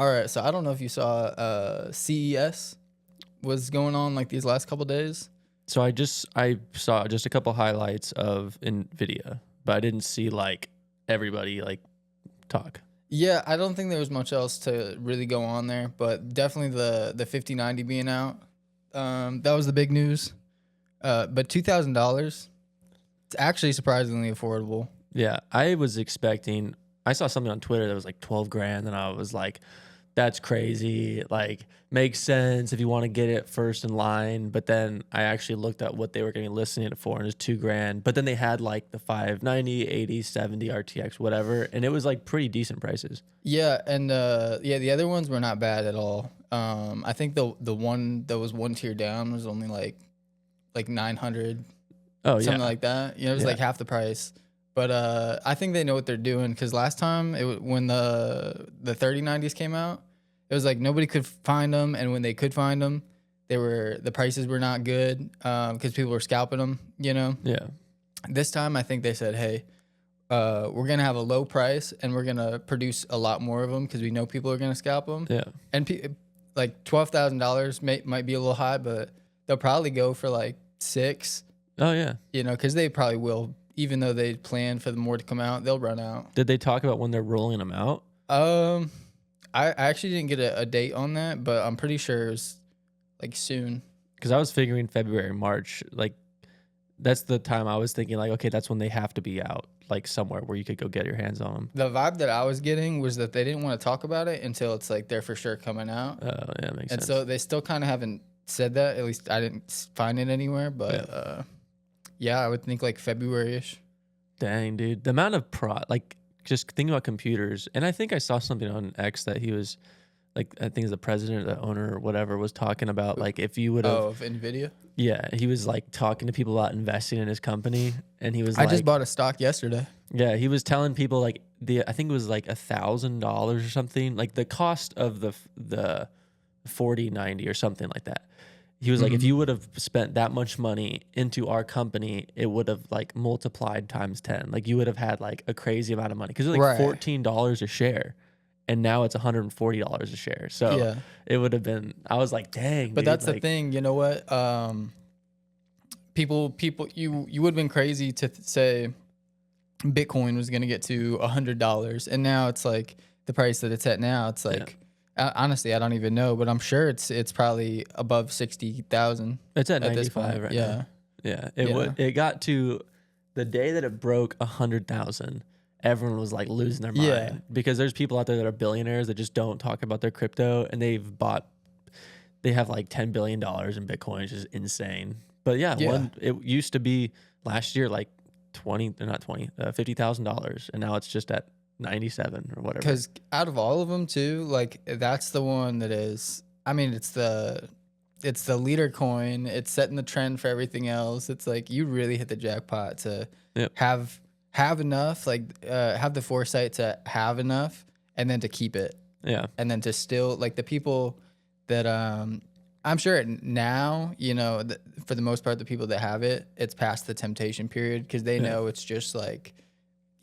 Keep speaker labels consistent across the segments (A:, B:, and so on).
A: All right, so I don't know if you saw CES was going on like these last couple days.
B: So I saw just a couple highlights of Nvidia, but I didn't see like everybody like talk.
A: Yeah, I don't think there was much else to really go on there, but definitely the 5090 being out. That was the big news. But $2,000, it's actually surprisingly affordable.
B: Yeah, I saw something on Twitter that was like 12 grand, and I was like, that's crazy. Like, makes sense if you want to get it first in line. But then I actually looked at what they were going to be listing it for, and it was 2 grand. But then they had like the 590, 80, 70, RTX, whatever, and it was like pretty decent prices.
A: Yeah, and the other ones were not bad at all. I think the one that was one tier down was only like 900,
B: Oh,
A: something
B: yeah.
A: like that. You know, it was
B: Yeah.
A: like half the price. But I think they know what they're doing because last time when the 3090s came out, it was like nobody could find them, and when they could find them, the prices were not good because people were scalping them. You know,
B: Yeah.
A: this time I think they said, hey, we're gonna have a low price and we're gonna produce a lot more of them because we know people are gonna scalp them.
B: Yeah.
A: And like $12,000 might be a little high, but they'll probably go for like 6.
B: Oh, yeah.
A: You know, because they probably will. Even though they plan for the more to come out, they'll run out.
B: Did they talk about when they're rolling them out?
A: I actually didn't get a date on that, but I'm pretty sure it's like soon.
B: Because I was figuring February, March, like that's the time I was thinking like, okay, that's when they have to be out, like somewhere where you could go get your hands on them.
A: The vibe that I was getting was that they didn't want to talk about it until it's like they're for sure coming out.
B: Oh, yeah, makes
A: And
B: sense.
A: so they still kind of haven't said that. At least I didn't find it anywhere. But yeah, I would think like February-ish.
B: Dang, dude. The amount of like just thinking about computers. And I think I saw something on X that he was like, I think it's the president or the owner or whatever was talking about like if you would have.
A: Oh, of Nvidia?
B: Yeah. He was like talking to people about investing in his company. And he was
A: I
B: like,
A: just bought a stock yesterday.
B: yeah, he was telling people like I think it was like $1,000 or something, like the cost of the 4090 or something like that. He was like, if you would have spent that much money into our company, it would have like multiplied times 10. Like you would have had like a crazy amount of money because it was like $14 a share, and now it's $140 a share. So
A: Yeah.
B: it would have been. I was like, dang.
A: But
B: dude,
A: that's
B: like,
A: the thing, you know what? People, you would have been crazy to say Bitcoin was going to get to $100, and now it's like the price that it's at now. It's like honestly, I don't even know, but I'm sure it's probably above 60,000.
B: It's at
A: this point.
B: 95 right now. Yeah, it got to the day that it broke 100,000. Everyone was like losing their mind because there's people out there that are billionaires that just don't talk about their crypto, and they have like $10 billion in Bitcoin, which is insane. But it used to be last year like $50,000, and now it's just at 97 or whatever.
A: Because out of all of them too, like that's the one that is. I mean, it's the leader coin. It's setting the trend for everything else. It's like you really hit the jackpot to have enough, like have the foresight to have enough, and then to keep it.
B: Yeah,
A: and then to still like the people that I'm sure now, you know, for the most part, the people that have it, it's past the temptation period because they know it's just like.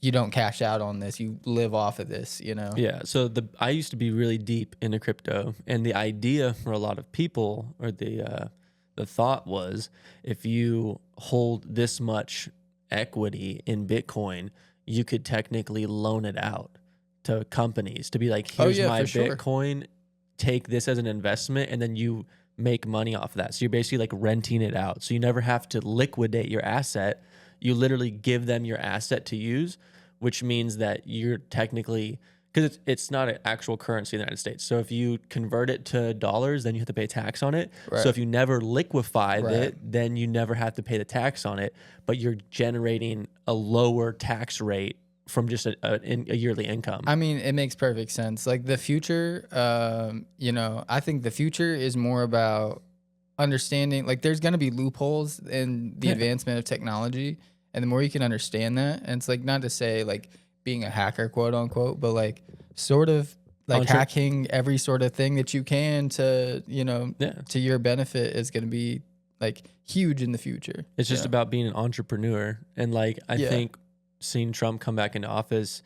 A: You don't cash out on this. You live off of this, you know?
B: Yeah. So I used to be really deep into crypto, and the idea for a lot of people, or the thought was, if you hold this much equity in Bitcoin, you could technically loan it out to companies to be like, here's my Bitcoin, take this as an investment, and then you make money off of that. So you're basically like renting it out. So you never have to liquidate your asset. You literally give them your asset to use, which means that you're technically, because it's not an actual currency in the United States. So if you convert it to dollars, then you have to pay tax on it. Right. So if you never liquefy it, then you never have to pay the tax on it, but you're generating a lower tax rate from just a yearly income.
A: I mean, it makes perfect sense. Like the future, you know, I think the future is more about understanding, like there's going to be loopholes in the advancement of technology, and the more you can understand that, and it's like not to say like being a hacker, quote unquote, but like sort of like hacking every sort of thing that you can to, you know, to your benefit is going to be like huge in the future.
B: It's just about being an entrepreneur. And like, I think seeing Trump come back into office,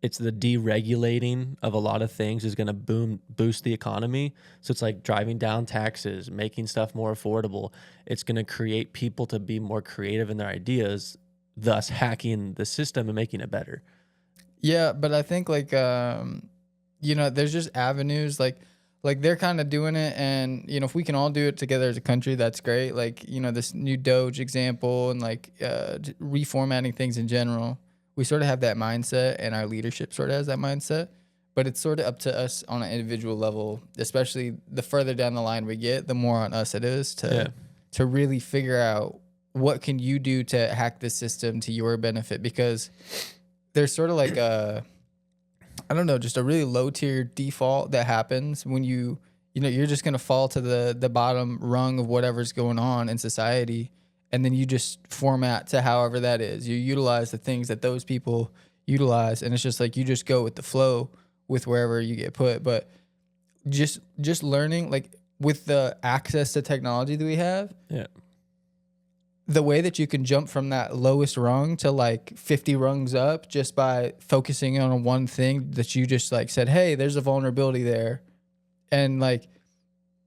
B: it's the deregulating of a lot of things is going to boost the economy. So it's like driving down taxes, making stuff more affordable. It's going to create people to be more creative in their ideas, thus hacking the system and making it better.
A: Yeah, but I think like there's just avenues like they're kind of doing it, and if we can all do it together as a country, that's great. Like this new Doge example, and like reformatting things in general. We sort of have that mindset, and our leadership sort of has that mindset. But it's sort of up to us on an individual level, especially the further down the line we get, the more on us it is to really figure out what can you do to hack the system to your benefit, because there's sort of like I don't know, just a really low tier default that happens when you're just gonna fall to the bottom rung of whatever's going on in society, and then you just format to however that is. You utilize the things that those people utilize, and it's just like you just go with the flow with wherever you get put. But just learning, like with the access to technology that we have,
B: Yeah.
A: the way that you can jump from that lowest rung to like 50 rungs up just by focusing on one thing that you just like said, hey, there's a vulnerability there. And like,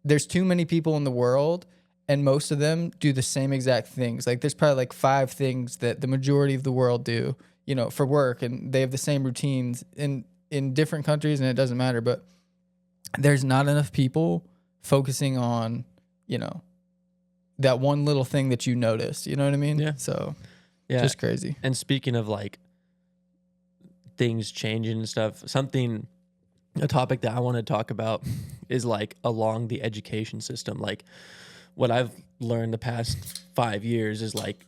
A: there's too many people in the world, and most of them do the same exact things. Like there's probably like 5 things that the majority of the world do, for work, and they have the same routines in different countries, and it doesn't matter. But there's not enough people focusing on, that one little thing that you noticed, you know what I mean?
B: Yeah.
A: So
B: Yeah.
A: just crazy.
B: And speaking of like things changing and stuff, a topic that I want to talk about is like along the education system. Like what I've learned the past 5 years is like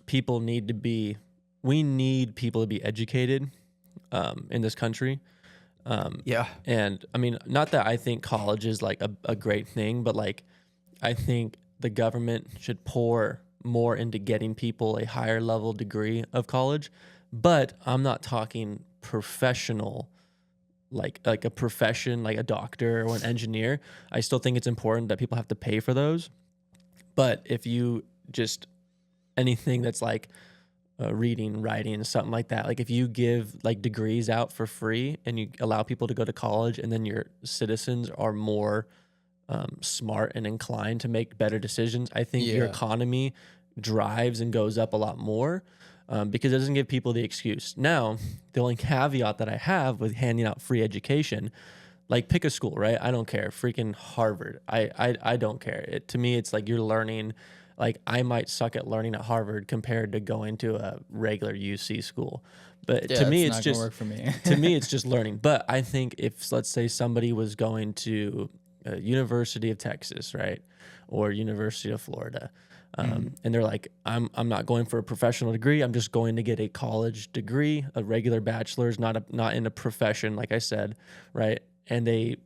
B: we need people to be educated in this country.
A: Yeah.
B: And I mean, not that I think college is like a great thing, but like I think the government should pour more into getting people a higher level degree of college. But I'm not talking professional, like a profession, like a doctor or an engineer. I still think it's important that people have to pay for those. But if you just anything that's like reading, writing, something like that, like if you give like degrees out for free and you allow people to go to college, and then your citizens are more smart and inclined to make better decisions, I think your economy drives and goes up a lot more, because it doesn't give people the excuse. Now, the only caveat that I have with handing out free education, like pick a school, right? I don't care. Freaking Harvard. I don't care. To me, it's like you're learning. Like I might suck at learning at Harvard compared to going to a regular UC school. But to me, it's just
A: work for me.
B: to me, it's just learning. But I think if, let's say, somebody was going to University of Texas, right, or University of Florida, and they're like, I'm not going for a professional degree. I'm just going to get a college degree, a regular bachelor's, not in a profession, like I said, right? And the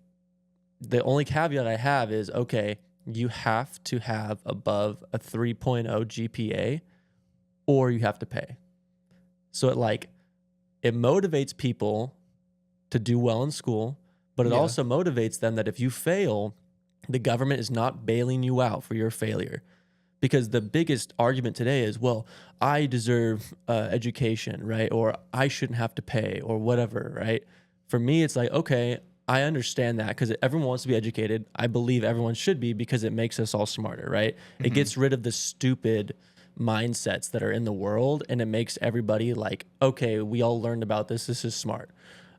B: only caveat I have is, okay, you have to have above a 3.0 GPA, or you have to pay. So it motivates people to do well in school, but it also motivates them that if you fail, the government is not bailing you out for your failure. Because the biggest argument today is, well, I deserve education, right? Or I shouldn't have to pay, or whatever, right? For me, it's like, okay, I understand that because everyone wants to be educated. I believe everyone should be because it makes us all smarter, right? It gets rid of the stupid mindsets that are in the world, and it makes everybody like, okay, we all learned about this. This is smart.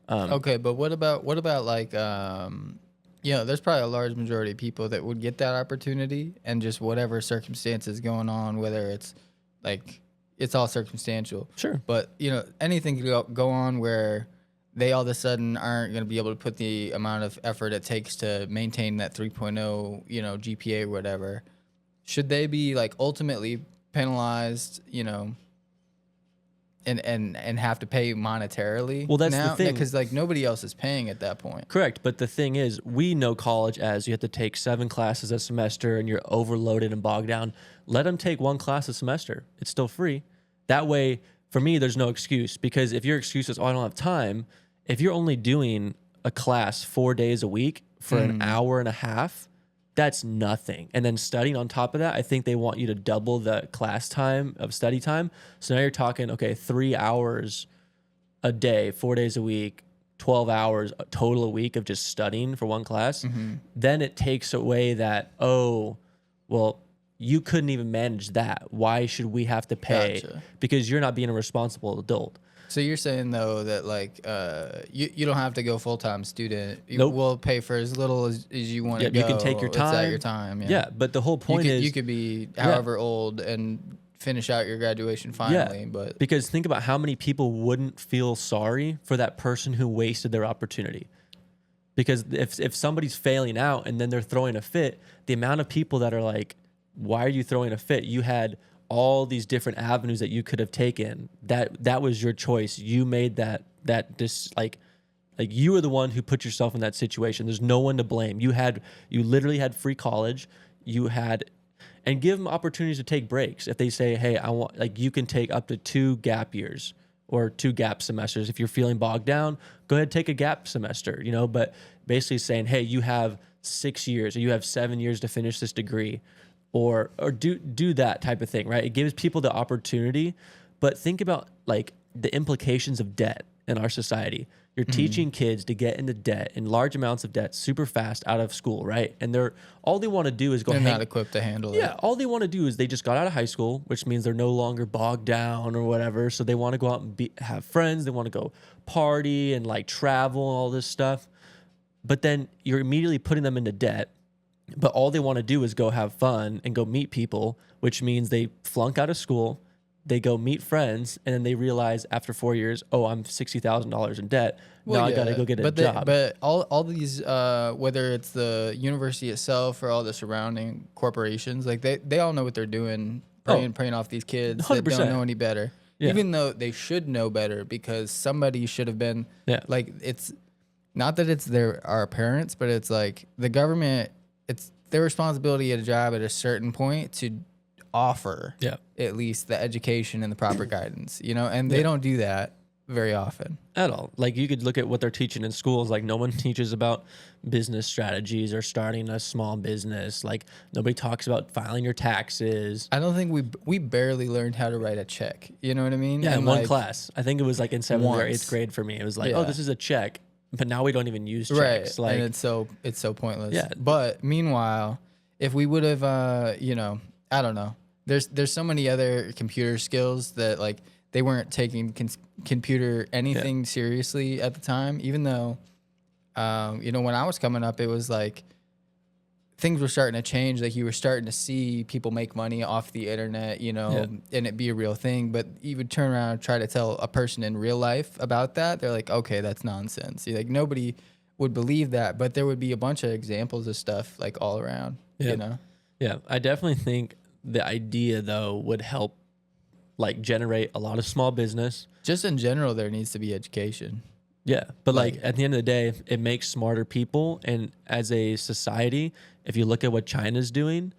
A: Okay, but what about like there's probably a large majority of people that would get that opportunity, and just whatever circumstances going on, whether it's like it's all circumstantial.
B: Sure.
A: But anything could go on where they all of a sudden aren't going to be able to put the amount of effort it takes to maintain that 3.0, GPA or whatever. Should they be like ultimately penalized, and have to pay monetarily?
B: Well, that's the thing.
A: Because like nobody else is paying at that point.
B: Correct. But the thing is, we know college as you have to take 7 classes a semester and you're overloaded and bogged down. Let them take 1 class a semester. It's still free. That way, for me, there's no excuse, because if your excuse is, oh, I don't have time, if you're only doing a class 4 days a week for an hour and a half, that's nothing. And then studying on top of that, I think they want you to double the class time of study time. So now you're talking, okay, 3 hours a day, 4 days a week, 12 hours total a week of just studying for one class, then it takes away that, oh, well, you couldn't even manage that. Why should we have to pay?
A: Gotcha.
B: Because you're not being a responsible adult.
A: So you're saying though that like you don't have to go full-time student. You
B: Nope.
A: will pay for as little as you want to
B: Yep,
A: go.
B: you can take your
A: It's at
B: time.
A: your time. Yeah.
B: Yeah, but the whole point is
A: You could be however old and finish out your graduation finally. But
B: because think about how many people wouldn't feel sorry for that person who wasted their opportunity. Because if somebody's failing out and then they're throwing a fit, the amount of people that are like, why are you throwing a fit? You had all these different avenues that you could have taken. That was your choice. You made that like you were the one who put yourself in that situation. There's no one to blame. You literally had free college. And give them opportunities to take breaks. If they say, hey, I want, like, you can take up to 2 gap years or 2 gap semesters. If you're feeling bogged down, go ahead and take a gap semester, but basically saying, hey, you have 6 years or you have 7 years to finish this degree, or do that type of thing, right? It gives people the opportunity, but think about like the implications of debt in our society. You're teaching kids to get into debt, in large amounts of debt, super fast out of school, right? And all they want to do is go.
A: they're not equipped to handle it.
B: Yeah, all they want to do is they just got out of high school, which means they're no longer bogged down or whatever. So they want to go out and have friends. They want to go party and like travel and all this stuff. But then you're immediately putting them into debt. But all they want to do is go have fun and go meet people, which means they flunk out of school. They go meet friends, and then they realize after 4 years, oh, I'm $60,000 in debt. Now I got to go get a job.
A: But all these, whether it's the university itself or all the surrounding corporations, like they all know what they're doing, preying off these kids
B: 100%.
A: that don't know any better.
B: Yeah.
A: Even though they should know better, because somebody should have been.
B: Yeah.
A: Like, it's not that it's our parents, but it's like the government. It's their responsibility at a job at a certain point to offer at least the education and the proper guidance, and they don't do that very often
B: at all. Like, you could look at what they're teaching in schools. Like, no one teaches about business strategies or starting a small business. Like, nobody talks about filing your taxes.
A: I don't think we barely learned how to write a check. You know what I mean?
B: Yeah,
A: and
B: in one class. I think it was like in 7th or 8th grade for me. It was like, oh, this is a check. But now we don't even use checks.
A: Right.
B: Like,
A: and it's so pointless.
B: Yeah.
A: But meanwhile, if we would have, I don't know. There's so many other computer skills that like they weren't taking computer anything seriously at the time. Even though, when I was coming up, it was like things were starting to change. Like, you were starting to see people make money off the internet, and it be a real thing. But you would turn around and try to tell a person in real life about that. They're like, okay, that's nonsense. Like, nobody would believe that, but there would be a bunch of examples of stuff like all around,
B: Yeah, I definitely think the idea though would help like generate a lot of small business.
A: Just in general, there needs to be education.
B: Yeah, but like at the end of the day, it makes smarter people. And as a society, if you look at what China's doing,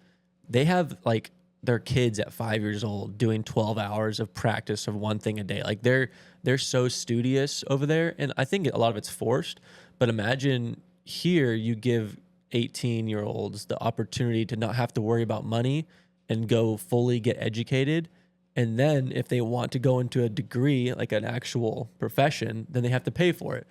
B: they have like their kids at 5 years old doing 12 hours of practice of one thing a day. Like they're so studious over there. And I think a lot of it's forced. But imagine here you give 18-year-olds the opportunity to not have to worry about money and go fully get educated. And then if they want to go into a degree, like an actual profession, then they have to pay for it.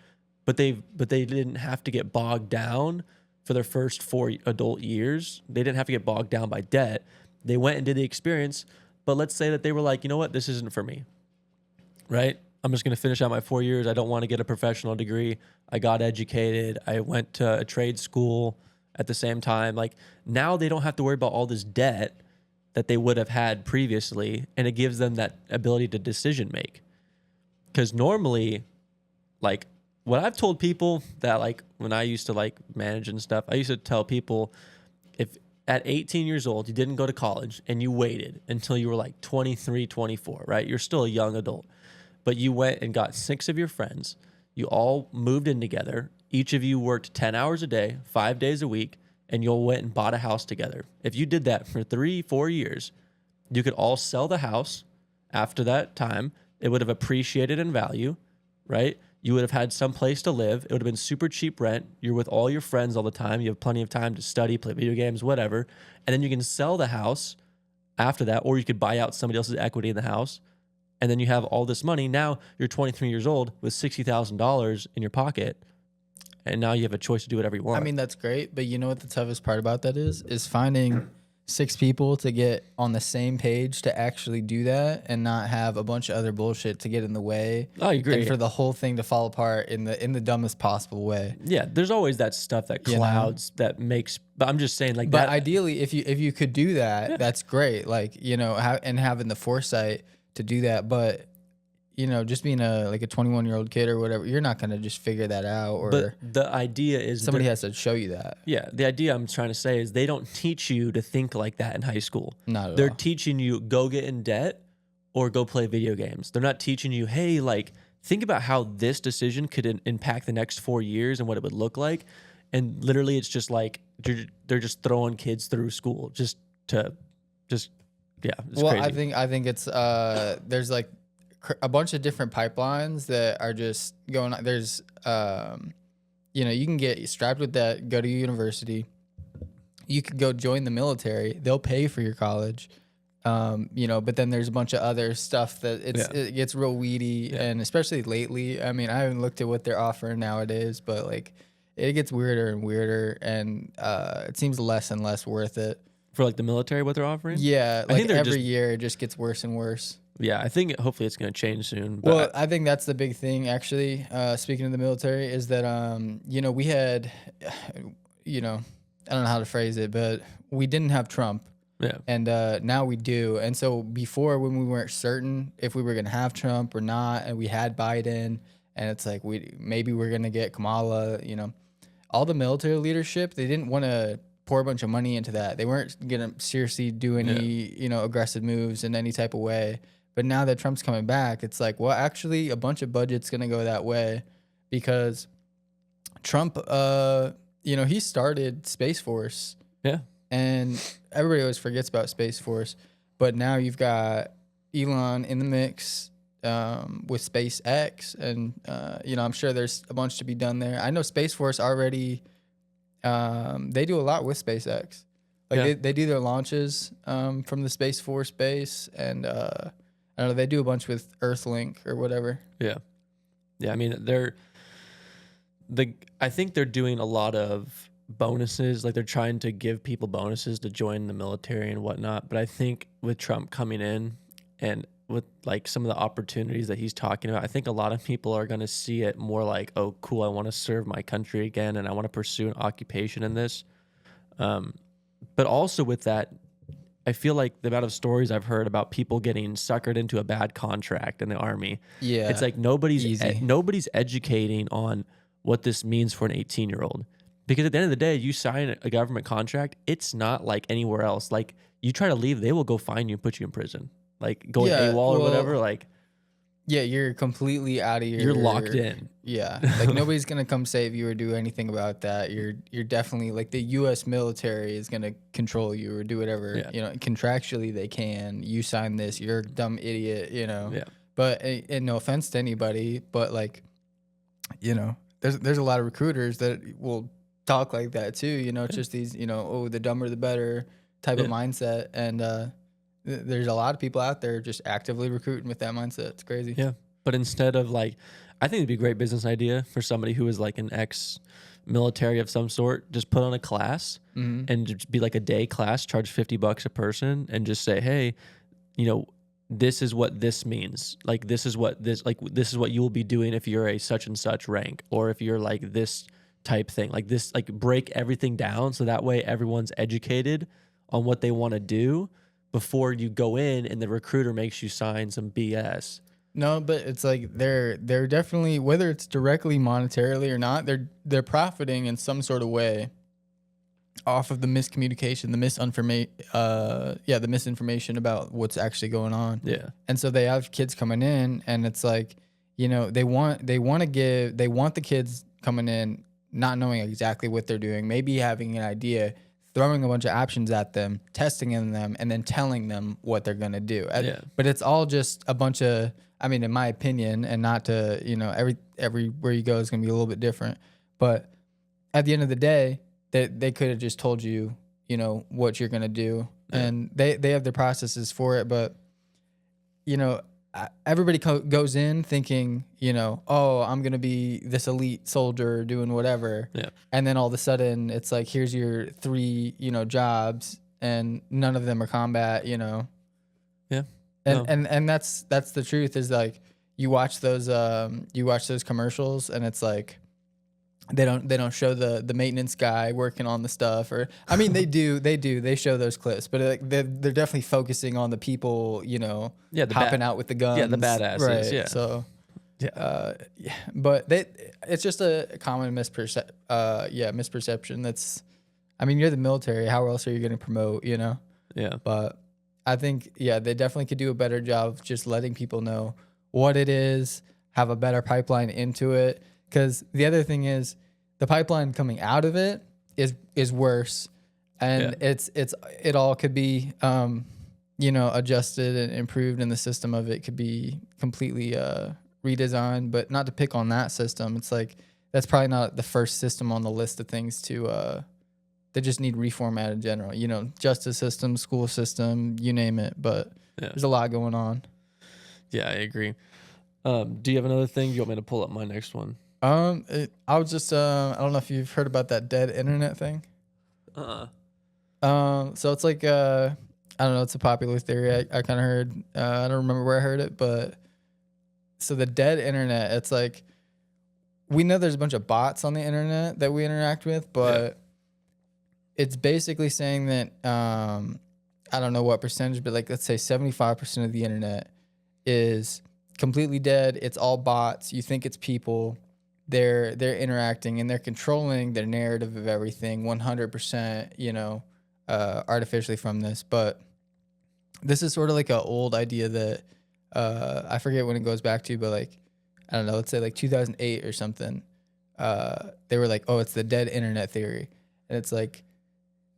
B: But they didn't have to get bogged down for their first 4 adult years. They didn't have to get bogged down by debt. They went and did the experience. But let's say that they were like, you know what, this isn't for me, right? I'm just going to finish out my 4 years. I don't want to get a professional degree. I got educated. I went to a trade school at the same time. Like, now they don't have to worry about all this debt that they would have had previously, and it gives them that ability to decision make. Because normally, like, what I've told people that, like, when I used to like manage and stuff, I used to tell people, if at 18 years old you didn't go to college and you waited until you were like 23, 24, right? You're still a young adult, but you went and got 6 of your friends. You all moved in together. Each of you worked 10 hours a day, 5 days a week, and you all went and bought a house together. If you did that for 3-4 years, you could all sell the house after that time. It would have appreciated in value, right? You would have had some place to live. It would have been super cheap rent. You're with all your friends all the time. You have plenty of time to study, play video games, whatever. And then you can sell the house after that, or you could buy out somebody else's equity in the house. And then you have all this money. Now you're 23 years old with $60,000 in your pocket. And now you have a choice to do whatever you want.
A: I mean, that's great, but you know what the toughest part about that is finding 6 people to get on the same page to actually do that and not have a bunch of other bullshit to get in the way.
B: I agree.
A: And for the whole thing to fall apart in the dumbest possible way.
B: Yeah, there's always that stuff that clouds that makes. But I'm just saying, like,
A: but
B: that.
A: Ideally, if you could do that, that's great. Like, you know, and having the foresight to do that, but. You know, just being a 21-year-old kid or whatever, you're not gonna just figure that out. Or
B: But the idea is
A: somebody has to show you that.
B: Yeah, the idea I'm trying to say is they don't teach you to think like that in high school.
A: Not at
B: They're
A: all.
B: teaching you go get in debt or go play video games. They're not teaching you, hey, like think about how this decision could impact the next 4 years and what it would look like. And literally, it's just like they're just throwing kids through school just yeah. It's
A: well,
B: crazy.
A: I think it's there's like a bunch of different pipelines that are just going on. There's you know, you can get strapped with that, go to university. You could go join the military. They'll pay for your college. You know, but then there's a bunch of other stuff that it gets real weedy, and especially lately. I mean, I haven't looked at what they're offering nowadays, but like it gets weirder and weirder, and it seems less and less worth it.
B: For like the military, what they're offering?
A: Yeah,
B: I think
A: every year it just gets worse and worse.
B: Yeah, I think hopefully it's going to change soon. But
A: Well, I think that's the big thing, actually. Speaking of the military, is that you know, we had, you know, I don't know how to phrase it, but we didn't have Trump.
B: Yeah.
A: And now we do. And so before, when we weren't certain if we were going to have Trump or not, and we had Biden, and it's like maybe we're going to get Kamala, you know, all the military leadership, they didn't want to pour a bunch of money into that. They weren't going to seriously do any, you know, aggressive moves in any type of way. But now that Trump's coming back, it's like, well, actually, a bunch of budget's going to go that way because Trump, you know, he started Space Force.
B: Yeah.
A: And everybody always forgets about Space Force. But now you've got Elon in the mix with SpaceX. And, you know, I'm sure there's a bunch to be done there. I know Space Force already, they do a lot with SpaceX. Like they do their launches from the Space Force base. And, I don't know, they do a bunch with Earthlink or whatever.
B: Yeah. Yeah, I mean, I think they're doing a lot of bonuses. Like they're trying to give people bonuses to join the military and whatnot. But I think with Trump coming in and with like some of the opportunities that he's talking about, I think a lot of people are going to see it more like, oh, cool, I want to serve my country again and I want to pursue an occupation in this. But also with that, I feel like the amount of stories I've heard about people getting suckered into a bad contract in the Army.
A: Yeah.
B: It's like nobody's educating on what this means for an 18-year-old. Because at the end of the day, you sign a government contract, it's not like anywhere else. Like you try to leave, they will go find you and put you in prison. Like going AWOL or whatever. Like
A: yeah, you're completely out of your.
B: You're locked in.
A: Yeah, like nobody's gonna come save you or do anything about that. You're definitely like the U.S. military is gonna control you or do whatever.
B: Yeah.
A: You know, contractually they can. You sign this, you're a dumb idiot. You know.
B: Yeah.
A: But and no offense to anybody, but like, you know, there's a lot of recruiters that will talk like that too. You know, it's just these, you know, oh, the dumber the better type of mindset, and there's a lot of people out there just actively recruiting with that mindset. It's crazy.
B: Yeah. But instead of like, I think it'd be a great business idea for somebody who is like an ex-military of some sort, just put on a class and just be like a day class, charge $50 a person and just say, hey, you know, this is what this means. Like, this is what you will be doing if you're a such and such rank, or if you're like this type thing, like this, like break everything down. So that way everyone's educated on what they want to do before you go in and the recruiter makes you sign some BS.
A: No, but it's like they're definitely, whether it's directly monetarily or not, they're profiting in some sort of way off of the miscommunication, the misinformation about what's actually going on.
B: Yeah.
A: And so they have kids coming in, and it's like, you know, they want the kids coming in not knowing exactly what they're doing, maybe having an idea, throwing a bunch of options at them, testing in them, and then telling them what they're going to do.
B: Yeah.
A: But it's all just a bunch of, I mean, in my opinion, and not to, you know, everywhere you go is going to be a little bit different. But at the end of the day, they could have just told you, you know, what you're going to do. Yeah. And they have the processes for it. But, you know, everybody goes in thinking, you know, oh, I'm gonna be this elite soldier doing whatever,
B: Yeah.
A: and then all of a sudden it's like, here's your 3, you know, jobs, and none of them are combat, you know.
B: Yeah.
A: And
B: No.
A: and that's the truth, is like, you watch those commercials, and it's like, they don't show the maintenance guy working on the stuff, or I mean, they show those clips, but like, they're definitely focusing on the people, you know,
B: Yeah,
A: hopping out with the guns,
B: the badasses,
A: right?
B: yeah.
A: So
B: Yeah.
A: yeah, but it's just a common misperception. That's, I mean, you're the military, how else are you going to promote, you know?
B: Yeah.
A: But I think, yeah, they definitely could do a better job of just letting people know what it is, have a better pipeline into it. Because the other thing is, the pipeline coming out of it is worse, and it all could be, you know, adjusted and improved, and the system of it could be completely redesigned. But not to pick on that system, it's like, that's probably not the first system on the list of things to that just need reformat in general. You know, justice system, school system, you name it. But there's a lot going on.
B: Yeah, I agree. Do you have another thing? Do you want me to pull up my next one?
A: I was just I don't know if you've heard about that dead internet thing. So it's like I don't know, it's a popular theory. I kind of heard, I don't remember where I heard it, but so the dead internet, it's like, we know there's a bunch of bots on the internet that we interact with, but it's basically saying that I don't know what percentage, but like, let's say 75% of the internet is completely dead. It's all bots. You think it's people. They're interacting, and they're controlling their narrative of everything 100%, you know, artificially from this. But this is sort of like an old idea that I forget when it goes back to, but like, I don't know, let's say like 2008 or something. They were like, oh, it's the dead internet theory. And it's like,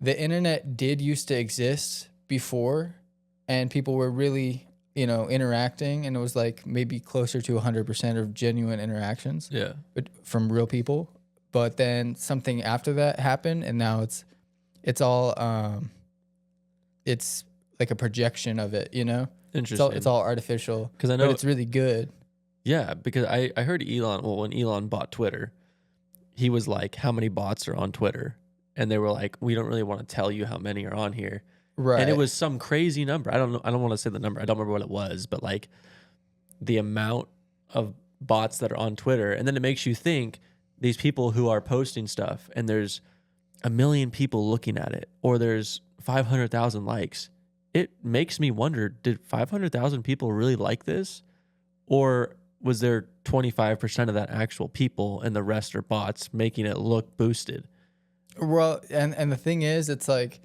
A: the internet did used to exist before, and people were really, you know, interacting, and it was like maybe closer to 100% of genuine interactions, but from real people. But then something after that happened, and now it's all it's like a projection of it, you know.
B: Interesting.
A: It's all artificial,
B: because I know,
A: but it's really good.
B: Yeah, because I heard Elon. Well, when Elon bought Twitter, he was like, "How many bots are on Twitter?" And they were like, "We don't really want to tell you how many are on here."
A: Right.
B: And it was some crazy number. I don't know. I don't want to say the number. I don't remember what it was, but like the amount of bots that are on Twitter. And then it makes you think, these people who are posting stuff, and there's 1 million people looking at it, or there's 500,000 likes. It makes me wonder, did 500,000 people really like this? Or was there 25% of that actual people, and the rest are bots making it look boosted?
A: Well, and the thing is, it's like,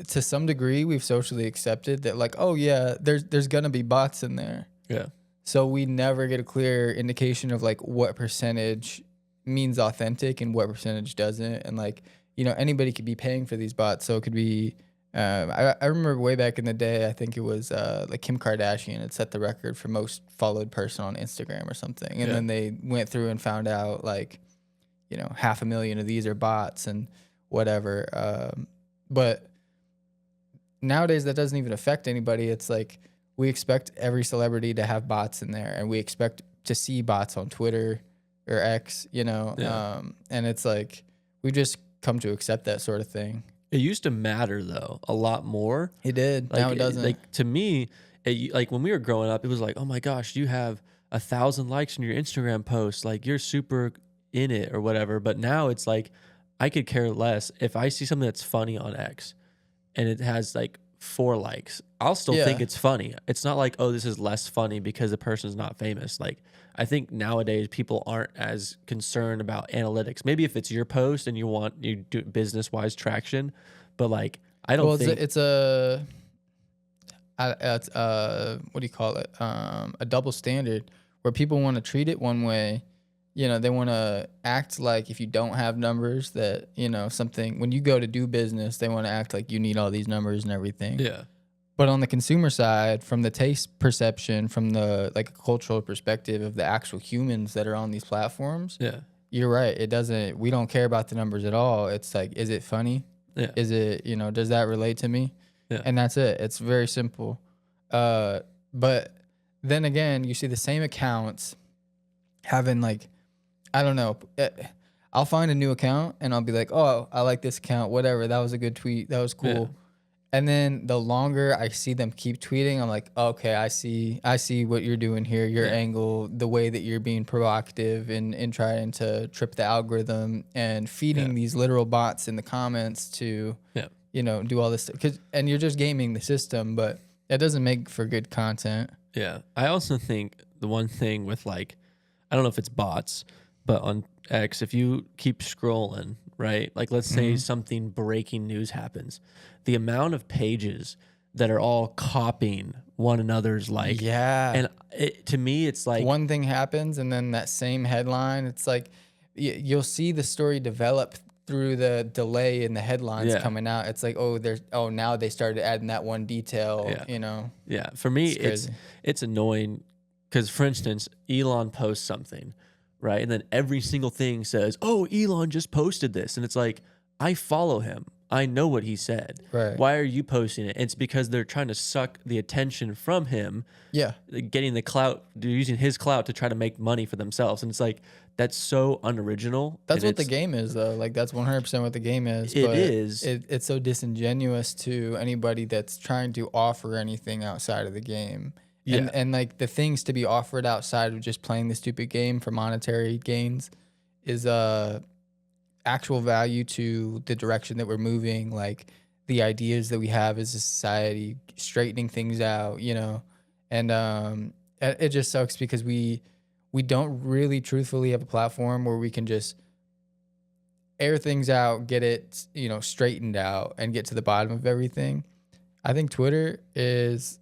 A: to some degree, we've socially accepted that, like, oh yeah, there's gonna be bots in there.
B: Yeah.
A: So we never get a clear indication of like what percentage means authentic and what percentage doesn't. And like, you know, anybody could be paying for these bots. So it could be, I remember way back in the day, I think it was like Kim Kardashian had set the record for most followed person on Instagram or something. And then they went through and found out, like, you know, 500,000 of these are bots and whatever. But nowadays that doesn't even affect anybody. It's like, we expect every celebrity to have bots in there, and we expect to see bots on Twitter or X, you know. And it's like, we just come to accept that sort of thing.
B: It used to matter though a lot more.
A: It did.
B: Like,
A: now it doesn't.
B: Like, to me, like when we were growing up, it was like, oh my gosh, you have 1,000 likes on your Instagram post, like you're super in it or whatever. But now it's like, I could care less if I see something that's funny on X and it has like 4 likes. I'll still think it's funny. It's not like, oh, this is less funny because the person's not famous. Like, I think nowadays people aren't as concerned about analytics. Maybe if it's your post and you do business wise traction, but like, I don't think
A: it's a what do you call it? A double standard where people want to treat it one way. You know, they want to act like, if you don't have numbers, that, you know, something, when you go to do business, they want to act like you need all these numbers and everything.
B: Yeah.
A: But on the consumer side, from the taste perception, from the like cultural perspective of the actual humans that are on these platforms, you're right. It doesn't, we don't care about the numbers at all. It's like, is it funny?
B: Yeah.
A: Is it, you know, does that relate to me?
B: Yeah.
A: And that's it. It's very simple. But then again, you see the same accounts having like, I don't know. I'll find a new account and I'll be like, oh, I like this account, whatever. That was a good tweet. That was cool.
B: Yeah.
A: And then the longer I see them keep tweeting, I'm like, okay, I see what you're doing here, your angle, the way that you're being provocative and trying to trip the algorithm and feeding these literal bots in the comments to, do all this. And you're just gaming the system, but that doesn't make for good content.
B: Yeah. I also think the one thing with like, I don't know if it's bots, but on X, if you keep scrolling, right? Like let's say something breaking news happens, the amount of pages that are all copying one another's and to me, it's like
A: one thing happens and then that same headline, it's like you'll see the story develop through the delay in the headlines coming out. It's like, now they started adding that one detail,
B: Yeah. For me, it's annoying because, for instance, Elon posts something, right? And then every single thing says, oh, Elon just posted this. And it's like, I follow him. I know what he said.
A: Right.
B: Why are you posting it? It's because they're trying to suck the attention from him.
A: Yeah.
B: Getting the clout, they're using his clout to try to make money for themselves. And it's like, that's so unoriginal.
A: That's what the game is, though. Like, that's 100% what the game is.
B: It is.
A: It's so disingenuous to anybody that's trying to offer anything outside of the game. Yeah. And like the things to be offered outside of just playing the stupid game for monetary gains is actual value to the direction that we're moving, like the ideas that we have as a society, straightening things out, and it just sucks because we don't really truthfully have a platform where we can just air things out, get it, straightened out and get to the bottom of everything. I think Twitter is,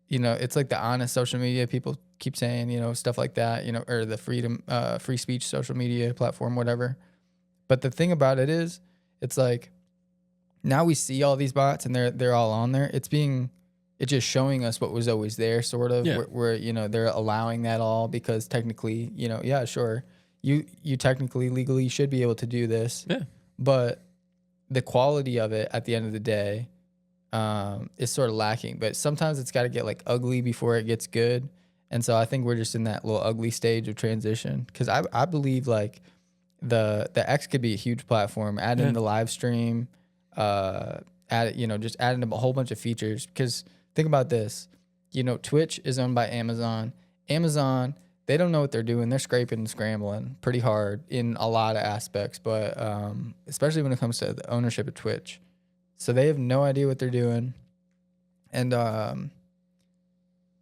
A: it's like the honest social media. People keep saying, stuff like that, or the free speech social media platform, whatever. But the thing about it is, it's like now we see all these bots and they're all on there. It's just showing us what was always there, sort of. Yeah. Where they're allowing that all because technically, sure, you technically legally should be able to do this.
B: Yeah.
A: But the quality of it at the end of the day is sort of lacking. But sometimes it's got to get like ugly before it gets good. And so I think we're just in that little ugly stage of transition because I believe like the X could be a huge platform. Add in the live stream, just add in a whole bunch of features. Because think about this, Twitch is owned by Amazon. Amazon, they don't know what they're doing. They're scraping and scrambling pretty hard in a lot of aspects, but especially when it comes to the ownership of Twitch. So they have no idea what they're doing. And,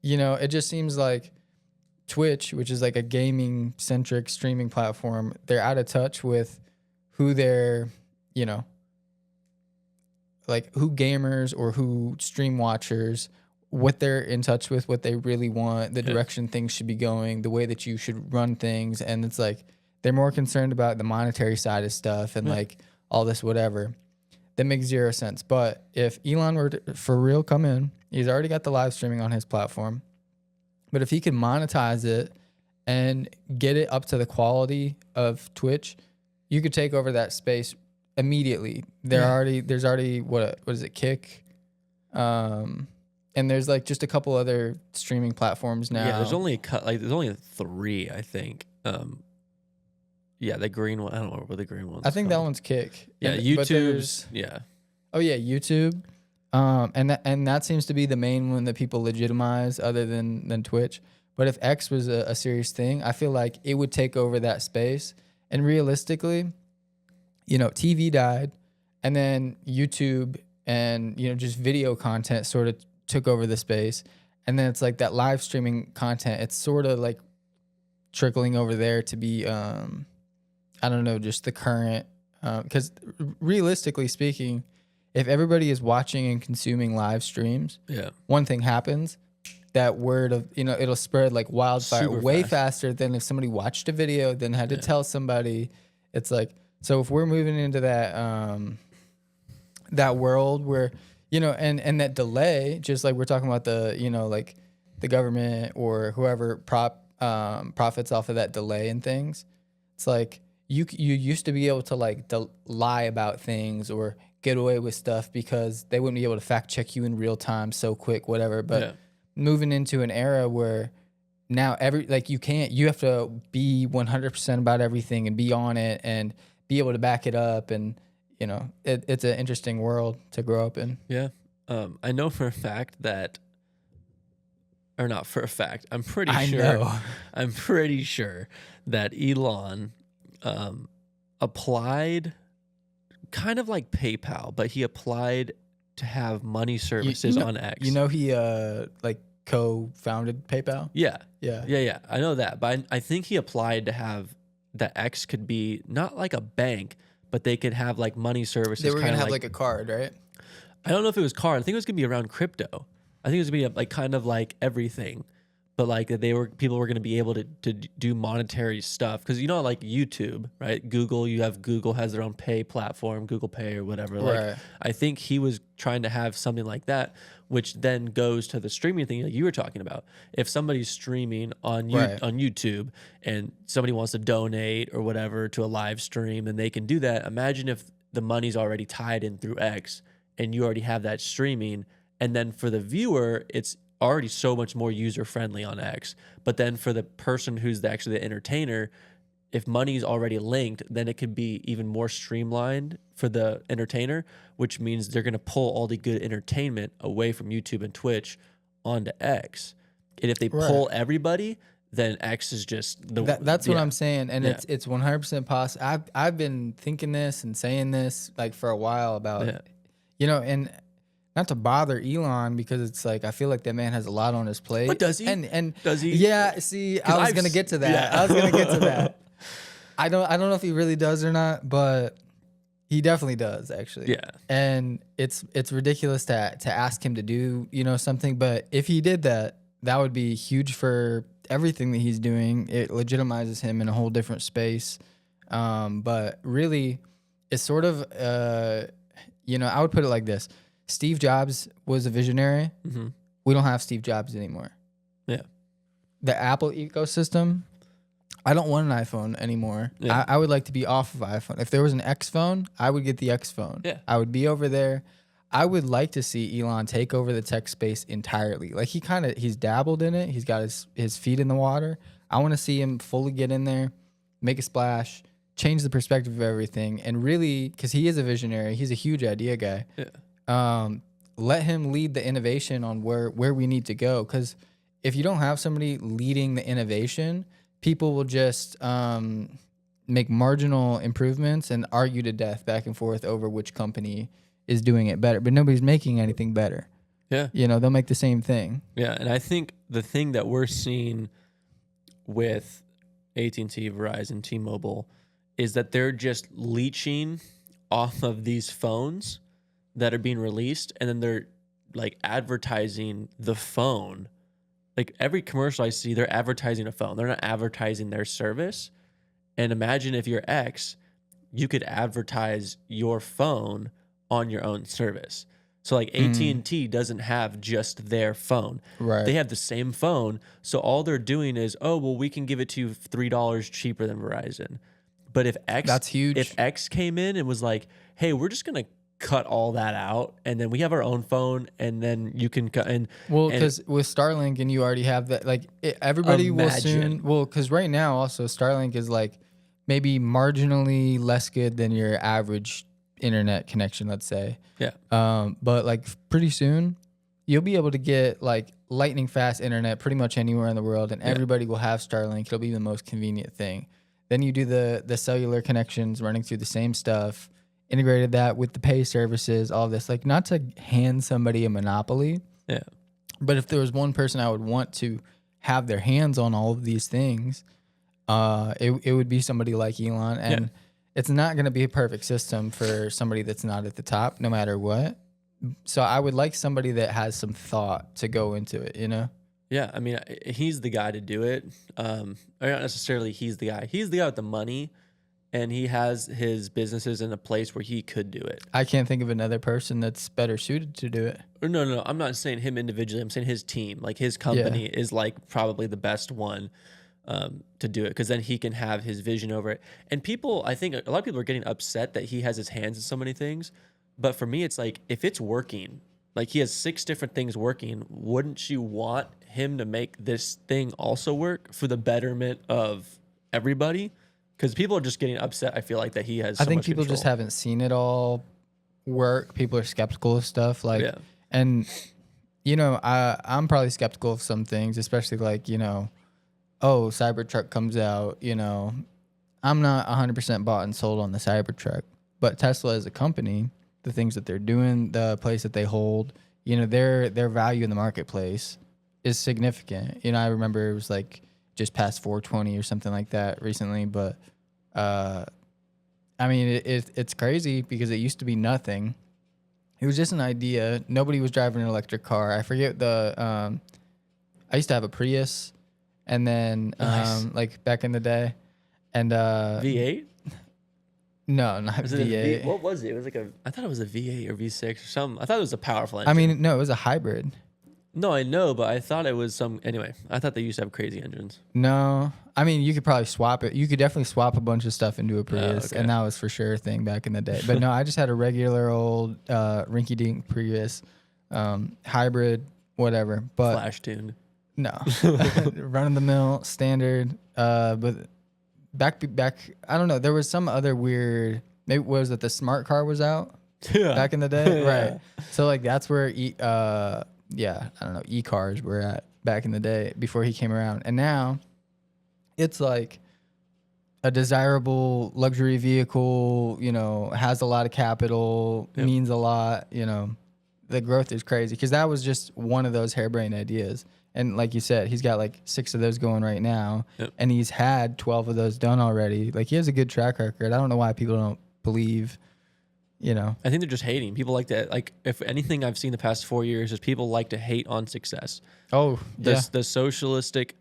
A: it just seems like Twitch, which is like a gaming centric streaming platform, they're out of touch with who they're, like who gamers or who stream watchers, what they're in touch with, what they really want, the direction things should be going, the way that you should run things. And it's like, they're more concerned about the monetary side of stuff and like all this, whatever. That makes zero sense. But if Elon were to, for real, come in, he's already got the live streaming on his platform. But if he can monetize it and get it up to the quality of Twitch, you could take over that space immediately. There's already what is it, Kick? And there's like just a couple other streaming platforms now.
B: Yeah, there's only there's only 3, I think. The green one. I don't know what the green one's
A: I think
B: called.
A: that one's Kick.
B: Yeah, YouTube's.
A: Oh yeah, YouTube. And that seems to be the main one that people legitimize other than Twitch. But if X was a serious thing, I feel like it would take over that space. And realistically, TV died and then YouTube and, just video content sort of took over the space. And then it's like that live streaming content, it's sort of like trickling over there to be, I don't know, just the current, because realistically speaking, if everybody is watching and consuming live streams, one thing happens, that word of, it'll spread like wildfire way faster than if somebody watched a video, then had to tell somebody. It's like, so if we're moving into that, that world where, and that delay, just like we're talking about the, like the government or whoever profits off of that delay and things. It's like you used to be able to like lie about things or get away with stuff because they wouldn't be able to fact check you in real time so quick, whatever. But moving into an era where now you have to be 100% about everything and be on it and be able to back it up. And, it's an interesting world to grow up in.
B: Yeah. I know for a fact that, or not for a fact, I'm pretty
A: I
B: sure.
A: know.
B: I'm pretty sure that Elon applied kind of like PayPal, but he applied to have money services on X.
A: He co-founded PayPal?
B: Yeah.
A: Yeah.
B: Yeah. I know that. But I think he applied to have that X could be not like a bank, but they could have like money services.
A: They were going to have like a card, right?
B: I don't know if it was card. I think it was going to be around crypto. I think it was going to be like kind of like everything. But like people were going to be able to do monetary stuff. Because like YouTube, right? Google has their own pay platform, Google Pay or whatever.
A: Right.
B: Like I think he was trying to have something like that, which then goes to the streaming thing like you were talking about. If somebody's streaming on YouTube and somebody wants to donate or whatever to a live stream, and they can do that. Imagine if the money's already tied in through X and you already have that streaming, and then for the viewer, it's already so much more user-friendly on X. But then for the person who's actually the entertainer, if money's already linked, then it could be even more streamlined for the entertainer, which means they're going to pull all the good entertainment away from YouTube and Twitch onto X. And if they pull everybody, then X is just
A: that's what I'm saying. And it's 100% possible. I've been thinking this and saying this like for a while about, and not to bother Elon, because it's like I feel like that man has a lot on his plate.
B: But does he?
A: And
B: does he?
A: Yeah. See, I was gonna get to that. Yeah. I was gonna get to that. I don't know if he really does or not, but he definitely does actually.
B: Yeah.
A: And it's ridiculous to ask him to do something, but if he did that, that would be huge for everything that he's doing. It legitimizes him in a whole different space. But really, it's sort of I would put it like this. Steve Jobs was a visionary. Mm-hmm. We don't have Steve Jobs anymore.
B: Yeah.
A: The Apple ecosystem, I don't want an iPhone anymore. Yeah. I would like to be off of iPhone. If there was an X phone, I would get the X phone.
B: Yeah.
A: I would be over there. I would like to see Elon take over the tech space entirely. Like he's dabbled in it. He's got his feet in the water. I want to see him fully get in there, make a splash, change the perspective of everything. And really, because he is a visionary, he's a huge idea guy.
B: Yeah.
A: Let him lead the innovation on where we need to go. Because if you don't have somebody leading the innovation, people will just make marginal improvements and argue to death back and forth over which company is doing it better. But nobody's making anything better.
B: Yeah.
A: They'll make the same thing.
B: Yeah. And I think the thing that we're seeing with AT&T, Verizon, T-Mobile is that they're just leeching off of these phones that are being released, and then they're like advertising the phone. Like every commercial I see, they're advertising a phone. They're not advertising their service. And imagine if you're X, you could advertise your phone on your own service. So like AT&T doesn't have just their phone.
A: Right.
B: They have the same phone. So all they're doing is, we can give it to you $3 cheaper than Verizon. But if X,
A: that's huge.
B: If X came in and was like, hey, we're just going to cut all that out, and then we have our own phone, and then you can cut.
A: Because with Starlink, and you already have that, like everybody will soon. Well, because right now also Starlink is like maybe marginally less good than your average internet connection, let's say.
B: Yeah.
A: But like pretty soon, you'll be able to get like lightning fast internet pretty much anywhere in the world, and everybody will have Starlink. It'll be the most convenient thing. Then you do the cellular connections running through the same stuff. Integrated that with the pay services, all this, like not to hand somebody a monopoly.
B: Yeah.
A: But if there was one person I would want to have their hands on all of these things, it would be somebody like Elon. And it's not going to be a perfect system for somebody that's not at the top, no matter what. So I would like somebody that has some thought to go into it,
B: Yeah. I mean, he's the guy to do it. Or not necessarily he's the guy. He's the guy with the money. And he has his businesses in a place where he could do it.
A: I can't think of another person that's better suited to do it.
B: Or no. I'm not saying him individually. I'm saying his team. Like his company is like probably the best one to do it, because then he can have his vision over it. And people, I think a lot of people are getting upset that he has his hands in so many things. But for me, it's like if it's working, Like he has 6 different things working. Wouldn't you want him to make this thing also work for the betterment of everybody? Because people are just getting upset. I feel like that he has
A: I
B: so
A: think
B: much
A: people
B: control.
A: just haven't seen it all work. People are skeptical of stuff. Like,
B: Yeah.
A: and you know, I'm probably skeptical of some things, especially like, you know, oh, Cybertruck comes out, you know, I'm not 100% bought and sold on the Cybertruck, but Tesla as a company, the things that they're doing, the place that they hold, you know, their value in the marketplace is significant. You know, I remember it was like just past 420 or something like that recently, but uh, I mean, it's crazy because it used to be nothing. It was just an idea. Nobody was driving an electric car. I forget the. I used to have a Prius, and then
B: Nice.
A: like back in the day, and
B: V8?
A: no, not
B: Was it a V?
A: V8.
B: What was it? It was like a. I thought it was a V8 or V6 or something. I thought it was a powerful
A: I
B: engine.
A: mean, no, it was a hybrid.
B: No, I know, but I thought it was some. Anyway, I thought they used to have crazy engines.
A: No, I mean you could probably swap it. You could definitely swap a bunch of stuff into a Prius,
B: Okay.
A: and that was for sure a thing back in the day. But no, I just had a regular old rinky-dink Prius, hybrid, whatever. But
B: Flash tuned.
A: no, run of the mill standard. But back, I don't know. There was some other weird. Maybe was it the smart car was out
B: Yeah.
A: back in the day,
B: Yeah.
A: right? So like that's where yeah, I don't know, e-cars were at back in the day before he came around, and now it's like a desirable luxury vehicle. You know, has a lot of capital,
B: Yep.
A: means a lot. You know, the growth is crazy because that was just one of those harebrained ideas. And like you said, he's got like 6 of those going right now,
B: Yep.
A: and he's had 12 of those done already. Like he has a good track record. I don't know why people don't believe, you know.
B: I think they're just hating. People like to, like, if anything I've seen the past 4 years is people like to hate on success.
A: Oh, yeah.
B: The socialistic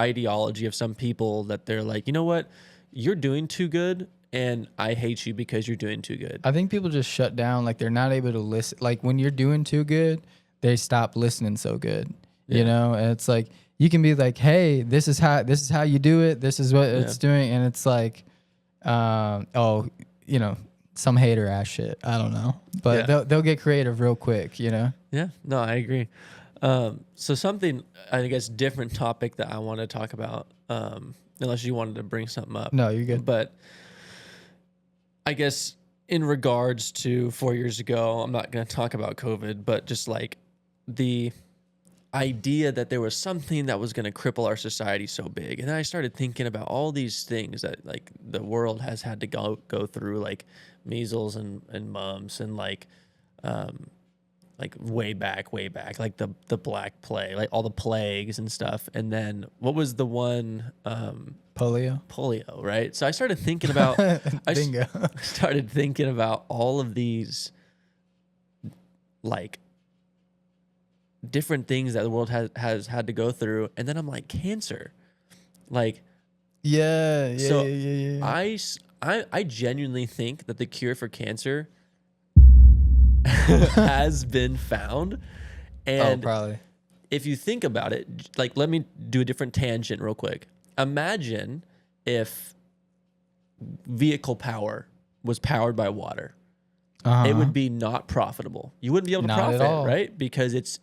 B: ideology of some people that they're like, you know what, you're doing too good, and I hate you because you're doing too good.
A: I think people just shut down. Like they're not able to listen. Like when you're doing too good, they stop listening so good.
B: Yeah.
A: You know, and it's like you can be like, "Hey, this is how you do it. This is what it's doing," and it's like, oh, you know, some hater ass shit. I don't know, but they'll get creative real quick. You know.
B: Yeah, no, I agree. So something, I guess, different topic that I want to talk about, unless you wanted to bring something up.
A: No, you're good.
B: But I guess in regards to 4 years ago, I'm not going to talk about COVID, but just like the idea that there was something that was going to cripple our society so big. And then I started thinking about all these things that like the world has had to go through, like measles and mumps and like way back, like the Black Plague, like all the plagues and stuff. And then what was the one,
A: Polio,
B: right? So I started thinking about,
A: bingo.
B: started thinking about all of these like different things that the world has had to go through. And then I'm like, cancer, like,
A: Yeah.
B: So
A: Yeah.
B: I genuinely think that the cure for cancer has been found. And
A: probably.
B: if you think about it, like, let me do a different tangent real quick. Imagine if vehicle power was powered by water. It would be not profitable. You wouldn't be able to
A: Not at
B: profit,
A: all.
B: right? Because it's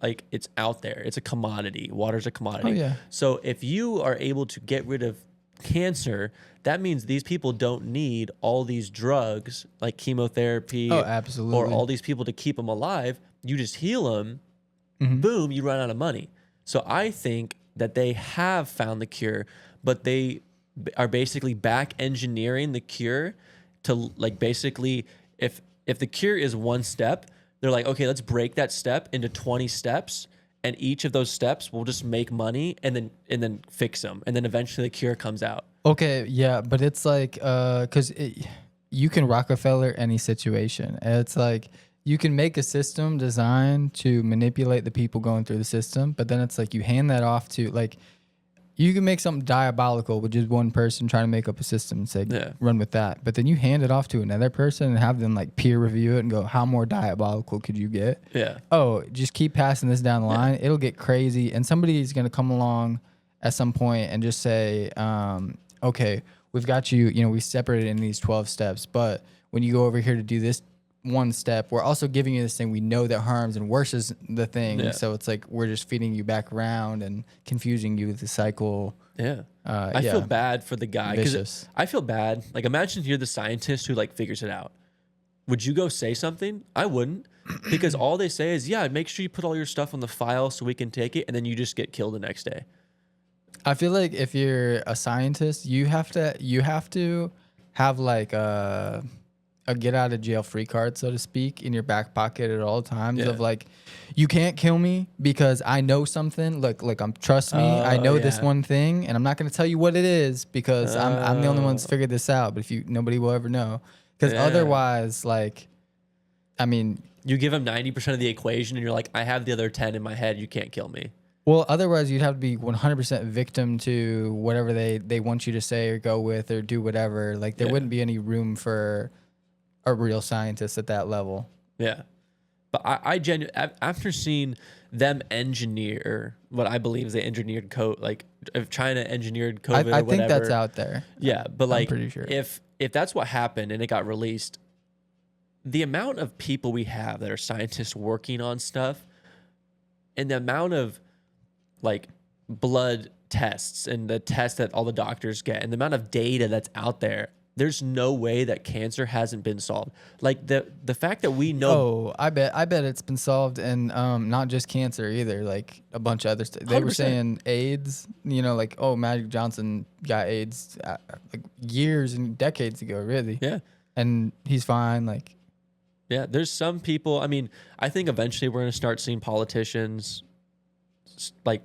B: like it's out there. It's a commodity. Water's a commodity.
A: Oh, yeah.
B: So if you are able to get rid of cancer, that means these people don't need all these drugs like chemotherapy.
A: Oh, absolutely.
B: Or all these people to keep them alive. You just heal them.
A: Mm-hmm.
B: Boom, you run out of money. So I think that they have found the cure, but they are basically back engineering the cure to, like, basically if the cure is one step, they're like, okay, let's break that step into 20 steps, and each of those steps will just make money and then fix them, and then eventually the cure comes out.
A: Okay, yeah, but it's like, because you can Rockefeller any situation. It's like you can make a system designed to manipulate the people going through the system, but then it's like you hand that off to, like, you can make something diabolical with just one person trying to make up a system and say, run with that. But then you hand it off to another person and have them like peer review it and go, how more diabolical could you get?
B: Yeah.
A: Oh, just keep passing this down the line. It'll get crazy. And somebody's going to come along at some point and just say, okay, we've got you, we separated in these 12 steps, but when you go over here to do this one step. We're also giving you this thing we know that harms and worsens the thing.
B: Yeah.
A: So it's like we're just feeding you back around and confusing you with the cycle.
B: Yeah. I feel bad for the guy because
A: Vicious.
B: I feel bad. Like, imagine you're the scientist who like figures it out. Would you go say something? I wouldn't, because all they say is, yeah, make sure you put all your stuff on the file so we can take it, and then you just get killed the next day.
A: I feel like if you're a scientist, you have to have like a get out of jail free card, so to speak, in your back pocket at all times.
B: Yeah.
A: Of like, you can't kill me because I know something. Like trust me, I know this
B: yeah.
A: one thing, and I'm not going to tell you what it is because I'm the only one that's figured this out. But nobody will ever know, because
B: Yeah.
A: otherwise, like, I mean,
B: You give him 90% of the equation, and you're like, I have the other 10 in my head. You can't kill me.
A: well, otherwise you'd have to be 100% victim to whatever they want you to say or go with or do whatever. Like there
B: Yeah.
A: wouldn't be any room for a real scientist at that level.
B: Yeah. But I genuinely, after seeing them engineer what I believe is they engineered code, like if China engineered COVID
A: I
B: or whatever.
A: think that's out there.
B: Yeah, but like,
A: pretty sure.
B: if that's what happened and it got released, the amount of people we have that are scientists working on stuff, and the amount of like blood tests and the tests that all the doctors get, and the amount of data that's out there, there's no way that cancer hasn't been solved. Like the fact that we know.
A: Oh, I bet it's been solved, and not just cancer either. Like a bunch of other stuff. They were
B: 100%.
A: saying AIDS. You know, like Magic Johnson got AIDS like years and decades ago, really.
B: Yeah.
A: And he's fine. Like,
B: Yeah, there's some people. I mean, I think eventually we're going to start seeing politicians like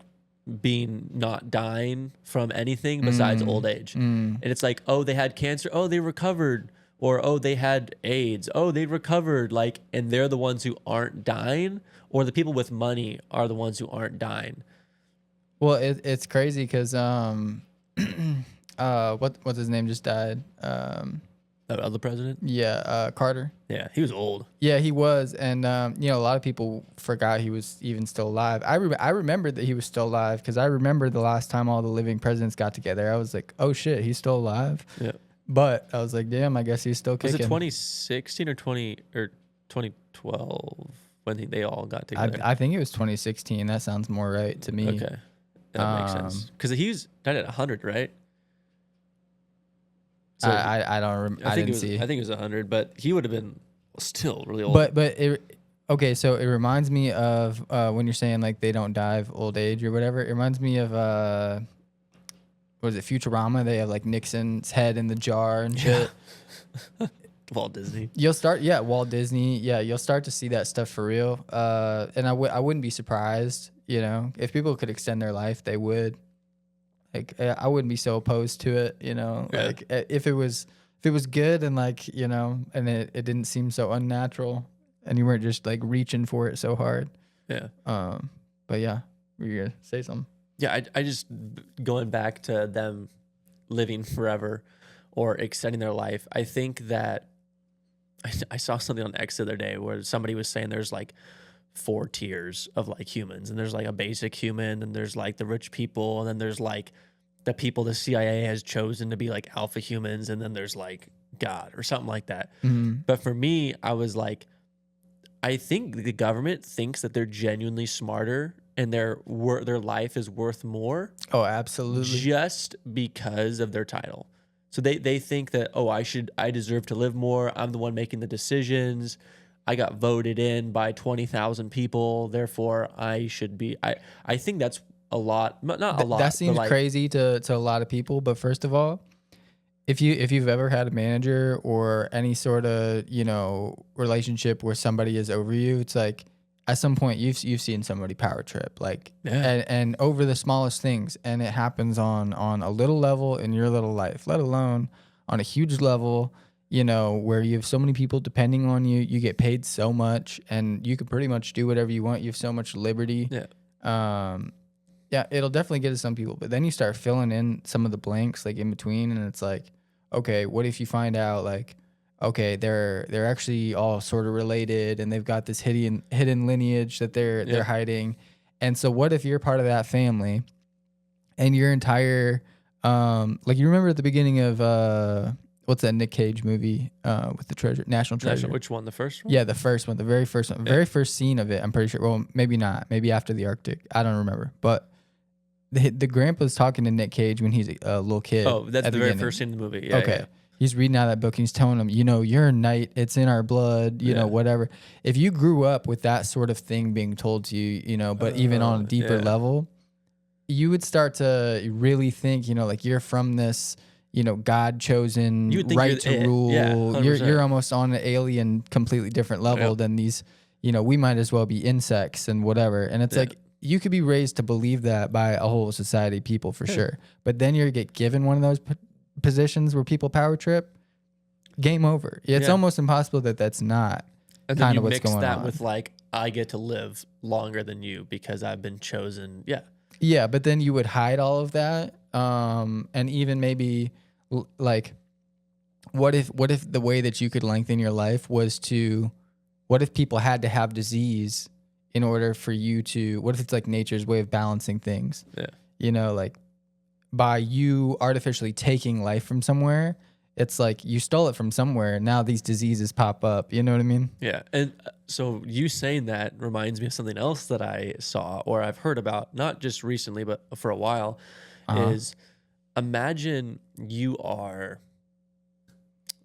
B: being not dying from anything besides old age. And it's like, oh, they had cancer. Oh, they recovered. Or, oh, they had AIDS. Oh, they recovered. Like, and they're the ones who aren't dying, or the people with money are the ones who aren't dying.
A: well, it's crazy because what's his name just died.
B: The other president?
A: Yeah, Carter.
B: Yeah, he was old.
A: Yeah, he was, and a lot of people forgot he was even still alive. I remembered that he was still alive because I remember the last time all the living presidents got together. I was like, oh shit, he's still alive.
B: Yeah.
A: But I was like, damn, I guess he's still
B: Was
A: kicking.
B: it 2016 or 2012 when they all got together?
A: I think it was 2016. That sounds more right to me.
B: Okay, that makes sense. Because he's died at 100, right? So
A: I don't. I didn't see.
B: I think it was 100, but he would have been still really old.
A: But okay. So it reminds me of when you're saying like they don't die of old age or whatever. It reminds me of what was it, Futurama? They have like Nixon's head in the jar and shit.
B: Walt Disney.
A: Walt Disney. Yeah, you'll start to see that stuff for real. And I wouldn't be surprised. If people could extend their life, they would. Like I wouldn't be so opposed to it.
B: Yeah.
A: Like if it was good and like and it didn't seem so unnatural and you weren't just like reaching for it so hard.
B: Yeah.
A: But yeah, were you gonna say something?
B: Yeah, I just going back to them living forever or extending their life. I think that I saw something on X the other day where somebody was saying there's like 4 tiers of like humans, and there's like a basic human, and there's like the rich people, and then there's like the people the CIA has chosen to be like alpha humans, and then there's like God or something like that.
A: Mm-hmm.
B: But for me, I was like, I think the government thinks that they're genuinely smarter and their life is worth more.
A: Oh, absolutely.
B: Just because of their title. So they think that, oh, I deserve to live more. I'm the one making the decisions. I got voted in by 20,000 people. Therefore, I should be. I think that's a lot. Not a lot.
A: That seems
B: like,
A: crazy to a lot of people. But first of all, if you've ever had a manager or any sort of relationship where somebody is over you, it's like at some point you've seen somebody power trip, like and over the smallest things, and it happens on a little level in your little life, let alone on a huge level. Where you have so many people depending on you, you get paid so much, and you can pretty much do whatever you want. You have so much liberty.
B: Yeah.
A: Yeah, it'll definitely get to some people, but then you start filling in some of the blanks like in between, and it's like, okay, what if you find out like, okay, they're actually all sort of related, and they've got this hidden lineage that they're hiding, and so what if you're part of that family, and your entire like you remember at the beginning of what's that Nick Cage movie with the treasure, National Treasure?
B: Which one? The first one?
A: Yeah, the first one, the very first one, very first scene of it. I'm pretty sure. Well, maybe not. Maybe after the Arctic. I don't remember. But the grandpa's talking to Nick Cage when he's a little kid.
B: Oh, that's
A: at
B: the very
A: beginning.
B: first scene in the movie. Yeah,
A: Okay.
B: yeah.
A: He's reading out that book and he's telling him, you know, you're a knight. It's in our blood, you know, whatever. If you grew up with that sort of thing being told to you, you know, but even on a deeper level, you would start to really think, you know, like you're from this, you know, God chosen right to rule. Yeah, you're almost on an alien, completely different level than these, you know, we might as well be insects and whatever. And it's like, you could be raised to believe that by a whole society of people for sure. But then you get given one of those positions where people power trip, game over. It's almost impossible that that's not kind of what's going on. And then you mix that
B: with like, I get to live longer than you because I've been chosen. Yeah.
A: Yeah, but then you would hide all of that. And even maybe like, what if the way that you could lengthen your life was to, what if people had to have disease in order for you to, what if it's like nature's way of balancing things?
B: Yeah.
A: You know, like by you artificially taking life from somewhere, it's like you stole it from somewhere. And now these diseases pop up. You know what I mean?
B: Yeah. And so you saying that reminds me of something else that I saw or I've heard about, not just recently, but for a while, is imagine you are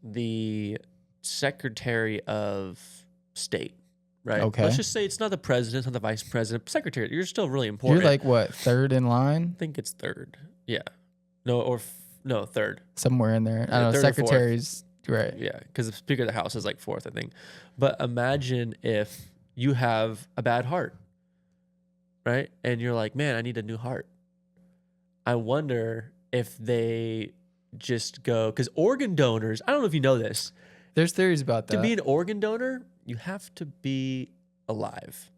B: the Secretary of State, right?
A: Okay.
B: Let's just say it's not the president, it's not the vice president, secretary. You're still really important.
A: You're like what, third in line?
B: I think it's third. Yeah. No, third.
A: Somewhere in there. I don't know. Secretaries, right?
B: Yeah, because the Speaker of the House is like fourth, I think. But imagine if you have a bad heart, right? And you're like, man, I need a new heart. I wonder if they just go, because organ donors, I don't know if you know this.
A: There's theories about that.
B: To be an organ donor, you have to be alive.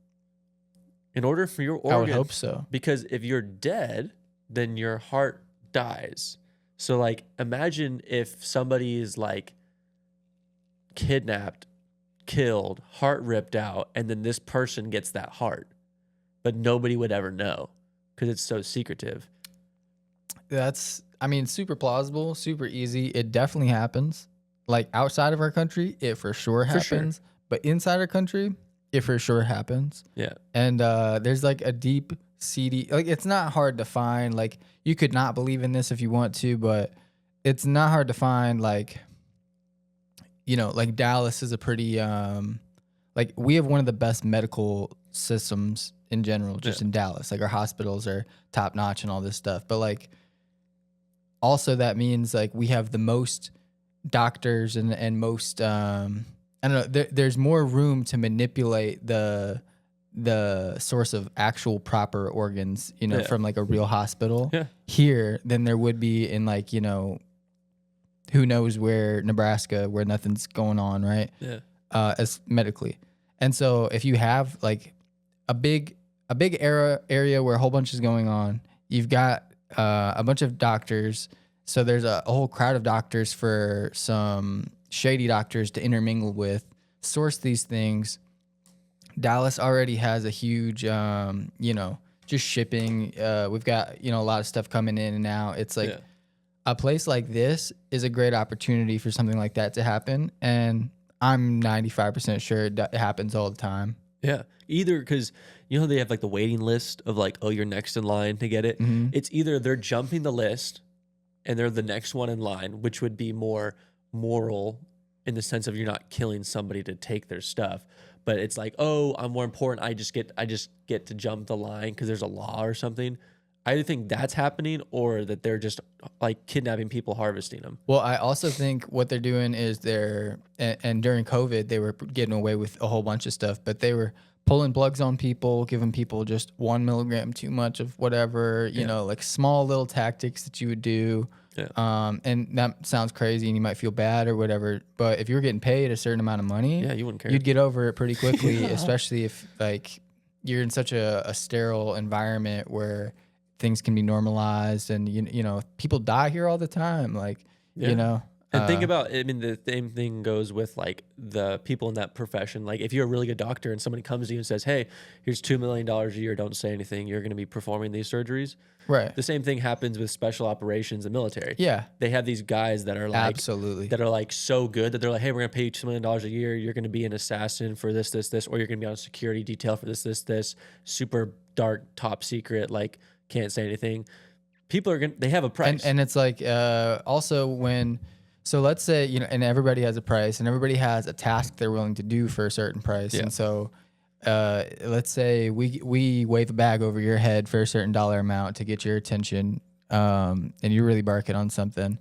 B: In order for your organ.
A: I would hope so.
B: Because if you're dead, then your heart dies. So like imagine if somebody is like kidnapped, killed, heart ripped out, and then this person gets that heart. But nobody would ever know because it's so secretive.
A: That's, I mean, super plausible, super easy. It definitely happens. Like outside of our country, it for sure happens. But inside our country, it for sure happens.
B: Yeah.
A: And there's like a deep seedy, like it's not hard to find. Like you could not believe in this if you want to, but it's not hard to find. Like, you know, like Dallas is a pretty, like we have one of the best medical systems in general, just in Dallas. Like our hospitals are top notch and all this stuff. But like, also that means like we have the most doctors and most, I don't know, there's more room to manipulate the source of actual proper organs, you know, from like a real hospital here than there would be in like, you know, who knows where, Nebraska, where nothing's going on, right?
B: Yeah.
A: As medically. And so if you have like a big area where a whole bunch is going on, you've got a bunch of doctors. So there's a whole crowd of doctors for some shady doctors to intermingle with, source these things. Dallas already has a huge, you know, just shipping. We've got, you know, a lot of stuff coming in and out. It's like a place like this is a great opportunity for something like that to happen. And I'm 95% sure it happens all the time.
B: Yeah. Either because, you know, they have like the waiting list of like, oh, you're next in line to get it. Mm-hmm. It's either they're jumping the list and they're the next one in line, which would be more moral in the sense of you're not killing somebody to take their stuff. But it's like, oh, I'm more important. I just get to jump the line because there's a law or something. I either think that's happening or that they're just like kidnapping people, harvesting them.
A: Well, I also think what they're doing is and during COVID, they were getting away with a whole bunch of stuff, but they were pulling plugs on people, giving people just 1 milligram too much of whatever, you know, like small little tactics that you would do. Yeah. And that sounds crazy and you might feel bad or whatever, but if you were getting paid a certain amount of money,
B: you wouldn't care.
A: You'd get over it pretty quickly, especially if like you're in such a sterile environment where things can be normalized and you know, people die here all the time. Like, you know,
B: And think about, I mean, the same thing goes with like the people in that profession. Like if you're a really good doctor and somebody comes to you and says, hey, here's $2 million a year, don't say anything, you're going to be performing these surgeries.
A: Right.
B: The same thing happens with special operations and military.
A: Yeah.
B: They have these guys that are like,
A: absolutely,
B: that are like so good that they're like, hey, we're going to pay you $2 million a year. You're going to be an assassin for this, or you're going to be on security detail for this, super dark, top secret, like can't say anything. People are going to, they have a price.
A: And it's like, also when, so let's say, you know, and everybody has a price and everybody has a task they're willing to do for a certain price.
B: Yeah.
A: And so, let's say we wave a bag over your head for a certain dollar amount to get your attention, and you're really barking on something.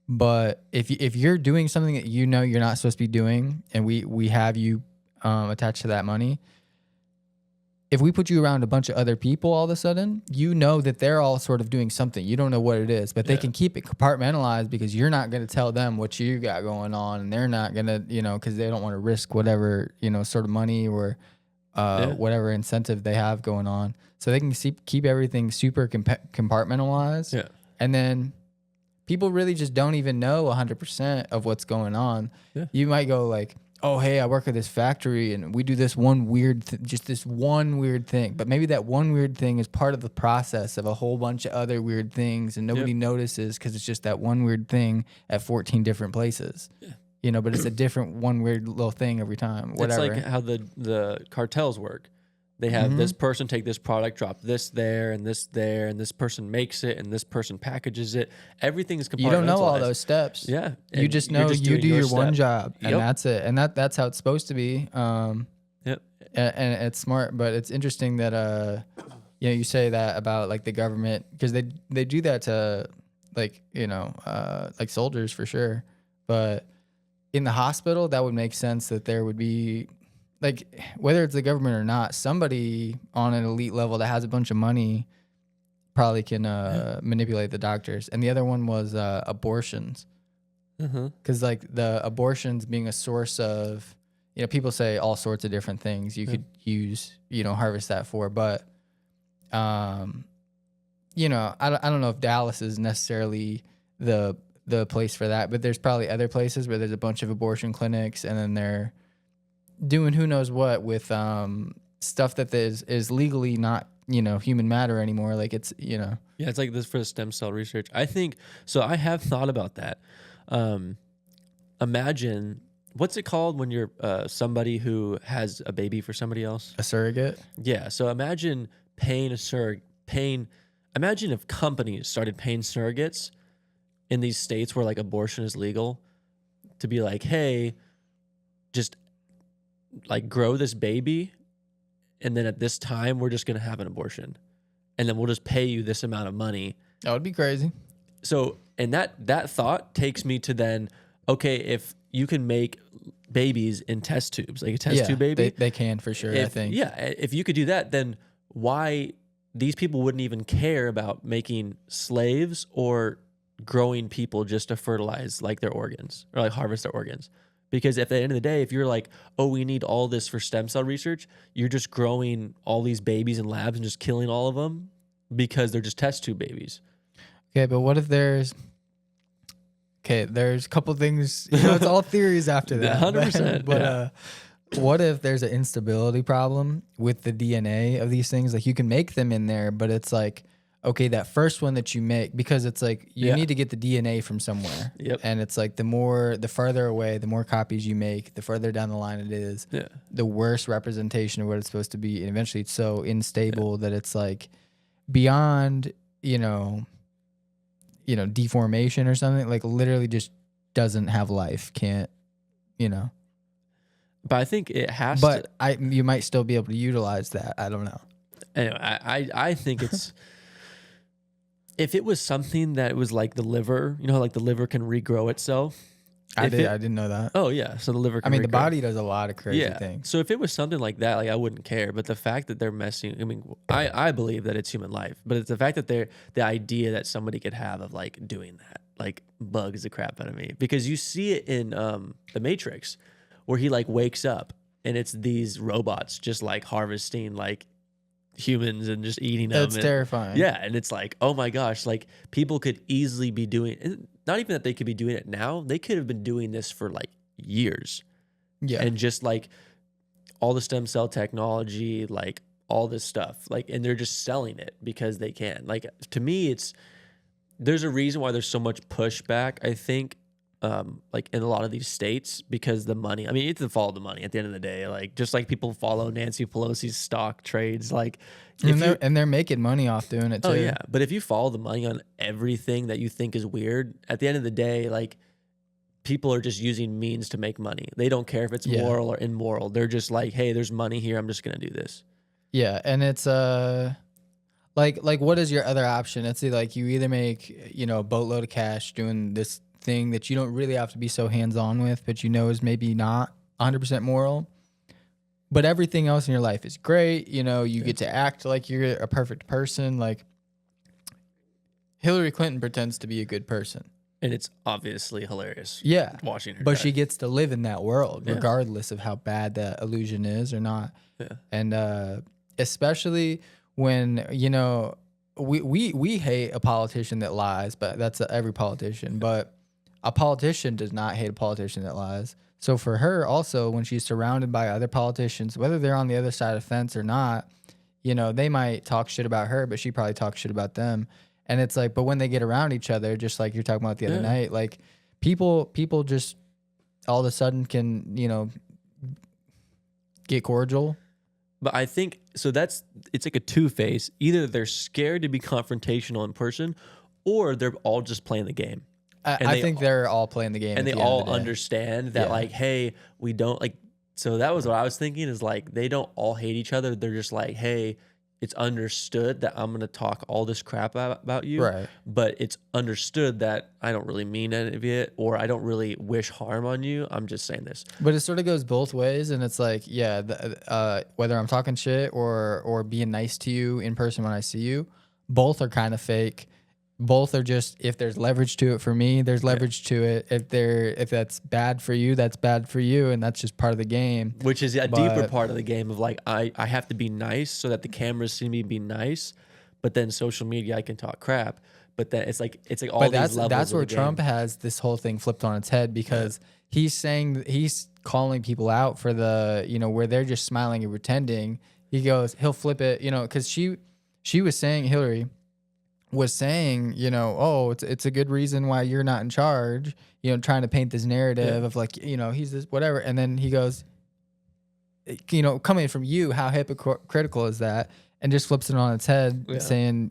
A: But if you're doing something that you know you're not supposed to be doing, and we have you attached to that money, if we put you around a bunch of other people all of a sudden, you know that they're all sort of doing something. You don't know what it is, but they can keep it compartmentalized because you're not going to tell them what you got going on, and they're not going to, you know, because they don't want to risk whatever, you know, sort of money or whatever incentive they have going on. So they can keep everything super compartmentalized.
B: Yeah.
A: And then people really just don't even know 100% of what's going on.
B: Yeah.
A: You might go like, oh, hey, I work at this factory and we do this one weird, just this one weird thing. But maybe that one weird thing is part of the process of a whole bunch of other weird things, and nobody notices because it's just that one weird thing at 14 different places. Yeah. You know, but it's a different one weird little thing every time. Whatever.
B: It's like how the cartels work. They have this person take this product, drop this there, and this there, and this person makes it, and this person packages it. Everything is compartmentalized.
A: You don't know all those steps.
B: Yeah.
A: You just know you do your one job, and that's it. And that's how it's supposed to be. And it's smart, but it's interesting that you know, you say that about like the government, because they do that to like, you know, like soldiers for sure. But in the hospital, that would make sense that there would be, like, whether it's the government or not, somebody on an elite level that has a bunch of money probably can manipulate the doctors. And the other one was abortions. Because like the abortions being a source of, you know, people say all sorts of different things you could use, you know, harvest that for. But, you know, I don't know if Dallas is necessarily the place for that, but there's probably other places where there's a bunch of abortion clinics, and then they're doing who knows what with stuff that is legally not, you know, human matter anymore. Like it's, you know.
B: Yeah, it's like this for stem cell research. I think, so I have thought about that. Imagine, what's it called when you're somebody who has a baby for somebody else?
A: A surrogate?
B: Yeah, so imagine imagine if companies started paying surrogates in these states where like abortion is legal to be like, hey, just like grow this baby, and then at this time we're just going to have an abortion, and then we'll just pay you this amount of money.
A: That would be crazy.
B: So, and that thought takes me to then, okay, if you can make babies in test tubes, like a test tube baby,
A: they can for sure. I think.
B: Yeah, if you could do that, then why these people wouldn't even care about making slaves or growing people just to fertilize like their organs or like harvest their organs? Because at the end of the day, if you're like, oh, we need all this for stem cell research, you're just growing all these babies in labs and just killing all of them because they're just test tube babies.
A: Okay, but what if there's a couple things, you know, it's all theories after that.
B: 100%.
A: But what if there's an instability problem with the DNA of these things? Like you can make them in there, but it's like, okay, that first one that you make, because it's like you need to get the DNA from somewhere.
B: Yep.
A: And it's like the farther away, the more copies you make, the further down the line it is, the worse representation of what it's supposed to be. And eventually it's so unstable that it's like beyond, you know, deformation or something, like literally just doesn't have life, can't, you know.
B: But I think it has
A: to. But you might still be able to utilize that. I don't know.
B: Anyway, I think it's... If it was something that was like the liver, you know, like the liver can regrow itself.
A: I didn't know that.
B: Oh yeah, so the liver can
A: the body does a lot of crazy things.
B: So if it was something like that, like I wouldn't care. But the fact that they're messing, I mean, I believe that it's human life, but it's the fact that the idea that somebody could have of like doing that, like bugs the crap out of me. Because you see it in The Matrix, where he like wakes up and it's these robots just like harvesting like humans and just eating them.
A: That's terrifying.
B: Yeah, and it's like, oh my gosh, like people could easily be doing. not even that they could be doing it now. They could have been doing this for like years.
A: Yeah.
B: And just like all the stem cell technology, like all this stuff, like, and they're just selling it because they can. Like, to me, there's a reason why there's so much pushback, I think, like in a lot of these states, because the money. I mean, you have to follow the money at the end of the day. Like, just like people follow Nancy Pelosi's stock trades, like,
A: and they're making money off doing it too.
B: oh yeah, but if you follow the money on everything that you think is weird, at the end of the day, like, people are just using means to make money. They don't care if it's moral or immoral. They're just like, hey, there's money here. I'm just gonna do this.
A: Yeah, and it's like what is your other option? It's like you either make a boatload of cash doing this thing that you don't really have to be so hands on with, but is maybe not 100% moral. But everything else in your life is great. You get to act like you're a perfect person. Like Hillary Clinton pretends to be a good person.
B: And it's obviously hilarious.
A: Yeah.
B: Watching her.
A: But she gets to live in that world, regardless of how bad that illusion is or not.
B: Yeah.
A: And especially when, we hate a politician that lies, but that's every politician. But a politician does not hate a politician that lies. So for her also, when she's surrounded by other politicians, whether they're on the other side of the fence or not, they might talk shit about her, but she probably talks shit about them. And it's like, but when they get around each other, just like you're talking about the other night, like people just all of a sudden can, get cordial.
B: But I think, so it's like a two-phase. Either they're scared to be confrontational in person, or they're all just playing the game.
A: I think they're all playing the game.
B: And they all understand that, like, hey, we don't, like, so that was what I was thinking, is like, they don't all hate each other. They're just like, hey, it's understood that I'm going to talk all this crap about you.
A: Right.
B: But it's understood that I don't really mean any of it, or I don't really wish harm on you. I'm just saying this.
A: But it sort of goes both ways. And it's like, whether I'm talking shit or being nice to you in person when I see you, both are kind of fake. Both are just, if there's leverage to it for me, there's leverage to it. If that's bad for you, that's bad for you, and that's just part of the game.
B: Which is a deeper part of the game of like, I have to be nice so that the cameras see me be nice, but then social media I can talk crap. But then it's like all these levels.
A: That's where
B: of the
A: Trump
B: game.
A: has this whole thing flipped on its head, because he's calling people out for the where they're just smiling and pretending. He'll flip it, because she was saying, Hillary was saying, oh, it's a good reason why you're not in charge, trying to paint this narrative of like, he's this whatever. And then he goes, coming from you, how hypocritical is that? And just flips it on its head, saying,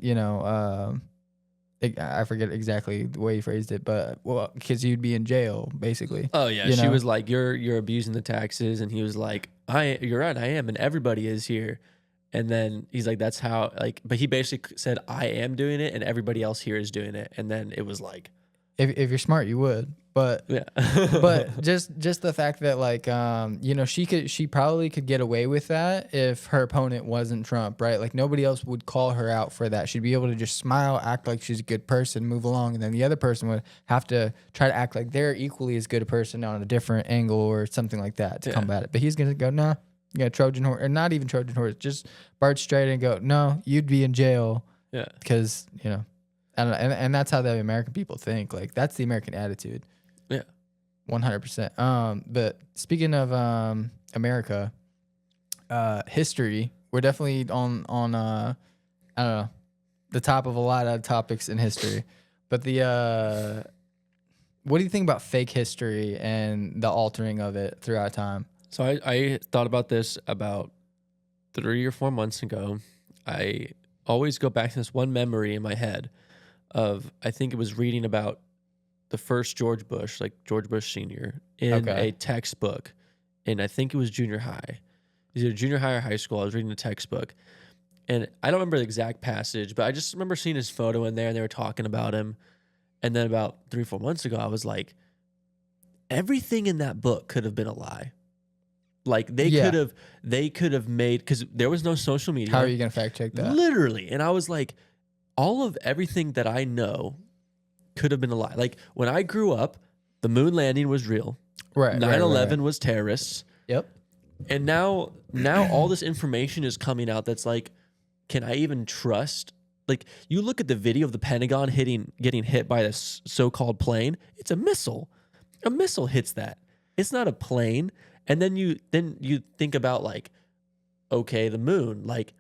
A: I forget exactly the way he phrased it, but because you'd be in jail, basically.
B: Oh yeah, she was like, you're abusing the taxes, and he was like, you're right, I am, and everybody is here. And then he's like, that's how, like, but he basically said, I am doing it and everybody else here is doing it. And then it was like,
A: if you're smart, you would. But but just the fact that like, she probably could get away with that if her opponent wasn't Trump, right? Like nobody else would call her out for that. She'd be able to just smile, act like she's a good person, move along. And then the other person would have to try to act like they're equally as good a person on a different angle or something like that to combat it. But he's going to go, nah. Yeah, Trojan horse, or not even Trojan horse, just barge straight and go, no, you'd be in jail. Yeah. Because, I don't know. And that's how the American people think. Like, that's the American attitude.
B: Yeah.
A: 100%. But speaking of America, history, we're definitely on I don't know, the top of a lot of topics in history. But what do you think about fake history and the altering of it throughout time?
B: So I thought about this about 3 or 4 months ago. I always go back to this one memory in my head of, I think it was reading about the first George Bush, like George Bush Sr., in a textbook. And I think it was junior high. Either junior high or high school. I was reading the textbook. And I don't remember the exact passage, but I just remember seeing his photo in there and they were talking about him. And then about 3 or 4 months ago, I was like, everything in that book could have been a lie. Like they could have made, because there was no social media.
A: How are you gonna fact check that?
B: Literally. And I was like, all of everything that I know could have been a lie. Like when I grew up, the moon landing was real.
A: Right.
B: 9/11 was terrorists.
A: Yep.
B: And now all this information is coming out that's like, can I even trust like you look at the video of the Pentagon getting hit by this so-called plane. It's a missile. A missile hits that. It's not a plane. And then you think about like, okay, the moon, like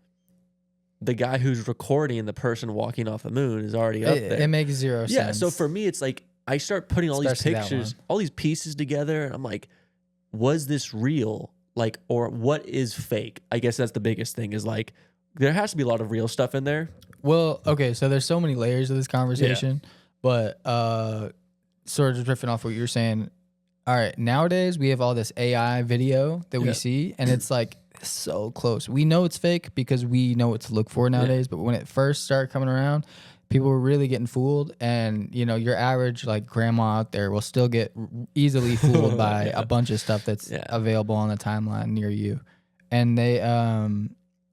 B: the guy who's recording the person walking off the moon is already up there.
A: It makes zero sense.
B: Yeah. So for me, it's like I start putting all
A: Especially
B: these pictures, all these pieces together, and I'm like, was this real? Like, or what is fake? I guess that's the biggest thing is like, there has to be a lot of real stuff in there.
A: Well, okay, so there's so many layers of this conversation, but sort of drifting off what you're saying. All right, nowadays we have all this AI video that we see, and it's like so close. We know it's fake because we know what to look for nowadays, but when it first started coming around, people were really getting fooled, and you know, your average like grandma out there will still get easily fooled by a bunch of stuff that's available on the timeline near you, and they,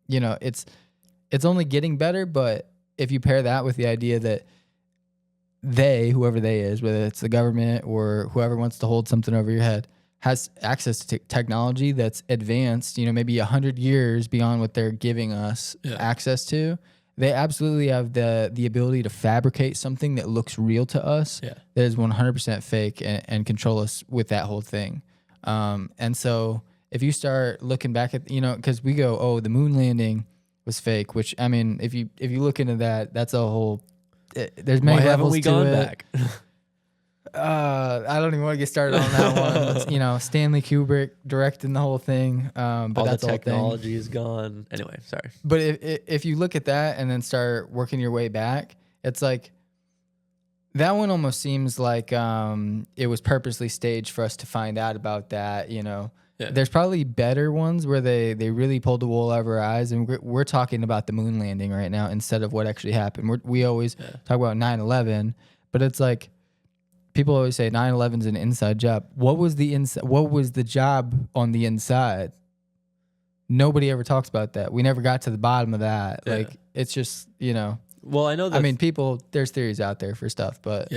A: you know, it's only getting better. But if you pair that with the idea that whoever they is, whether it's the government or whoever wants to hold something over your head, has access to technology that's advanced, you know, maybe 100 years beyond what they're giving us access to. They absolutely have the ability to fabricate something that looks real to us that is 100% fake and control us with that whole thing. And so if you start looking back at, you know, because we go, oh, the moon landing was fake, which, I mean, if you look into that, that's a whole, there's many levels to it. Why haven't we gone back? I don't even want to get started on that one. But, you know, Stanley Kubrick directing the whole thing. But
B: all
A: that's
B: the technology is gone. Anyway, sorry.
A: But if you look at that and then start working your way back, it's like that one almost seems like it was purposely staged for us to find out about that. You know, there's probably better ones where they really pulled the wool over our eyes, and we're talking about the moon landing right now instead of what actually happened. We always talk about 9/11, but it's like, people always say 9/11's an inside job. What was the job on the inside? Nobody ever talks about that. We never got to the bottom of that. Yeah. Like, it's just, you know.
B: Well, I know that.
A: I mean, there's theories out there for stuff, but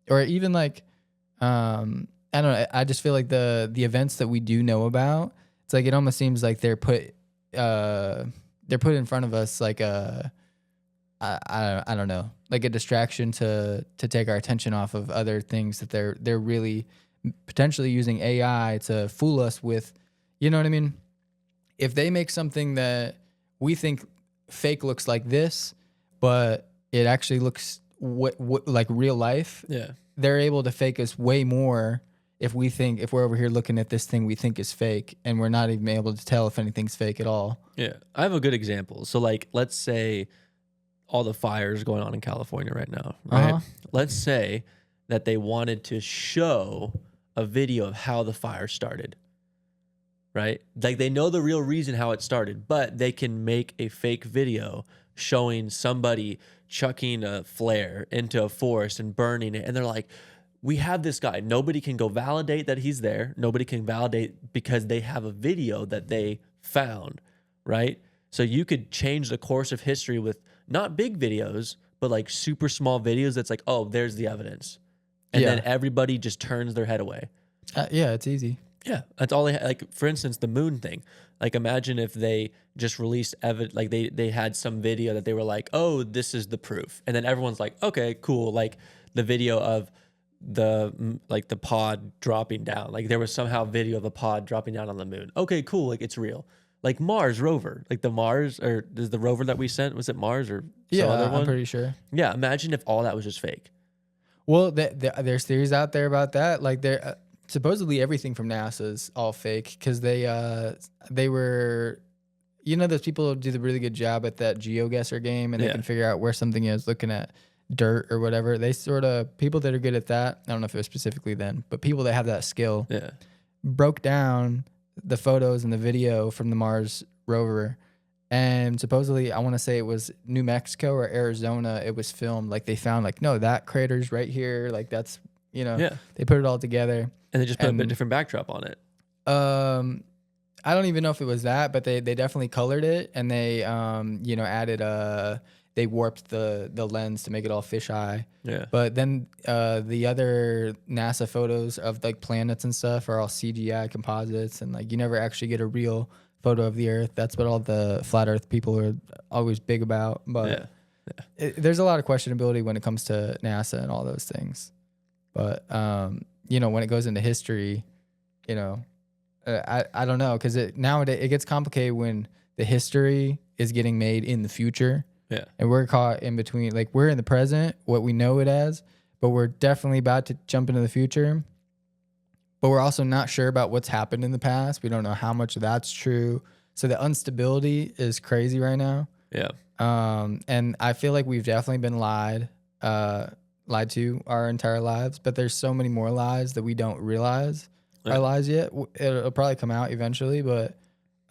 A: or even like, I don't know. I just feel like the events that we do know about, it's like it almost seems like they're put in front of us like I don't know, like a distraction to take our attention off of other things that they're really potentially using AI to fool us with. You know what I mean? If they make something that we think fake looks like this, but it actually looks like real life, they're able to fake us way more if we're over here looking at this thing we think is fake, and we're not even able to tell if anything's fake at all.
B: Yeah, I have a good example. So like, let's say all the fires going on in California right now, right? Let's say that they wanted to show a video of how the fire started, right? Like, they know the real reason how it started, but they can make a fake video showing somebody chucking a flare into a forest and burning it. And they're like, we have this guy. Nobody can go validate that he's there. Nobody can validate because they have a video that they found, right? So you could change the course of history with not big videos, but like super small videos that's like, oh, there's the evidence. And then everybody just turns their head away.
A: Yeah, it's easy.
B: Yeah, that's all they like. For instance, the moon thing. Like, imagine if they just released like they had some video that they were like, oh, this is the proof. And then everyone's like, okay, cool. Like the video of the pod dropping down. Like, there was somehow video of a pod dropping down on the moon. Okay, cool. Like, it's real. Like Mars rover, like the Mars, or is the rover that we sent, was it Mars or some other one?
A: I'm pretty sure.
B: Yeah, imagine if all that was just fake.
A: Well, there's theories out there about that. Like, supposedly everything from NASA is all fake because they were, you know, those people who do the really good job at that GeoGuessr game, and they can figure out where something is looking at dirt or whatever. They people that are good at that, I don't know if it was specifically then, but people that have that skill broke down the photos and the video from the Mars rover, and supposedly, I want to say it was New Mexico or Arizona, it was filmed. Like, they found like, no, that crater's right here, like that's, you know, they put it all together,
B: and they just put a bit different backdrop on it.
A: I don't even know if it was that, but they definitely colored it, and they you know, added they warped the lens to make it all fisheye.
B: Yeah.
A: But then the other NASA photos of like planets and stuff are all CGI composites, and like you never actually get a real photo of the Earth. That's what all the flat Earth people are always big about. But there's a lot of questionability when it comes to NASA and all those things. But you know, when it goes into history, you know, I don't know, because nowadays it gets complicated when the history is getting made in the future.
B: Yeah.
A: And we're caught in between. Like, we're in the present, what we know it as, but we're definitely about to jump into the future. But we're also not sure about what's happened in the past. We don't know how much of that's true. So the instability is crazy right now.
B: Yeah.
A: And I feel like we've definitely been lied to our entire lives, but there's so many more lies that we don't realize are lies yet. It'll probably come out eventually, but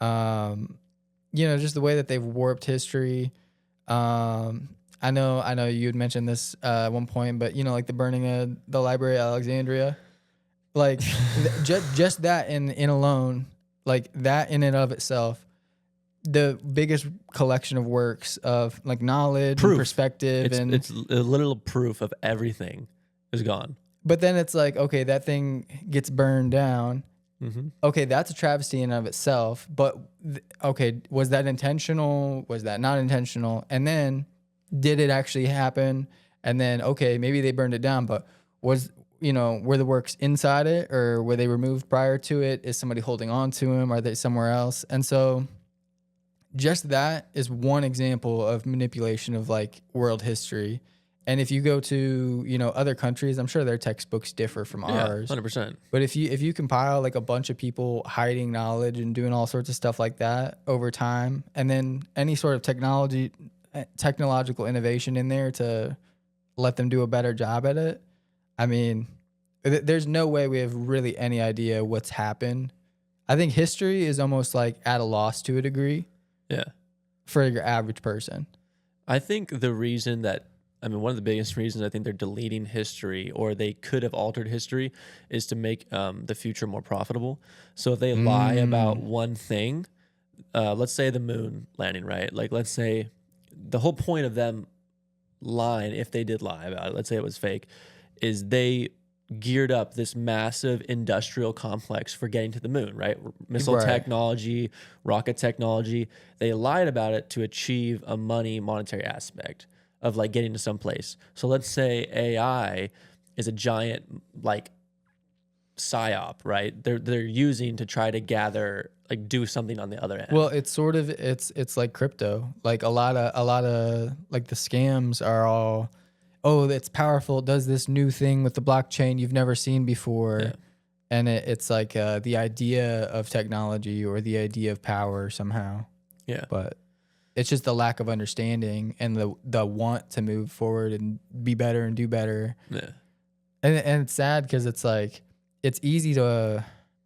A: you know, just the way that they've warped history. I know you had mentioned this at one point, but you know, like the burning of the Library of Alexandria, like just that in alone, like that in and of itself, the biggest collection of works of like knowledge, and perspective,
B: it's a little proof of everything is gone.
A: But then it's like, okay, that thing gets burned down.
B: Mm-hmm.
A: Okay, that's a travesty in and of itself. But okay, was that intentional? Was that not intentional? And then, did it actually happen? And then, okay, maybe they burned it down, but were the works inside it, or were they removed prior to it? Is somebody holding on to them? Are they somewhere else? And so, just that is one example of manipulation of like world history. And if you go to, you know, other countries, I'm sure their textbooks differ from ours.
B: 100%.
A: But if you compile like a bunch of people hiding knowledge and doing all sorts of stuff like that over time, and then any sort of technological innovation in there to let them do a better job at it, I mean, there's no way we have really any idea what's happened. I think history is almost like at a loss to a degree.
B: Yeah.
A: For your average person.
B: I think one of the biggest reasons I think they're deleting history, or they could have altered history, is to make the future more profitable. So if they lie about one thing, let's say the moon landing, right? Like, let's say the whole point of them lying, if they did lie about it, let's say it was fake, is they geared up this massive industrial complex for getting to the moon, right? Missile technology, rocket technology. They lied about it to achieve a monetary aspect of like getting to some place. So let's say AI is a giant like psyop, right? They're using to try to gather, like do something on the other end.
A: Well, it's sort of it's like crypto. Like a lot of like the scams are all, oh, it's powerful. It does this new thing with the blockchain you've never seen before. Yeah. And it's like the idea of technology or the idea of power somehow.
B: Yeah.
A: But it's just the lack of understanding and the want to move forward and be better and do better.
B: Yeah.
A: And it's sad because it's like, it's easy to,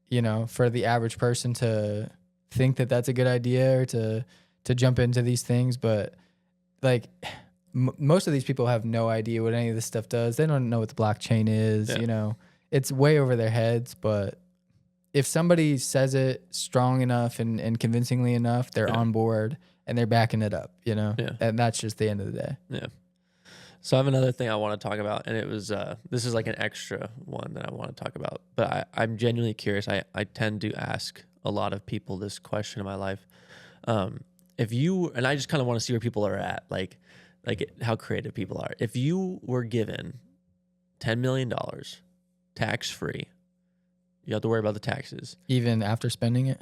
A: you know, for the average person to think that that's a good idea or to jump into these things. But like most of these people have no idea what any of this stuff does. They don't know what the blockchain is, you know, it's way over their heads. But if somebody says it strong enough and convincingly enough, they're on board. And they're backing it up, you know?
B: Yeah.
A: And that's just the end of the day.
B: Yeah. So I have another thing I want to talk about, and it was, this is like an extra one that I want to talk about, but I'm genuinely curious. I tend to ask a lot of people this question in my life. If you, and I just kind of want to see where people are at, like how creative people are. If you were given $10 million tax-free, you have to worry about the taxes.
A: Even after spending it?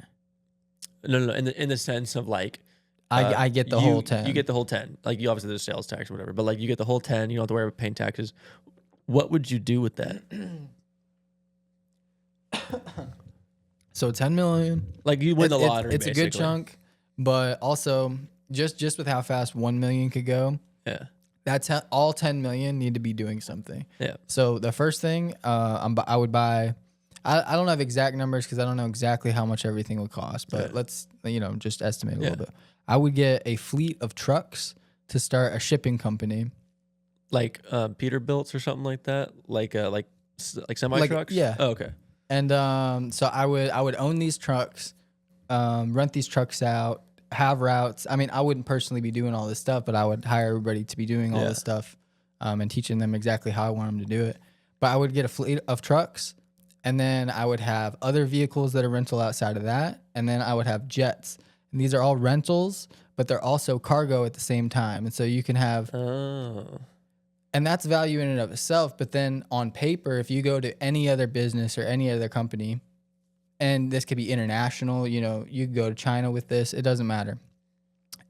B: No. In the sense of like,
A: I get the whole 10.
B: You get the whole 10. Like, you obviously there's sales tax or whatever, but like you get the whole 10. You don't have to worry about paying taxes. What would you do with that?
A: So 10 million.
B: Like, you win the lottery.
A: It's basically a good chunk, but also just with how fast 1 million could go.
B: Yeah.
A: That's how all 10 million need to be doing something.
B: Yeah.
A: So the first thing I would buy. I don't have exact numbers because I don't know exactly how much everything would cost, but let's, you know, just estimate a little bit. I would get a fleet of trucks to start a shipping company.
B: Like Peterbilts or something like that? Like semi trucks?
A: Yeah.
B: Oh, okay.
A: And so I would own these trucks, rent these trucks out, have routes. I mean, I wouldn't personally be doing all this stuff, but I would hire everybody to be doing all this stuff, and teaching them exactly how I want them to do it. But I would get a fleet of trucks, and then I would have other vehicles that are rental outside of that, and then I would have jets. And these are all rentals, but they're also cargo at the same time. And so you can have, and that's value in and of itself. But then on paper, if you go to any other business or any other company, and this could be international, you know, you could go to China with this, it doesn't matter.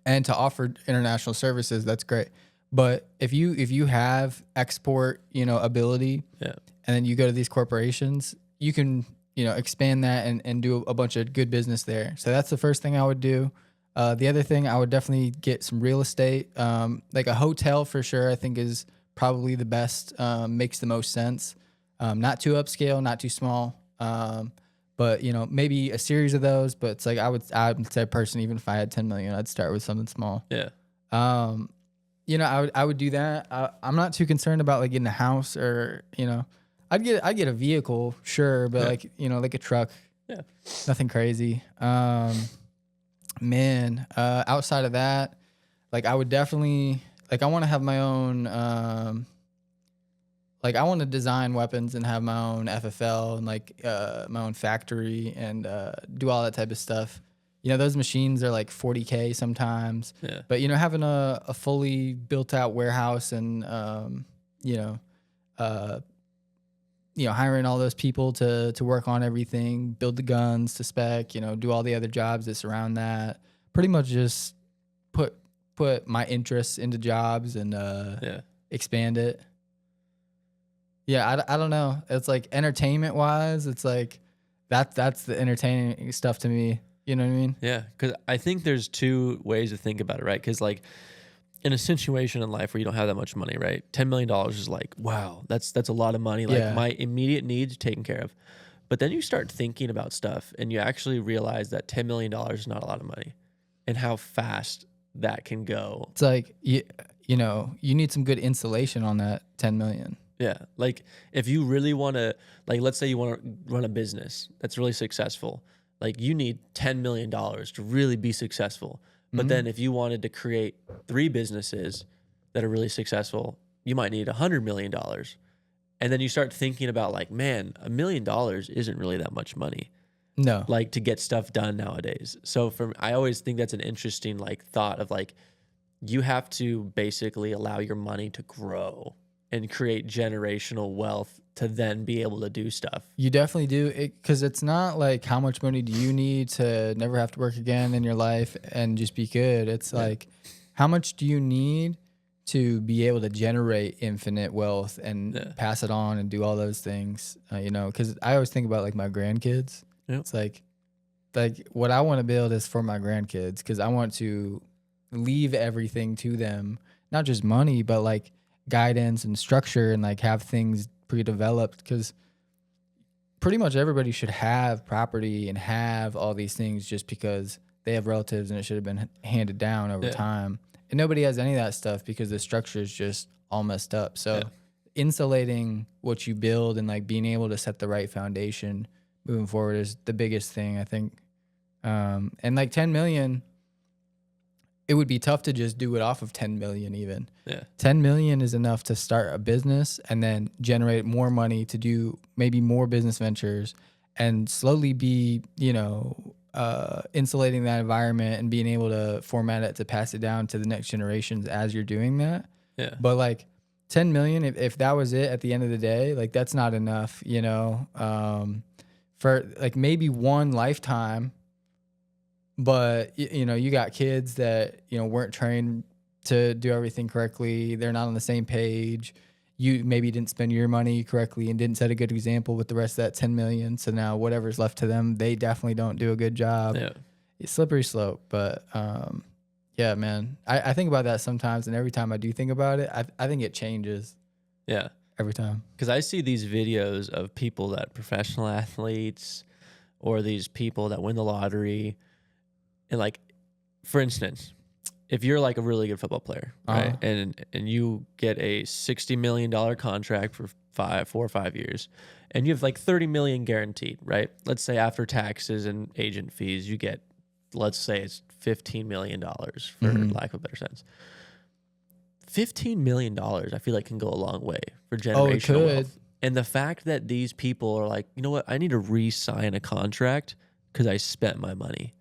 A: And to offer international services, that's great. But if you have export, you know, ability, and then you go to these corporations, you can, you know, expand that and do a bunch of good business there. So that's the first thing I would do. The other thing, I would definitely get some real estate, like a hotel for sure. I think is probably the best, makes the most sense. Not too upscale, not too small. But you know, maybe a series of those. But it's like I would say personally, even if I had 10 million, I'd start with something small.
B: Yeah.
A: You know, I would do that. I'm not too concerned about like getting a house or, you know, I'd get a vehicle, sure, but like, you know, like a truck.
B: Yeah.
A: Nothing crazy. Man, outside of that, like I would definitely, like I want to have my own, like I want to design weapons and have my own FFL and like my own factory and do all that type of stuff. You know, those machines are like $40K sometimes.
B: Yeah.
A: But you know, having a fully built out warehouse and you know, hiring all those people to work on everything, build the guns to spec, you know, do all the other jobs that surround that. Pretty much just put my interests into jobs and expand it. Yeah, I don't know. It's like entertainment wise, it's like that's the entertaining stuff to me. You know what I mean?
B: Yeah, because I think there's two ways to think about it, right? Because like in a situation in life where you don't have that much money, right? $10 million is like, wow, that's a lot of money. Like my immediate needs taken care of. But then you start thinking about stuff and you actually realize that $10 million is not a lot of money and how fast that can go.
A: It's like, you know, you need some good insulation on that 10 million.
B: Yeah. Like if you really want to, like, let's say you want to run a business that's really successful. Like you need $10 million to really be successful. But then if you wanted to create 3 businesses that are really successful, you might need $100 million. And then you start thinking about like, man, $1 million isn't really that much money.
A: No.
B: Like to get stuff done nowadays. So I always think that's an interesting like thought of like, you have to basically allow your money to grow and create generational wealth to then be able to do stuff.
A: You definitely do, because it's not like how much money do you need to never have to work again in your life and just be good. It's like how much do you need to be able to generate infinite wealth and pass it on and do all those things, you know, because I always think about like my grandkids. It's like what I want to build is for my grandkids because I want to leave everything to them, not just money, but like guidance and structure and like have things pre-developed, because pretty much everybody should have property and have all these things just because they have relatives and it should have been handed down over time. And nobody has any of that stuff because the structure is just all messed up. So insulating what you build and like being able to set the right foundation moving forward is the biggest thing, I think. And like 10 million, it would be tough to just do it off of 10 million even. 10 million is enough to start a business and then generate more money to do maybe more business ventures and slowly be, you know, insulating that environment and being able to format it to pass it down to the next generations as you're doing that. But like 10 million, if that was it at the end of the day, like that's not enough, you know, for like maybe one lifetime. But, you know, you got kids that, you know, weren't trained to do everything correctly. They're not on the same page. You maybe didn't spend your money correctly and didn't set a good example with the rest of that 10 million. So now whatever's left to them, they definitely don't do a good job. It's slippery slope. But, yeah, man, I think about that sometimes. And every time I do think about it, I think it changes. Every time.
B: Because I see these videos of people that professional athletes or these people that win the lottery. And like, for instance, if you're like a really good football player, right, and you get a $60 million contract for 4 or 5 years, and you have like 30 million guaranteed, right? Let's say after taxes and agent fees, you get, let's say it's $15 million for lack of a better sense. $15 million, I feel like, can go a long way for generational wealth. And the fact that these people are like, you know what, I need to re-sign a contract because I spent my money.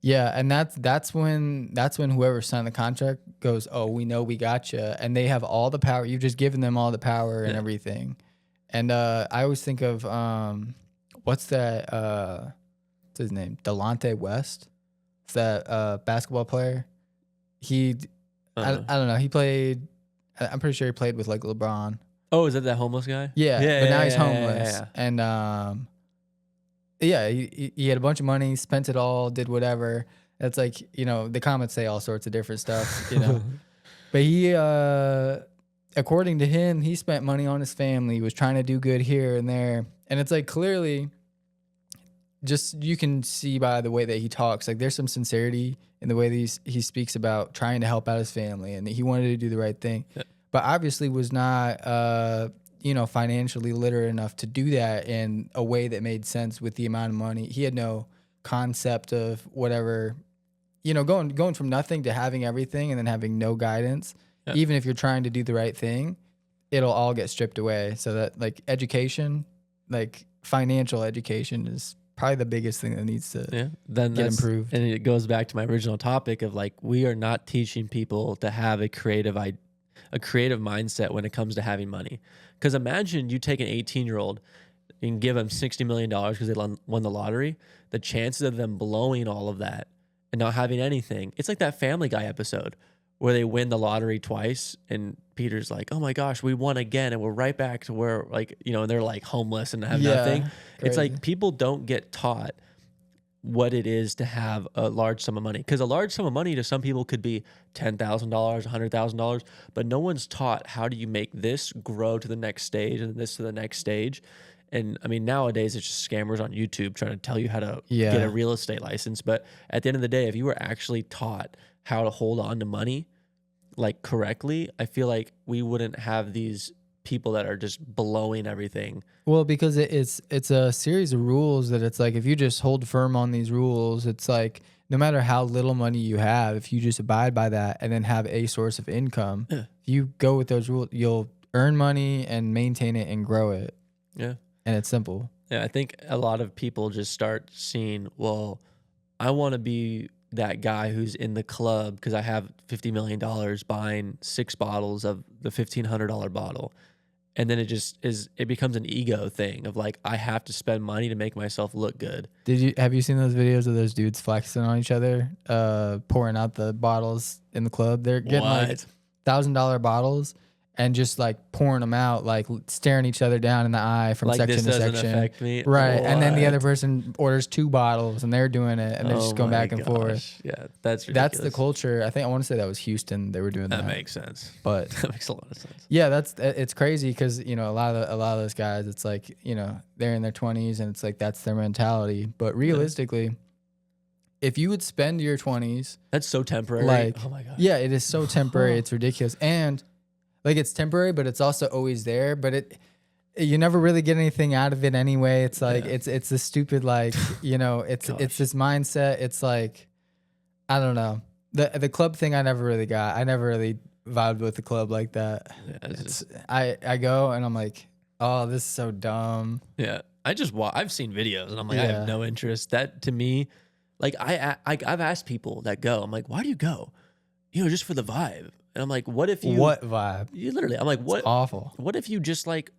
A: Yeah, and that's when whoever signed the contract goes, oh, we know we got you, and they have all the power. You've just given them all the power and everything. And I always think of what's that? What's his name? Delonte West. It's that basketball player. I don't know. He played. I'm pretty sure he played with like LeBron.
B: Oh, is that homeless guy?
A: Yeah, but now he's homeless, and yeah, he had a bunch of money, spent it all, did whatever. It's like, you know, the comments say all sorts of different stuff, you know. But he, according to him, he spent money on his family, was trying to do good here and there, and it's like clearly, just you can see by the way that he talks, like there's some sincerity in the way that he speaks about trying to help out his family, and he wanted to do the right thing. Yeah. But obviously was not, you know, financially literate enough to do that in a way that made sense with the amount of money. He had no concept of whatever, you know, going from nothing to having everything and then having no guidance. Yeah. Even if you're trying to do the right thing, it'll all get stripped away. So that like education, like financial education is probably the biggest thing that needs to get improved.
B: And it goes back to my original topic of like, we are not teaching people to have a creative mindset when it comes to having money. Because imagine you take an 18-year-old and give them $60 million because they won the lottery. The chances of them blowing all of that and not having anything, it's like that Family Guy episode where they win the lottery twice and Peter's like, oh my gosh, we won again and we're right back to where, like, you know, and they're like homeless and have nothing. Crazy. It's like people don't get taught what it is to have a large sum of money, because a large sum of money to some people could be $10,000, $100,000, but no one's taught how do you make this grow to the next stage and this to the next stage. And I mean, nowadays it's just scammers on YouTube trying to tell you how to get a real estate license. But at the end of the day, if you were actually taught how to hold on to money like correctly, I feel like we wouldn't have these people that are just blowing everything.
A: Well, because it's a series of rules that it's like, if you just hold firm on these rules, it's like no matter how little money you have, if you just abide by that and then have a source of income, if you go with those rules, you'll earn money and maintain it and grow it.
B: Yeah.
A: And it's simple.
B: Yeah, I think a lot of people just start seeing, well, I want to be that guy who's in the club because I have $50 million buying 6 bottles of the $1,500 bottle. And then it becomes an ego thing of like, I have to spend money to make myself look good.
A: Have you seen those videos of those dudes flexing on each other, pouring out the bottles in the club? They're getting like $1,000 bottles and just like pouring them out, like staring each other down in the eye from
B: like
A: section to section.
B: This doesn't affect me.
A: Right.
B: What?
A: And then the other person orders 2 bottles and they're doing it and they're just going back and forth.
B: Yeah, that's ridiculous.
A: That's the culture. I want to say that was Houston. They were doing that.
B: That makes sense.
A: But
B: that makes a lot of sense.
A: Yeah, it's crazy because, you know, a lot of those guys, it's like, you know, they're in their 20s and it's like that's their mentality. But realistically, if you would spend your 20s,
B: that's so temporary.
A: Like,
B: oh my god.
A: Yeah, it is so temporary. It's ridiculous. And like it's temporary, but it's also always there. But you never really get anything out of it anyway. It's like it's a stupid, like, you know, it's this mindset. It's like, I don't know. The club thing I never really got. I never really vibed with the club like that. Yeah, I go and I'm like, oh, this is so dumb.
B: Yeah. I've seen videos and I'm like, I have no interest. That to me, like I've asked people that go, I'm like, why do you go? You know, just for the vibe. And I'm like, what if you...
A: What vibe?
B: You literally, I'm like, what...
A: It's awful.
B: What if you just like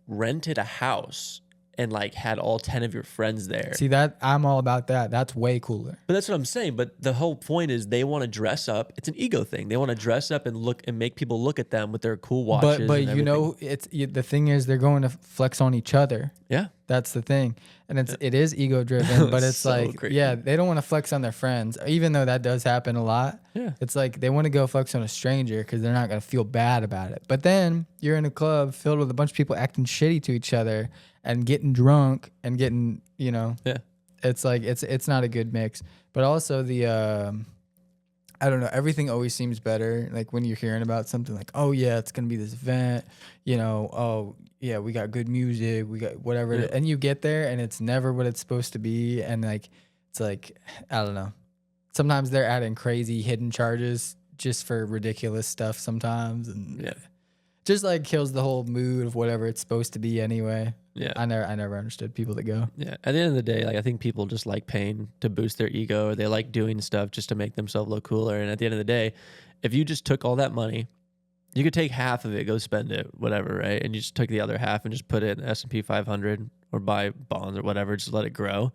B: rented a house and like had all 10 of your friends there?
A: See, that I'm all about that. That's way cooler.
B: But that's what I'm saying. But the whole point is they want to dress up. It's an ego thing. They want to dress up and look and make people look at them with their cool watches.
A: But you know, the thing is they're going to flex on each other.
B: Yeah.
A: That's the thing. And it is ego driven, but it's so like, crazy. Yeah, they don't want to flex on their friends, even though that does happen a lot.
B: Yeah.
A: It's like they want to go flex on a stranger because they're not going to feel bad about it. But then you're in a club filled with a bunch of people acting shitty to each other and getting drunk and getting, you know, it's like, it's not a good mix. But also I don't know, everything always seems better. Like when you're hearing about something like, oh yeah, it's going to be this event, you know, oh yeah, we got good music, we got whatever. Yeah. And you get there and it's never what it's supposed to be. And like, it's like, I don't know. sometimes they're adding crazy hidden charges just for ridiculous stuff sometimes, and
B: Yeah.
A: just like kills the whole mood of whatever it's supposed to be anyway.
B: Yeah.
A: I never understood people that go.
B: Yeah. At the end of the day, like I think people just like pain to boost their ego, or they like doing stuff just to make themselves look cooler. And at the end of the day, if you just took all that money, you could take half of it, go spend it, whatever, right? And you just took the other half and just put it in S&P 500 or buy bonds or whatever, just let it grow.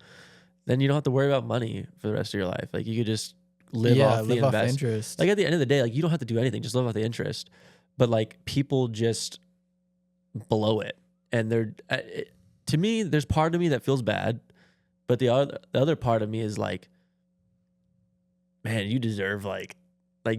B: Then you don't have to worry about money for the rest of your life. Like you could just live off the
A: interest.
B: Like at the end of the day, like you don't have to do anything, just live off the interest. But like people just blow it, and to me, there's part of me that feels bad, but the other part of me is like, man, you deserve like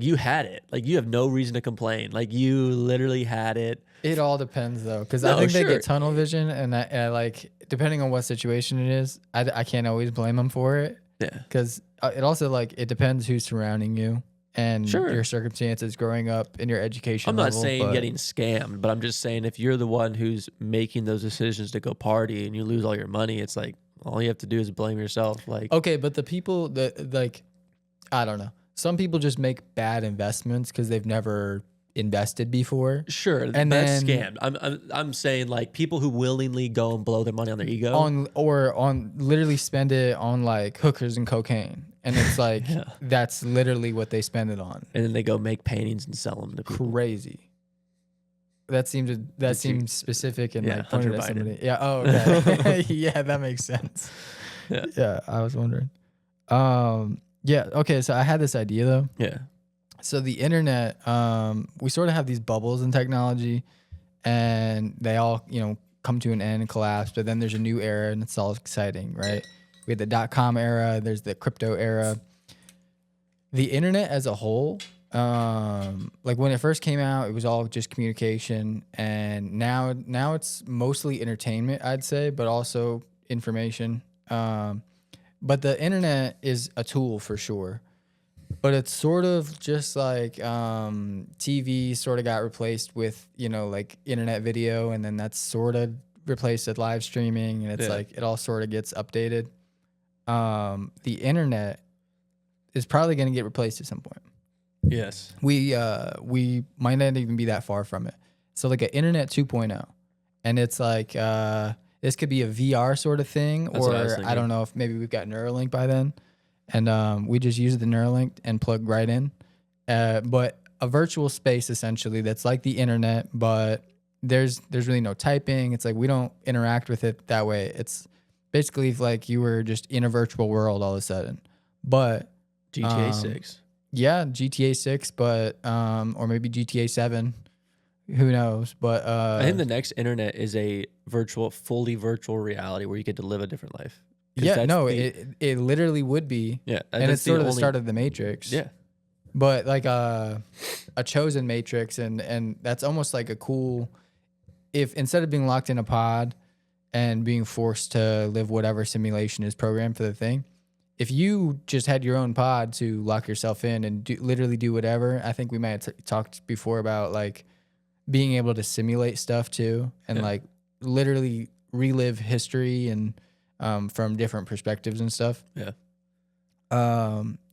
B: you had it, like you have no reason to complain, like you literally had it.
A: It all depends though, because I think they get tunnel vision, and I like depending on what situation it is, I can't always blame them for it.
B: Yeah,
A: because it also like it depends who's surrounding you and your circumstances growing up in your education.
B: I'm not saying getting scammed, but I'm just saying if you're the one who's making those decisions to go party and you lose all your money, it's like all you have to do is blame yourself. Like,
A: okay, but the people that like, I don't know. Some people just make bad investments because they've never invested before.
B: Sure, and that's scammed. I'm saying like people who willingly go and blow their money on their ego
A: on literally spend it on like hookers and cocaine, and it's like that's literally what they spend it on.
B: And then they go make paintings and sell them to people.
A: Crazy. That seems specific and like pointed at somebody. Yeah. Oh, okay. Yeah, that makes sense. Yeah, I was wondering. Yeah. Okay. So I had this idea though.
B: Yeah.
A: So the internet, we sort of have these bubbles in technology, and they all, come to an end and collapse. But then there's a new era, and it's all exciting, right? We had the .com era. There's the crypto era. The internet as a whole, like when it first came out, it was all just communication, and now it's mostly entertainment, I'd say, but also information. But the internet is a tool for sure. But it's sort of just like TV sort of got replaced with, like internet video, and then that's sort of replaced with live streaming, and it's like it all sort of gets updated. The internet is probably going to get replaced at some point.
B: Yes.
A: We might not even be that far from it. So like an internet 2.0, and it's like this could be a VR sort of thing, or I don't know if maybe we've got Neuralink by then. And we just use the Neuralink and plug right in. But a virtual space, essentially, that's like the internet, but there's really no typing. It's like we don't interact with it that way. It's basically like you were just in a virtual world all of a sudden. But
B: GTA 6.
A: Yeah, GTA 6, but or maybe GTA 7. Who knows? But
B: I think the next internet is a fully virtual reality where you get to live a different life.
A: Yeah, no, it literally would be.
B: Yeah,
A: and it's sort of the start of the Matrix.
B: Yeah,
A: but like a chosen Matrix, and that's almost like a cool. If instead of being locked in a pod and being forced to live whatever simulation is programmed for the thing, if you just had your own pod to lock yourself in and literally do whatever, I think we might have talked before about like being able to simulate stuff too, and like literally relive history and. From different perspectives and stuff.
B: Yeah.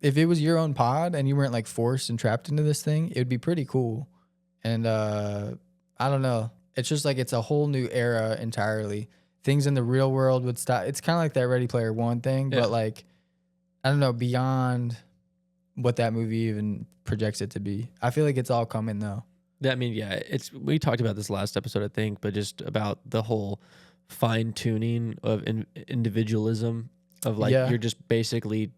A: If it was your own pod and you weren't like forced and trapped into this thing, it would be pretty cool. And I don't know. It's just like it's a whole new era entirely. Things in the real world would stop. It's kind of like that Ready Player One thing, but like I don't know, beyond what that movie even projects it to be. I feel like it's all coming though.
B: I mean, yeah, we talked about this last episode, I think, but just about the whole fine tuning of individualism of like you're just basically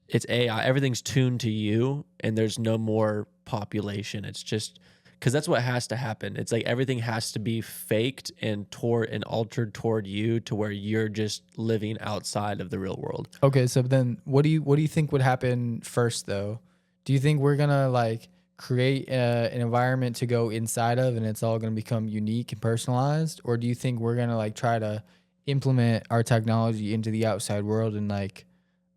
B: it's AI, everything's tuned to you, and there's no more population. It's just because that's what has to happen. It's like everything has to be faked and altered toward you to where you're just living outside of the real world.
A: Okay, so then what do you think would happen first though? Do you think we're gonna like create an environment to go inside of, and it's all going to become unique and personalized? Or do you think we're going to like try to implement our technology into the outside world and like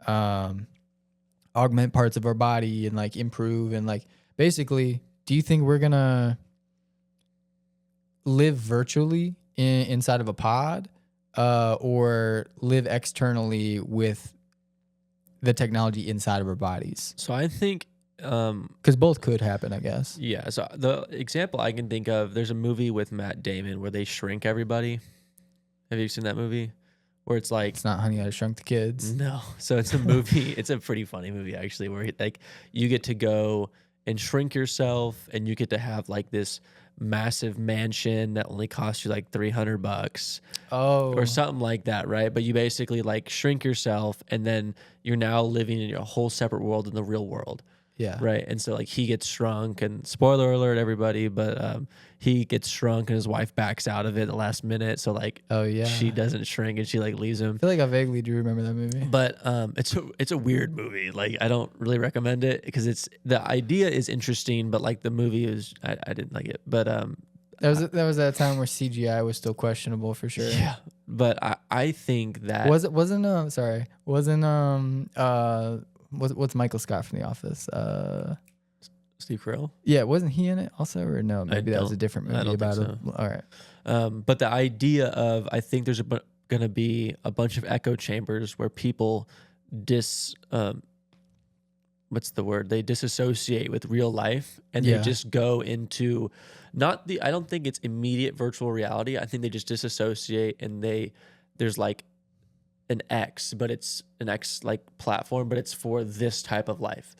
A: augment parts of our body and like improve and like basically, do you think we're going to live virtually inside of a pod or live externally with the technology inside of our bodies.
B: So I think,
A: Because both could happen, I guess.
B: yeah. So the example I can think of, there's a movie with Matt Damon where they shrink everybody. Have you seen that movie? Where it's like,
A: It's not Honey, I Shrunk the Kids.
B: no. So it's a movie. It's a pretty funny movie actually, where like you get to go and shrink yourself, and you get to have like this massive mansion that only costs you like $300
A: Oh.
B: or something like that, right? But you basically like shrink yourself, and then you're now living in a whole separate world in the real world.
A: Yeah.
B: Right. And so like he gets shrunk, and spoiler alert everybody, but he gets shrunk and his wife backs out of it at the last minute. So like
A: Oh, yeah.
B: she doesn't shrink and she like leaves him.
A: I feel like I vaguely do remember that movie.
B: But it's a weird movie. Like I don't really recommend it because it's the idea is interesting, but like the movie is I didn't like it. But
A: That was that time where CGI was still questionable for sure.
B: yeah. But I think that
A: what's Michael Scott from The Office?
B: Steve Carell.
A: Yeah, wasn't he in it also, or no? Maybe that was a different movie about it.
B: So.
A: All right.
B: But the idea of, I think there's going to be a bunch of echo chambers where people what's the word? They disassociate with real life, and they just go into I don't think it's immediate virtual reality. I think they just disassociate, and there's like an X, but it's an X like platform, but it's for this type of life.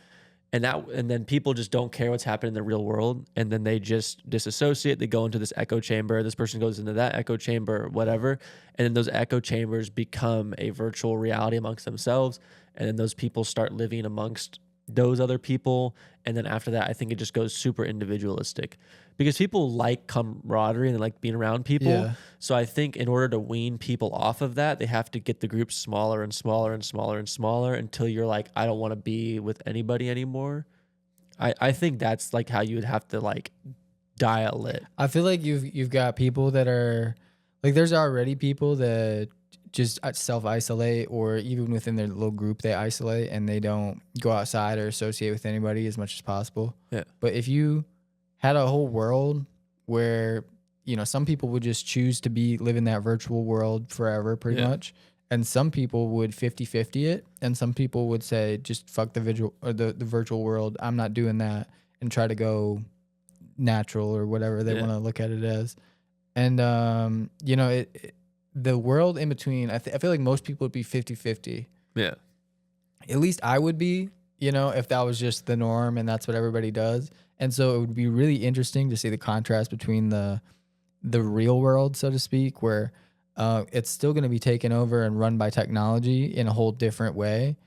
B: And then people just don't care what's happening in the real world, and then they just disassociate. They go into this echo chamber. This person goes into that echo chamber, whatever, and then those echo chambers become a virtual reality amongst themselves. And then those people start living amongst those other people. And then after that, I think it just goes super individualistic, because people like camaraderie and they like being around people.
A: Yeah.
B: So I think in order to wean people off of that, they have to get the group smaller and smaller and smaller and smaller until you're like, I don't want to be with anybody anymore. I think that's like how you would have to like dial it.
A: I feel like you've got people that are like, there's already people that just self-isolate, or even within their little group they isolate and they don't go outside or associate with anybody as much as possible.
B: Yeah.
A: But if you had a whole world where, you know, some people would just choose to live in that virtual world forever pretty much, and some people would 50-50 it, and some people would say just fuck the virtual world, I'm not doing that, and try to go natural or whatever they want to look at it as. And you know, the world in between, I feel like most people would be 50-50.
B: Yeah.
A: At least I would be, you know, if that was just the norm and that's what everybody does. And so it would be really interesting to see the contrast between the real world, so to speak, where it's still going to be taken over and run by technology in a whole different way.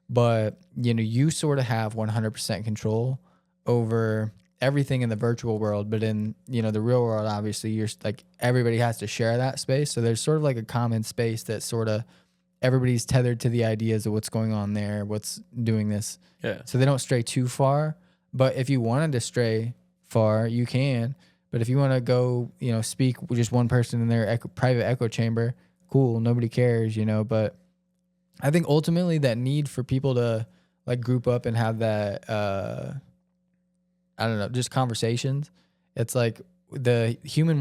A: But, you know, you sort of have 100% control over everything in the virtual world, but in, you know, the real world, obviously you're like, everybody has to share that space. So there's sort of like a common space that sort of everybody's tethered to the ideas of what's going on there, what's doing this.
B: Yeah.
A: So they don't stray too far. But if you wanted to stray far, you can. But if you want to go, you know, speak with just one person in their private echo chamber, cool, nobody cares, you know. But I think ultimately that need for people to like group up and have that I don't know, just conversations. It's like the human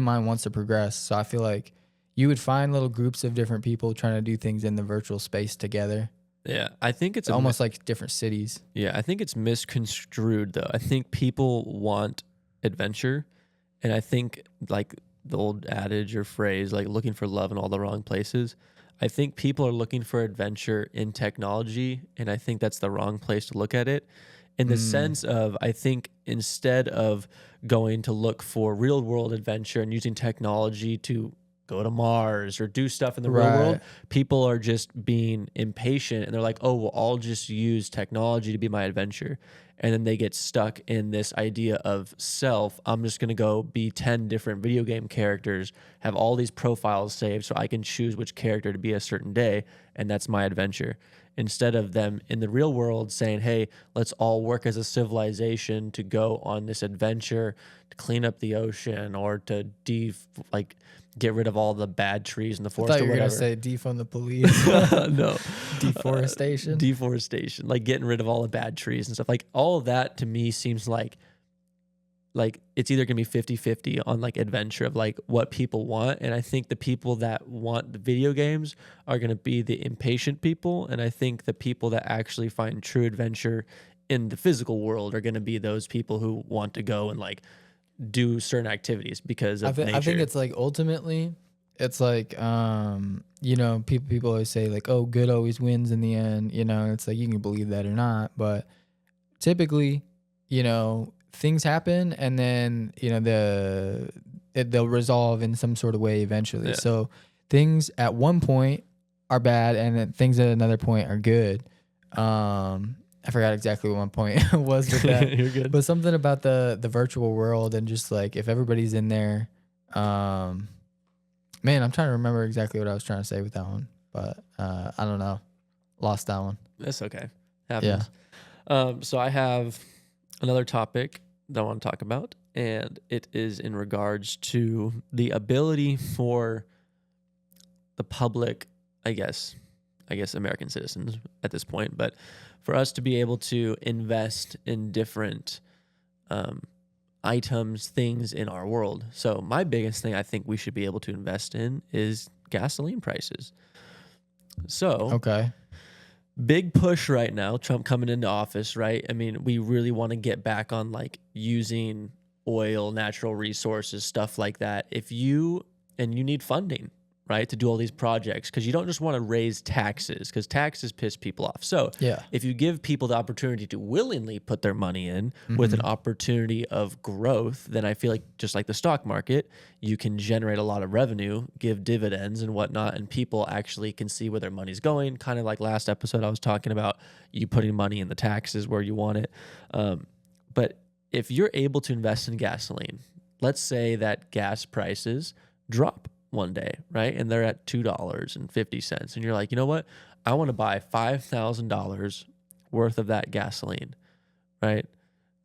A: mind wants to progress. So I feel like you would find little groups of different people trying to do things in the virtual space together.
B: Yeah, I think it's
A: almost like different cities.
B: Yeah, I think it's misconstrued though. I think people want adventure, and I think like the old adage or phrase, like looking for love in all the wrong places. I think people are looking for adventure in technology, and I think that's the wrong place to look at it. In the sense of, I think instead of going to look for real world adventure and using technology to go to Mars or do stuff in the real world, people are just being impatient, and they're like, oh, well, I'll just use technology to be my adventure. And then they get stuck in this idea of self. I'm just going to go be 10 different video game characters, have all these profiles saved so I can choose which character to be a certain day, and that's my adventure. Instead of them in the real world saying, hey, let's all work as a civilization to go on this adventure to clean up the ocean, or to get rid of all the bad trees in the forest.
A: I thought you were going to say defund the police.
B: No.
A: Deforestation.
B: Deforestation. Like getting rid of all the bad trees and stuff. Like all of that to me seems like like it's either gonna be 50-50 on like adventure of like what people want. And I think the people that want the video games are gonna be the impatient people. And I think the people that actually find true adventure in the physical world are gonna be those people who want to go and like do certain activities because of nature.
A: I think it's like ultimately, it's like you know, people always say like, oh, good always wins in the end. You know, it's like you can believe that or not, but typically, you know, things happen and then you know they'll resolve in some sort of way eventually.
B: Yeah.
A: So things at one point are bad and then things at another point are good. I forgot exactly what my point was with that.
B: You're good.
A: But something about the virtual world and just like if everybody's in there, man, I'm trying to remember exactly what I was trying to say with that one, but I don't know, lost that one.
B: That's okay. Happens. So I have another topic that I want to talk about, and it is in regards to the ability for the public, I guess American citizens at this point, but for us to be able to invest in different items, things in our world. So my biggest thing I think we should be able to invest in is gasoline prices. So
A: Okay.
B: big push right now, Trump coming into office, right? I mean, we really want to get back on like using oil, natural resources, stuff like that. You need funding, right, to do all these projects, because you don't just want to raise taxes, because taxes piss people off. So
A: Yeah.
B: if you give people the opportunity to willingly put their money in with an opportunity of growth, then I feel like just like the stock market, you can generate a lot of revenue, give dividends and whatnot, and people actually can see where their money's going. Kind of like last episode, I was talking about you putting money in the taxes where you want it. But if you're able to invest in gasoline, let's say that gas prices drop one day, right? And they're at $2.50. And you're like, you know what? I want to buy $5,000 worth of that gasoline, right?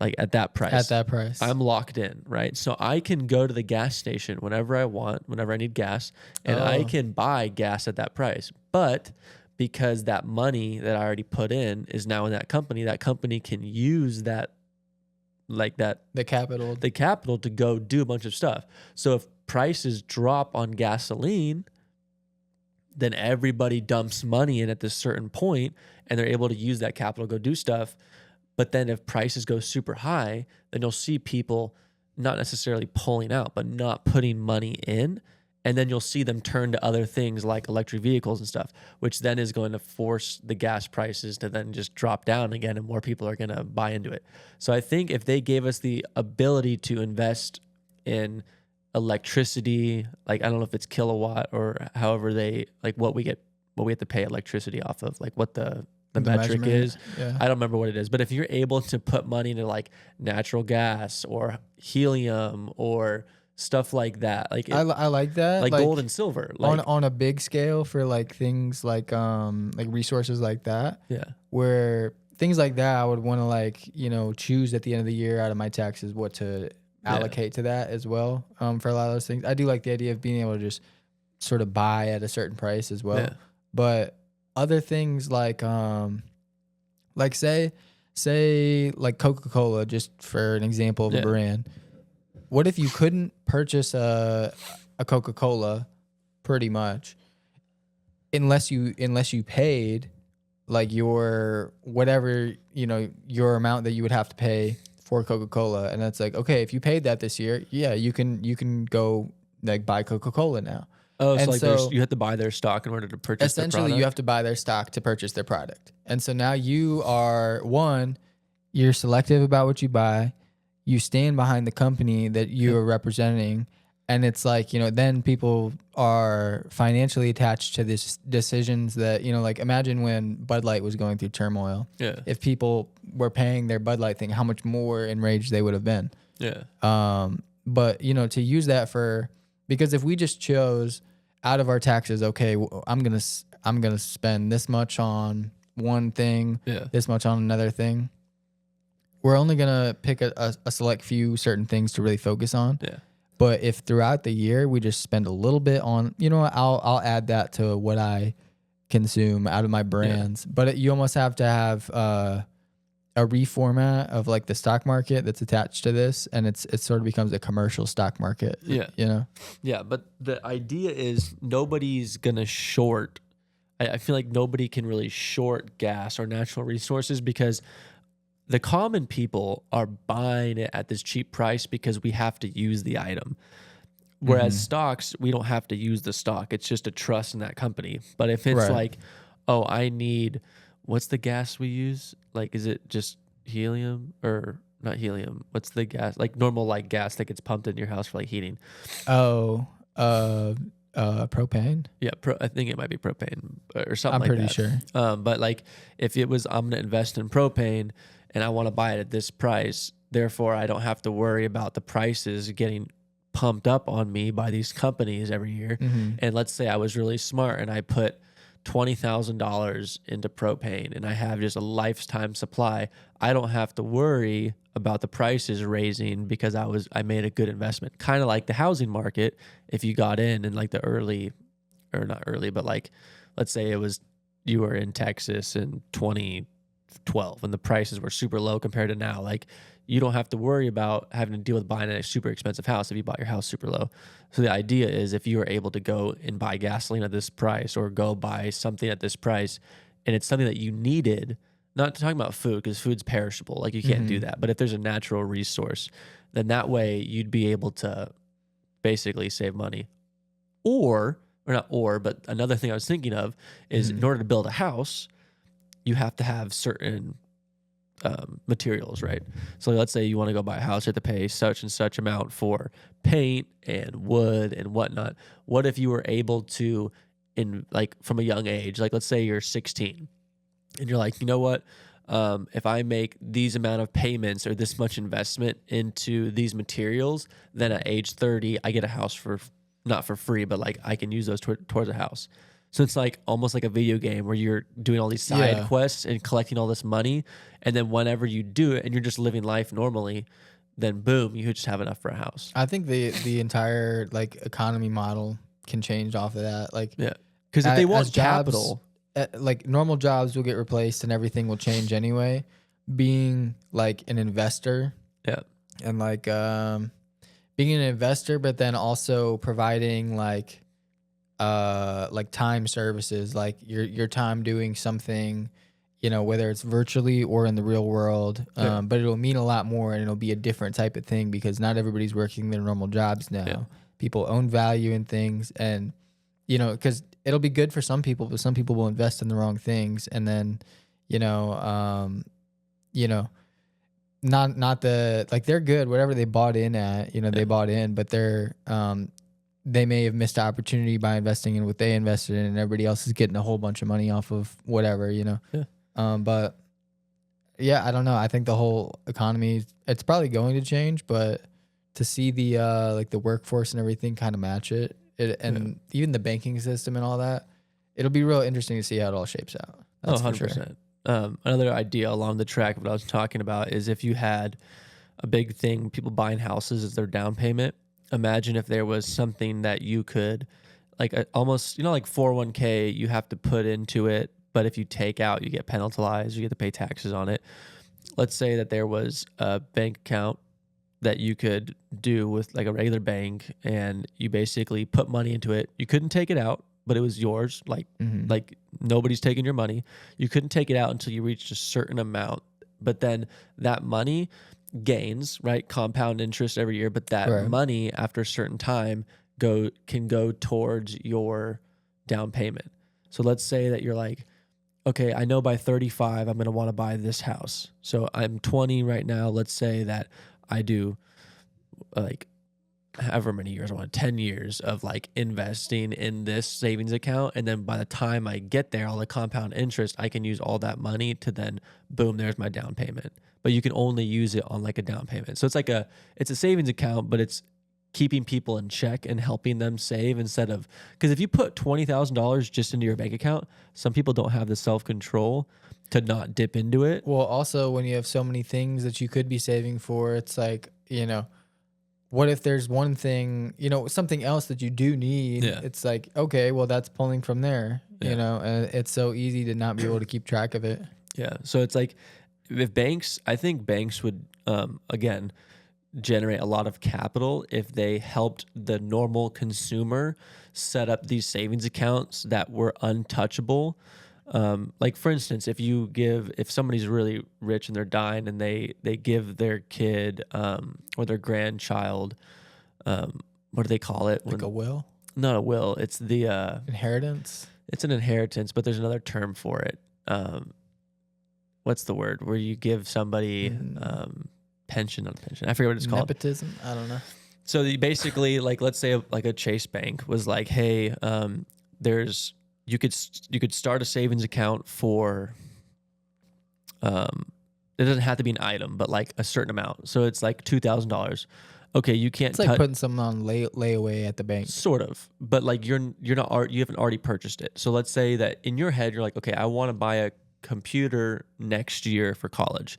B: Like at that price.
A: At that price.
B: I'm locked in, right? So I can go to the gas station whenever I want, whenever I need gas, and I can buy gas at that price. But because that money that I already put in is now in that company can use that, like that,
A: the capital
B: to go do a bunch of stuff. So if prices drop on gasoline, then everybody dumps money in at this certain point and they're able to use that capital to go do stuff. But then if prices go super high, then you'll see people not necessarily pulling out, but not putting money in. And then you'll see them turn to other things like electric vehicles and stuff, which then is going to force the gas prices to then just drop down again, and more people are going to buy into it. So I think if they gave us the ability to invest in electricity, like I don't know if it's kilowatt or however they, like what we have to pay electricity off of, like what the metric is.
A: Yeah.
B: I don't remember what it is, but if you're able to put money into like natural gas or helium or stuff like that, like
A: I like that,
B: like gold and silver, like
A: on a big scale for like things like resources like that.
B: Yeah.
A: Where things like that, I would want to like, you know, choose at the end of the year out of my taxes what to allocate to that as well. For a lot of those things, I do like the idea of being able to just sort of buy at a certain price as well.
B: Yeah.
A: But other things like say like Coca-Cola, just for an example of a brand. What if you couldn't purchase a Coca-Cola pretty much unless you paid like your whatever, you know, your amount that you would have to pay for Coca-Cola? And it's like, okay, if you paid that this year, yeah, you can go like buy Coca-Cola now.
B: Oh,
A: and
B: so you have to buy their stock in order to purchase their product?
A: Essentially, you have to buy their stock to purchase their product. And so now you are, you're selective about what you buy. You stand behind the company that you are representing. And it's like, you know, then people are financially attached to these decisions that, you know, like imagine when Bud Light was going through turmoil.
B: Yeah.
A: If people were paying their Bud Light thing, how much more enraged they would have been.
B: Yeah.
A: But, you know, to use that because if we just chose out of our taxes, okay, I'm gonna spend this much on one thing, this much on another thing. We're only gonna pick a select few certain things to really focus on.
B: Yeah.
A: But if throughout the year we just spend a little bit on, you know what, I'll add that to what I consume out of my brands. But you almost have to have a reformat of like the stock market that's attached to this, and it sort of becomes a commercial stock market.
B: Yeah.
A: You know.
B: Yeah, but the idea is nobody's gonna short. I feel like nobody can really short gas or natural resources because the common people are buying it at this cheap price because we have to use the item. Whereas stocks, we don't have to use the stock. It's just a trust in that company. But if it's
A: Right.
B: like, oh, I need, what's the gas we use? Like, is it just helium or not helium? What's the gas? Like normal like gas that gets pumped in your house for like heating.
A: Oh, propane.
B: Yeah, I think it might be propane or something
A: I'm
B: like
A: pretty
B: that.
A: sure.
B: But like if it was, I'm going to invest in propane and I want to buy it at this price, therefore I don't have to worry about the prices getting pumped up on me by these companies every year. And let's say I was really smart and I put $20,000 into propane and I have just a lifetime supply. I don't have to worry about the prices raising because I made a good investment. Kind of like the housing market. If you got in like the early, or not early, but like, let's say you were in Texas in 2012 and the prices were super low compared to now. Like you don't have to worry about having to deal with buying a super expensive house if you bought your house super low. So the idea is if you were able to go and buy gasoline at this price or go buy something at this price and it's something that you needed, not talking about food because food's perishable, like you can't do that. But if there's a natural resource, then that way you'd be able to basically save money. Or not or, but another thing I was thinking of is in order to build a house, you have to have certain materials, right? So let's say you want to go buy a house, you have to pay such and such amount for paint and wood and whatnot. What if you were able to, in like from a young age, like let's say you're 16 and you're like, you know what? If I make these amount of payments or this much investment into these materials, then at age 30, I get a house for not for free, but like I can use those towards a house. So it's like almost like a video game where you're doing all these side quests and collecting all this money. And then whenever you do it and you're just living life normally, then boom, you just have enough for a house.
A: I think the entire like economy model can change off of that. Like,
B: yeah, because if they want
A: jobs,
B: capital,
A: like normal jobs will get replaced and everything will change anyway. Being like an investor,
B: yeah,
A: and like being an investor, but then also providing like time services, like your time doing something, you know, whether it's virtually or in the real world. But it'll mean a lot more and it'll be a different type of thing because not everybody's working their normal jobs now. Yeah. People own value in things, and you know, because it'll be good for some people, but some people will invest in the wrong things, and then not the like they're good whatever they bought in at, they bought in, but they're they may have missed the opportunity by investing in what they invested in, and everybody else is getting a whole bunch of money off of whatever, Yeah. But yeah, I don't know. I think the whole economy, it's probably going to change, but to see the like the workforce and everything kind of match it, and even the banking system and all that, it'll be real interesting to see how it all shapes out.
B: That's 100%. Another idea along the track of what I was talking about is if you had a big thing, people buying houses as their down payment. Imagine if there was something that you could, like almost, like 401k, you have to put into it, but if you take out, you get penalized, you get to pay taxes on it. Let's say that there was a bank account that you could do with like a regular bank, and you basically put money into it. You couldn't take it out, but it was yours. Like nobody's taking your money. You couldn't take it out until you reached a certain amount, but then that money gains, right? Compound interest every year, but that money after a certain time can go towards your down payment. So let's say that you're like, okay, I know by 35 I'm going to want to buy this house. So I'm 20 right now. Let's say that I do like however many years I want, 10 years of like investing in this savings account, and then by the time I get there, all the compound interest, I can use all that money to then boom, there's my down payment. But you can only use it on like a down payment. So it's like it's a savings account, but it's keeping people in check and helping them save instead of, because if you put $20,000 just into your bank account, some people don't have the self-control to not dip into it.
A: Well, also when you have so many things that you could be saving for, it's like, what if there's one thing, something else that you do need?
B: Yeah.
A: It's like, okay, well, that's pulling from there, and it's so easy to not be able to keep track of it.
B: Yeah. So it's like, I think banks would, again, generate a lot of capital if they helped the normal consumer set up these savings accounts that were untouchable. Like for instance, if somebody's really rich and they're dying and they give their kid or their grandchild, what do they call it?
A: Like a will,
B: Not a will. It's the
A: inheritance.
B: it's an inheritance, but there's another term for it. What's the word where you give somebody pension on pension? I forget what it's called.
A: Nepotism. I don't know.
B: So basically, like, let's say like a Chase Bank was like, hey, you could start a savings account for, it doesn't have to be an item, but like a certain amount. So it's like $2,000. Okay, you can't.
A: It's like putting something on layaway at the bank.
B: Sort of, but like you haven't already purchased it. So let's say that in your head you're like, okay, I want to buy a computer next year for college.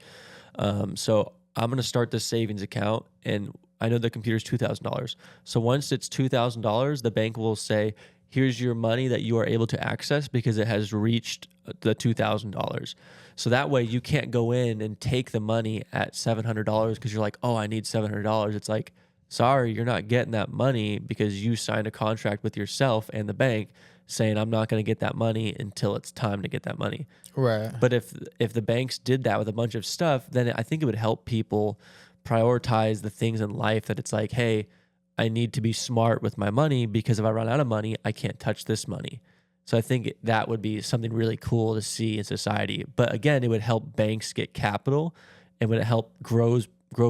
B: So I'm gonna start this savings account, and I know the computer's $2,000. So once it's $2,000, the bank will say, here's your money that you are able to access because it has reached the $2,000. So that way you can't go in and take the money at $700 because you're like, oh, I need $700. It's like, sorry, you're not getting that money because you signed a contract with yourself and the bank saying I'm not going to get that money until it's time to get that money.
A: Right.
B: But if the banks did that with a bunch of stuff, then I think it would help people prioritize the things in life that it's like, hey, I need to be smart with my money because if I run out of money, I can't touch this money. So I think that would be something really cool to see in society. But again, it would help banks get capital and would help grow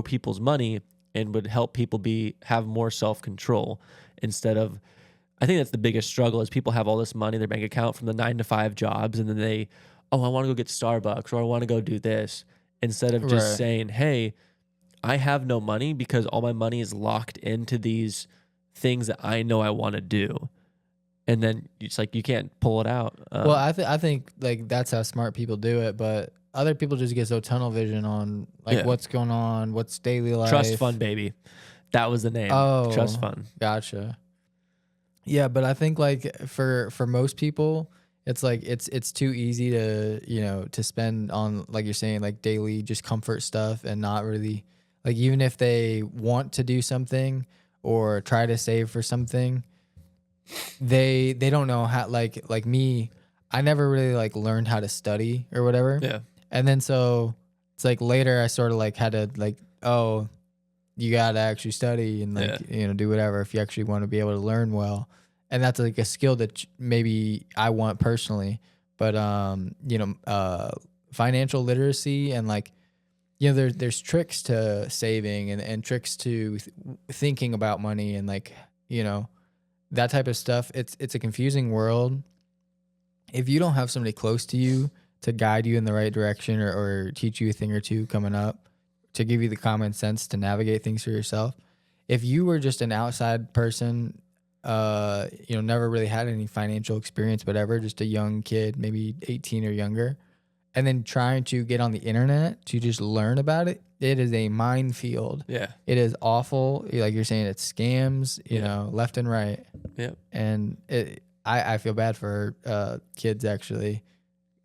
B: people's money and would help people have more self-control instead of, I think that's the biggest struggle is people have all this money in their bank account from the 9-to-5 jobs. And then I want to go get Starbucks or I want to go do this instead of just saying, hey, I have no money because all my money is locked into these things that I know I want to do. And then it's like, you can't pull it out.
A: Well, I think like that's how smart people do it, but other people just get so tunnel vision on like what's going on, what's daily life.
B: Trust fund, baby. That was the name.
A: Oh,
B: Trust fund.
A: Gotcha. Yeah, but I think like for most people, it's like it's too easy to to spend on, like you're saying, like daily just comfort stuff and not really like, even if they want to do something or try to save for something, they don't know how, like me, I never really like learned how to study or whatever.
B: Yeah.
A: And then so it's like later I sort of like had to like, oh, you got to actually study and like, do whatever if you actually want to be able to learn well. And that's like a skill that maybe I want personally, but financial literacy and like, there's tricks to saving and tricks to thinking about money and like, that type of stuff. It's a confusing world. If you don't have somebody close to you to guide you in the right direction or teach you a thing or two coming up to give you the common sense to navigate things for yourself. If you were just an outside person, never really had any financial experience, whatever, just a young kid, maybe 18 or younger, and then trying to get on the internet to just learn about it, it is a minefield.
B: Yeah.
A: It is awful. Like you're saying, it's scams, left and right.
B: Yeah.
A: And I feel bad for kids actually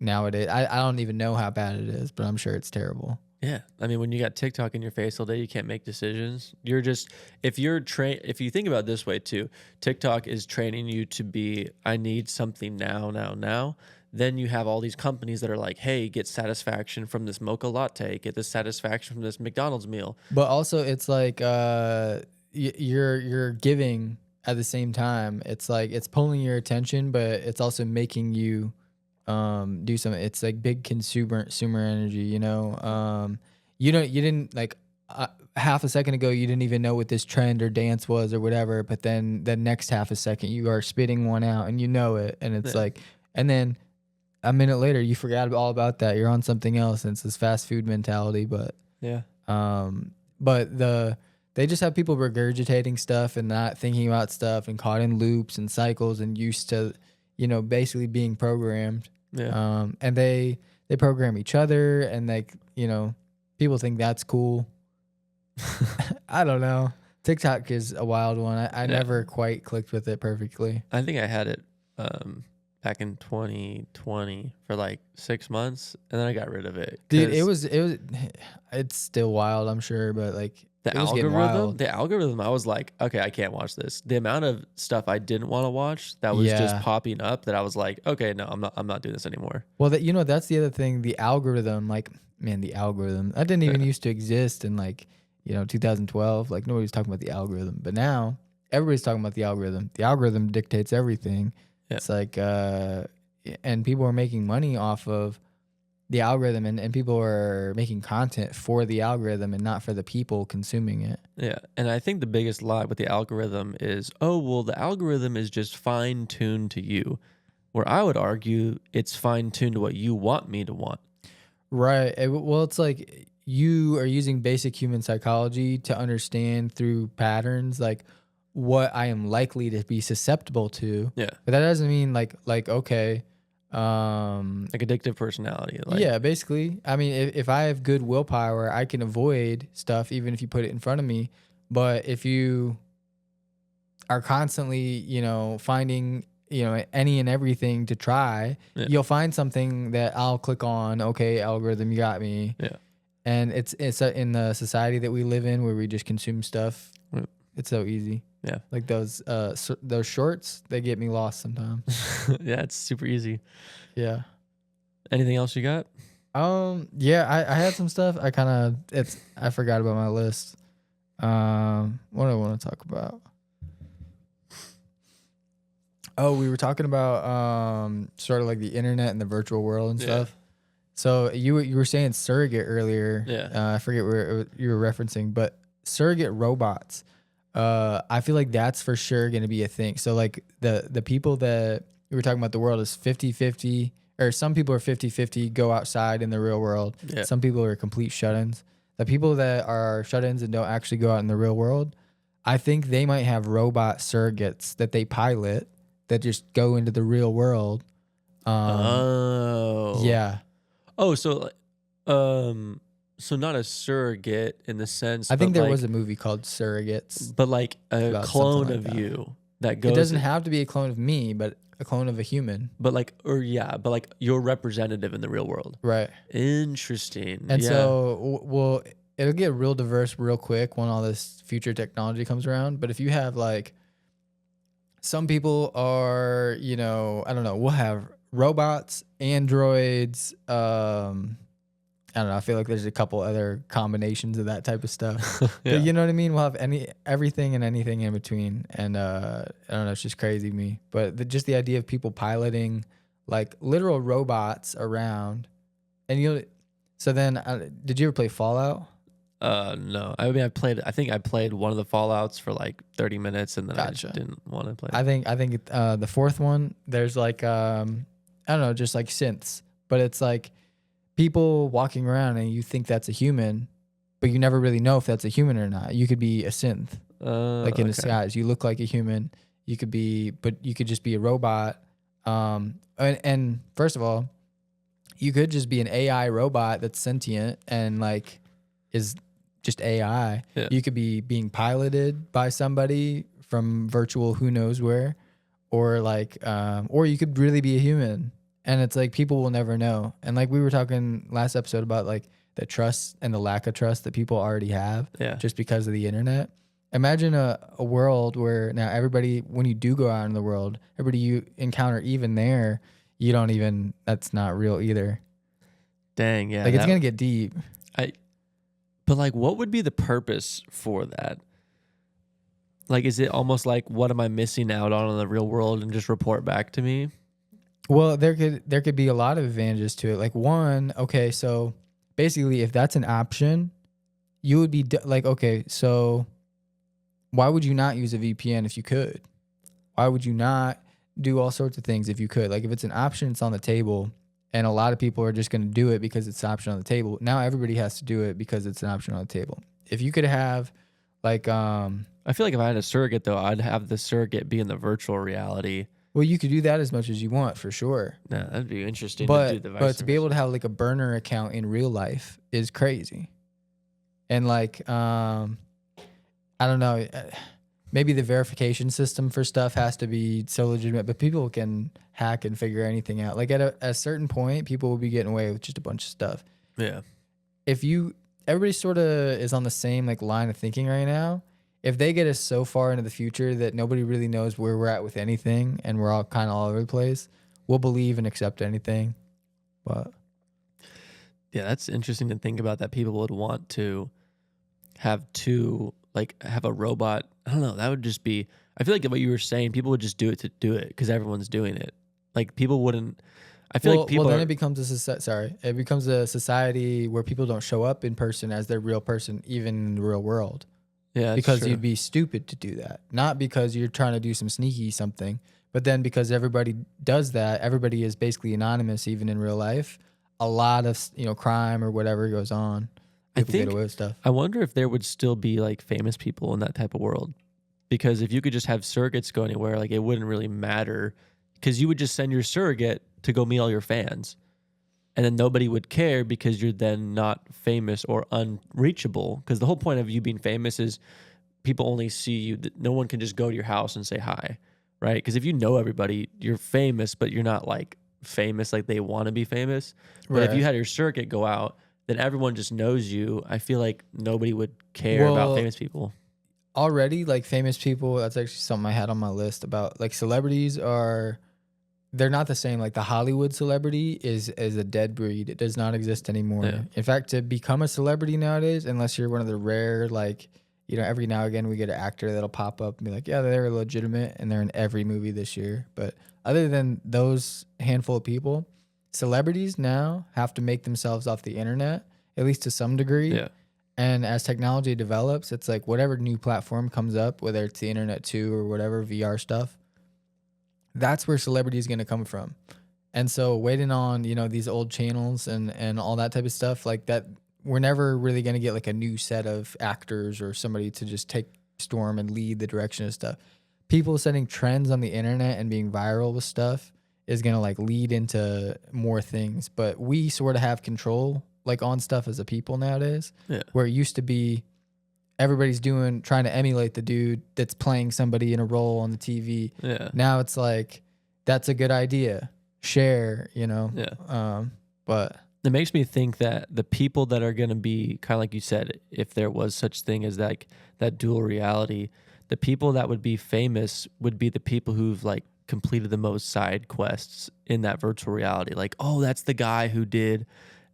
A: nowadays. I don't even know how bad it is, but I'm sure it's terrible.
B: Yeah. I mean, when you got TikTok in your face all day, you can't make decisions. You're just, if you think about it this way too, TikTok is training you to be, I need something now. Then you have all these companies that are like, hey, get satisfaction from this mocha latte, get this satisfaction from this McDonald's meal.
A: But also it's like you're giving at the same time. It's like it's pulling your attention, but it's also making you do something. It's like big consumer energy, you didn't like half a second ago you didn't even know what this trend or dance was or whatever, but then the next half a second you are spitting one out and it, and it's like, and then a minute later you forgot all about that. You're on something else, and it's this fast food mentality. But they just have people regurgitating stuff and not thinking about stuff and caught in loops and cycles and used to, basically being programmed.
B: Yeah.
A: And they program each other, and like, people think that's cool. I don't know. TikTok is a wild one. I never quite clicked with it perfectly.
B: I think I had it back in 2020 for like 6 months, and then I got rid of it.
A: Dude, it's still wild, I'm sure, but like
B: The
A: it was getting wild.
B: algorithm, I was like, okay, I can't watch this. The amount of stuff I didn't want to watch that was just
A: Yeah.
B: popping up that I was like, okay, no, I'm not doing this anymore.
A: Well, that's the other thing. The algorithm, like, man, the algorithm that didn't even
B: Yeah.
A: used to exist in like 2012. Like nobody was talking about the algorithm, but now everybody's talking about the algorithm. The algorithm dictates everything.
B: Yeah.
A: It's like, and people are making money off of the algorithm, and people are making content for the algorithm and not for the people consuming it.
B: Yeah. And I think the biggest lie with the algorithm is, oh, well, the algorithm is just fine tuned to you. Where I would argue it's fine tuned to what you want me to want.
A: Right. Well, it's like you are using basic human psychology to understand through patterns, like what I am likely to be susceptible to.
B: Yeah.
A: But that doesn't mean like okay,
B: Like addictive personality. Like,
A: yeah, basically. I mean, if I have good willpower, I can avoid stuff even if you put it in front of me. But if you are constantly, finding, any and everything to try,
B: Yeah.
A: you'll find something that I'll click on. Okay, algorithm, you got me.
B: Yeah.
A: And it's in the society that we live in where we just consume stuff.
B: Right.
A: It's so easy.
B: Yeah.
A: Like those shorts, they get me lost sometimes.
B: Yeah, it's super easy.
A: Yeah.
B: Anything else you got?
A: Yeah, I had some stuff. I forgot about my list. What do I want to talk about? Oh, we were talking about sort of like the internet and the virtual world and stuff. So you were saying surrogate earlier.
B: Yeah.
A: I forget where you were referencing, but surrogate robots. I feel like that's for sure going to be a thing. So like the people that we were talking about, the world is 50-50, or some people are 50-50, go outside in the real world.
B: Yeah.
A: Some people are complete shut-ins. The people that are shut-ins and don't actually go out in the real world, I think they might have robot surrogates that they pilot that just go into the real world.
B: Oh.
A: Yeah.
B: Oh, so not a surrogate in the sense.
A: I think there
B: like,
A: was a movie called Surrogates.
B: but like a
A: about
B: clone
A: something
B: of
A: like that.
B: you that goes.
A: It doesn't have to be a clone of me, but a clone of a human.
B: But like, but like your representative in the real world.
A: Right.
B: Interesting.
A: And
B: yeah.
A: so, well, it'll get real diverse real quick when all this future technology comes around. But if you have like, some people are, I don't know, we'll have robots, androids, I don't know. I feel like there's a couple other combinations of that type of stuff.
B: Yeah.
A: But you know what I mean? We'll have everything and anything in between. And I don't know. It's just crazy to me. But just the idea of people piloting like literal robots around. And so then, did you ever play Fallout?
B: No. I mean, I think I played one of the Fallouts for like 30 minutes and then I
A: Gotcha.
B: just didn't want to play.
A: I think the fourth one, there's like, I don't know, just like synths. But it's like people walking around and you think that's a human, but you never really know if that's a human or not. You could be a synth, like in disguise. You look like a human. You could be, but you could just be a robot. And first of all, you could just be an AI robot that's sentient and like is just AI.
B: Yeah.
A: You could be being piloted by somebody from virtual who knows where, or like, or you could really be a human. And it's like people will never know. And like we were talking last episode about like the trust and the lack of trust that people already have just because of the internet. Imagine a world where now everybody, when you do go out in the world, everybody you encounter even there, you don't even, that's not real either.
B: Dang, yeah.
A: Like it's going to get deep.
B: But like what would be the purpose for that? Like, is it almost like, what am I missing out on in the real world, and just report back to me?
A: Well, there could be a lot of advantages to it. Like one, okay, so basically if that's an option, you would be like, okay, so why would you not use a VPN if you could? Why would you not do all sorts of things if you could? Like if it's an option, it's on the table, and a lot of people are just going to do it because it's an option on the table. Now everybody has to do it because it's an option on the table. If you could have like
B: I feel like if I had a surrogate though, I'd have the surrogate be in the virtual reality.
A: well, you could do that as much as you want for sure.
B: Yeah, that'd be interesting
A: But
B: to do the vice
A: but to be
B: versa.
A: able to have like a burner account in real life is crazy. And like I don't know. maybe the verification system for stuff has to be so legitimate, but people can hack and figure anything out. Like at a certain point, people will be getting away with just a bunch of stuff.
B: Yeah.
A: If you everybody sort of is on the same like line of thinking right now, if they get us so far into the future that nobody really knows where we're at with anything and we're all kind of all over the place, we'll believe and accept anything. But
B: Yeah, that's interesting to think about, that people would want to have two, like have a robot. I don't know. That would just be, I feel like what you were saying, people would just do it to do it because everyone's doing it. Like people wouldn't, I feel like people
A: then
B: are,
A: it becomes it becomes a society where people don't show up in person as their real person, even in the real world.
B: yeah, that's
A: Because
B: true.
A: you'd be stupid to do that. Not because you're trying to do some sneaky something, but then because everybody does that, everybody is basically anonymous, even in real life. A lot of crime or whatever goes on. People get away with stuff.
B: I wonder if there would still be like famous people in that type of world, because if you could just have surrogates go anywhere, like it wouldn't really matter, because you would just send your surrogate to go meet all your fans, and then nobody would care because you're then not famous or unreachable. Because the whole point of you being famous is people only see you. No one can just go to your house and say hi, right? Because if you know everybody, you're famous, but you're not like famous like they want to be famous. But if you had your surrogate go out, then everyone just knows you. I feel like nobody would care about famous people.
A: Already, like famous people, that's actually something I had on my list about. Like celebrities they're not the same. Like the Hollywood celebrity is a dead breed. It does not exist anymore.
B: Yeah.
A: In fact, to become a celebrity nowadays, unless you're one of the rare, like, every now and again we get an actor that'll pop up and be like, yeah, they're legitimate and they're in every movie this year. But other than those handful of people, celebrities now have to make themselves off the internet, at least to some degree.
B: Yeah.
A: And as technology develops, it's like whatever new platform comes up, whether it's the internet too or whatever VR stuff, that's where celebrity is going to come from. And so waiting on, these old channels and all that type of stuff like that, we're never really going to get like a new set of actors or somebody to just take storm and lead the direction of stuff. People setting trends on the internet and being viral with stuff is going to like lead into more things. But we sort of have control like on stuff as a people nowadays, where it used to be everybody's trying to emulate the dude that's playing somebody in a role on the TV.
B: Yeah.
A: Now it's like, that's a good idea. Share,
B: Yeah.
A: But
B: it makes me think that the people that are going to be kind of like you said, if there was such thing as like that dual reality, the people that would be famous would be the people who've like completed the most side quests in that virtual reality. Like, oh, that's the guy who did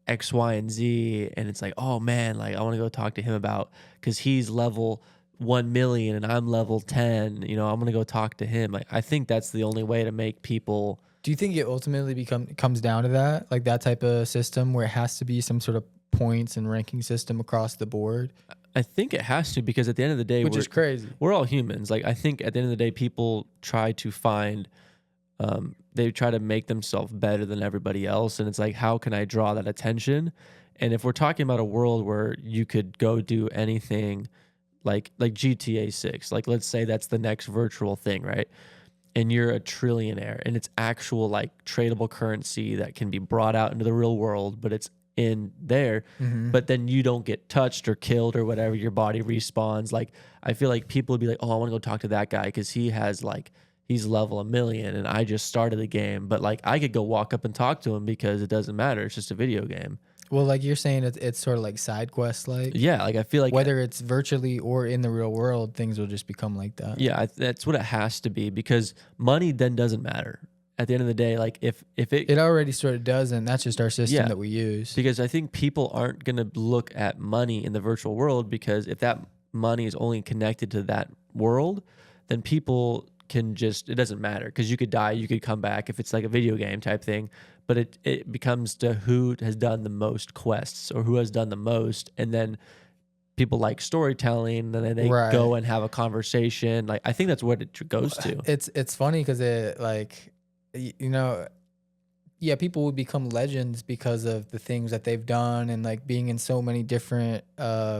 B: X, Y, and Z, and it's like, oh man, like I want to go talk to him about, because he's level 1 million and I'm level 10. I'm gonna go talk to him. Like I think that's the only way to make people.
A: Do you think it ultimately comes down to that, like that type of system where it has to be some sort of points and ranking system across the board?
B: I think it has to, because at the end of the day,
A: which is crazy.
B: We're all humans. Like I think at the end of the day, people try to find. They try to make themselves better than everybody else. And it's like, how can I draw that attention? And if we're talking about a world where you could go do anything like GTA 6, like let's say that's the next virtual thing, right? And you're a trillionaire and it's actual like tradable currency that can be brought out into the real world, but it's in there, but then you don't get touched or killed or whatever, your body respawns. Like I feel like people would be like, oh, I want to go talk to that guy because he has like, he's level 1 million and I just started the game, but like I could go walk up and talk to him because it doesn't matter. It's just a video game.
A: Well, like you're saying, it's sort of like side quest, like
B: like I feel like
A: whether it's virtually or in the real world, things will just become like that.
B: Yeah, that's what it has to be, because money then doesn't matter at the end of the day. Like if it
A: already sort of does, and that's just our system that we use.
B: Because I think people aren't gonna look at money in the virtual world, because if that money is only connected to that world, then people can just, it doesn't matter, because you could die, you could come back if it's like a video game type thing, but it becomes to who has done the most quests or who has done the most, and then people like storytelling, and then they go and have a conversation. Like I think that's what it goes to.
A: It's funny because it like, people would become legends because of the things that they've done and like being in so many different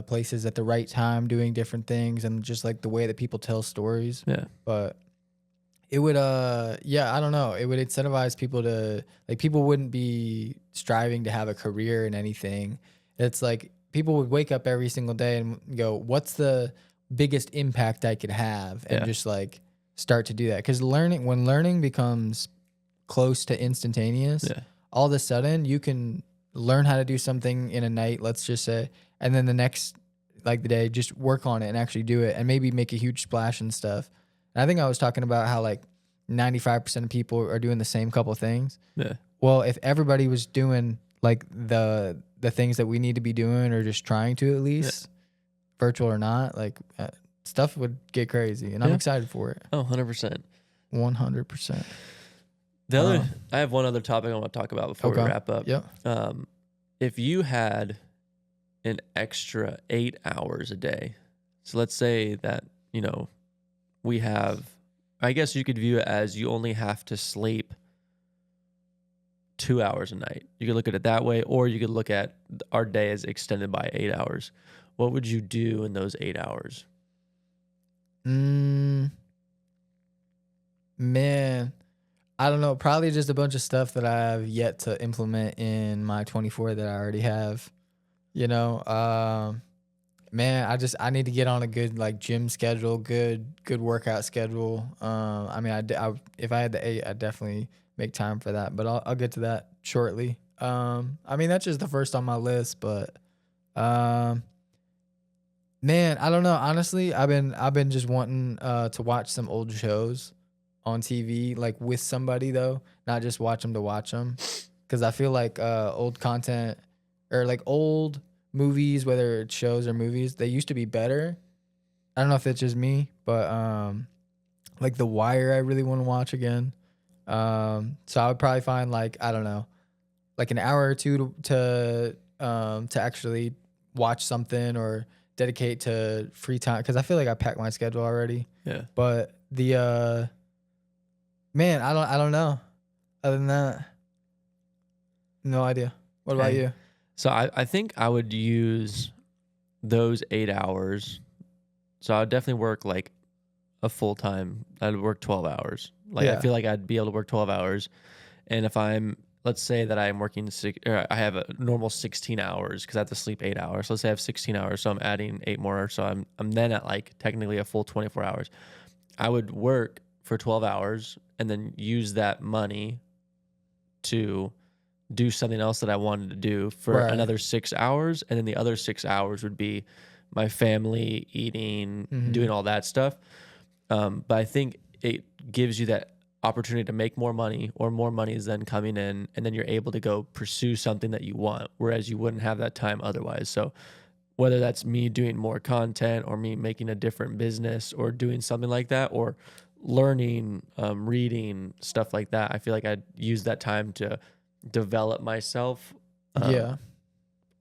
A: places at the right time, doing different things, and just like the way that people tell stories.
B: Yeah.
A: But it would I don't know. It would incentivize people to, like, people wouldn't be striving to have a career in anything. It's like people would wake up every single day and go, what's the biggest impact I could have, and
B: Yeah.
A: just like start to do that. Because when learning becomes close to instantaneous,
B: Yeah.
A: all of a sudden you can learn how to do something in a night, let's just say, and then the next, like the day, just work on it and actually do it, and maybe make a huge splash and stuff. And I think I was talking about how like 95% of people are doing the same couple things.
B: Yeah.
A: Well, if everybody was doing like the things that we need to be doing, or just trying to, at least virtual or not, like stuff would get crazy, and I'm excited for it.
B: Oh, 100%.
A: 100%.
B: The other, I have one other topic I want to talk about before we wrap up.
A: Yep.
B: If you had an extra 8 hours a day, so let's say that, you know, we have, I guess you could view it as you only have to sleep 2 hours a night. You could look at it that way, or you could look at our day as extended by 8 hours. What would you do in those 8 hours?
A: Man, I don't know. Probably just a bunch of stuff that I have yet to implement in my 24 that I already have. You know, man, I need to get on a good like gym schedule, good workout schedule. I mean, if I had the 8, I'd definitely make time for that. But I'll get to that shortly. I mean, that's just the first on my list. But man, I don't know. Honestly, I've been just wanting to watch some old shows on TV, like with somebody though, not just watch them to watch them, because I feel like old content, or like old movies, whether it's shows or movies, they used to be better. I don't know if it's just me, but like The Wire, I really want to watch again. So I would probably find like, I don't know, like an hour or two to actually watch something, or dedicate to free time, because I feel like I packed my schedule already.
B: Yeah.
A: But the man, I don't know. Other than that, no idea. What about you?
B: So I think I would use those 8 hours. So I would definitely work like a full time. I'd work 12 hours. Like I feel like I'd be able to work 12 hours. And if let's say that I'm working or I have a normal 16 hours because I have to sleep 8 hours. So let's say I have 16 hours. So I'm adding 8 more. So I'm then at like technically a full 24 hours. I would work for 12 hours and then use that money to do something else that I wanted to do for another 6 hours. And then the other 6 hours would be my family, eating, doing all that stuff. But I think it gives you that opportunity to make more money, or more money is then coming in, and then you're able to go pursue something that you want, whereas you wouldn't have that time otherwise. So whether that's me doing more content, or me making a different business, or doing something like that, or learning, reading, stuff like that, I feel like I'd use that time to develop myself.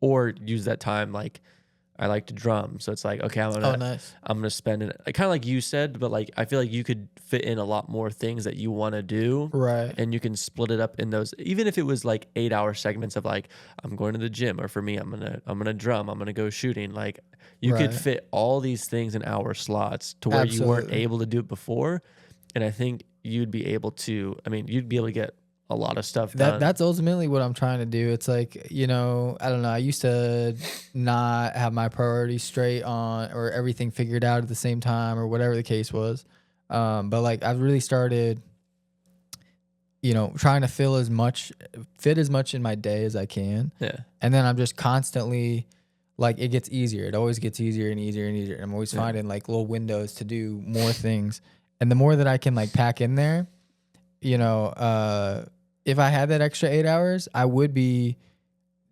B: Or use that time, like I like to drum, so it's like, okay, I'm gonna spend it, like, kind of like you said, but like I feel like you could fit in a lot more things that you want to do,
A: right?
B: And you can split it up in those, even if it was like 8-hour segments of like, I'm going to the gym, or for me, I'm gonna drum, I'm gonna go shooting. Like you could fit all these things in hour slots to where you weren't able to do it before, and I think you'd be able to. I mean, you'd be able to get a lot of stuff done.
A: That's ultimately what I'm trying to do. It's like, you know, I don't know. I used to not have my priorities straight on, or everything figured out at the same time, or whatever the case was. But like I've really started, you know, trying to fit as much in my day as I can.
B: Yeah.
A: And then I'm just constantly, like, it gets easier. It always gets easier and easier and easier. And I'm always finding like little windows to do more things. And the more that I can like pack in there, you know, if I had that extra 8 hours, I would be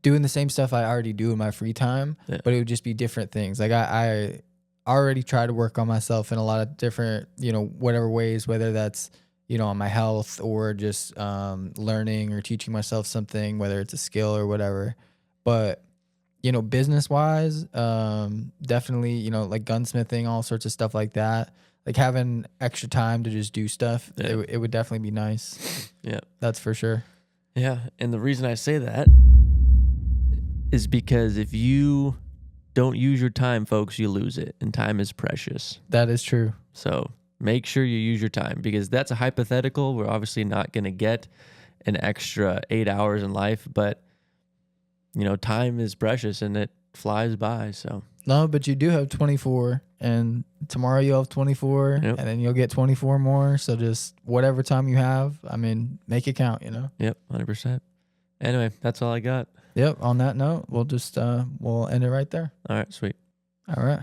A: doing the same stuff I already do in my free time, but it would just be different things. Like I already try to work on myself in a lot of different, you know, whatever ways, whether that's, you know, on my health, or just learning or teaching myself something, whether it's a skill or whatever. But, you know, business wise, definitely, you know, like gunsmithing, all sorts of stuff like that. Like having extra time to just do stuff, it would definitely be nice.
B: Yeah,
A: that's for sure.
B: Yeah, and the reason I say that is because if you don't use your time, folks, you lose it, and time is precious.
A: That is true.
B: So make sure you use your time, because that's a hypothetical. We're obviously not going to get an extra 8 hours in life, but time is precious and it flies by. So
A: No, but you do have 24, and tomorrow you'll have 24,
B: Yep.
A: and then you'll get 24 more. So just whatever time you have, I mean, make it count,
B: Yep, 100%. Anyway, that's all I got.
A: Yep. On that note, we'll end it right there.
B: All right, sweet.
A: All right.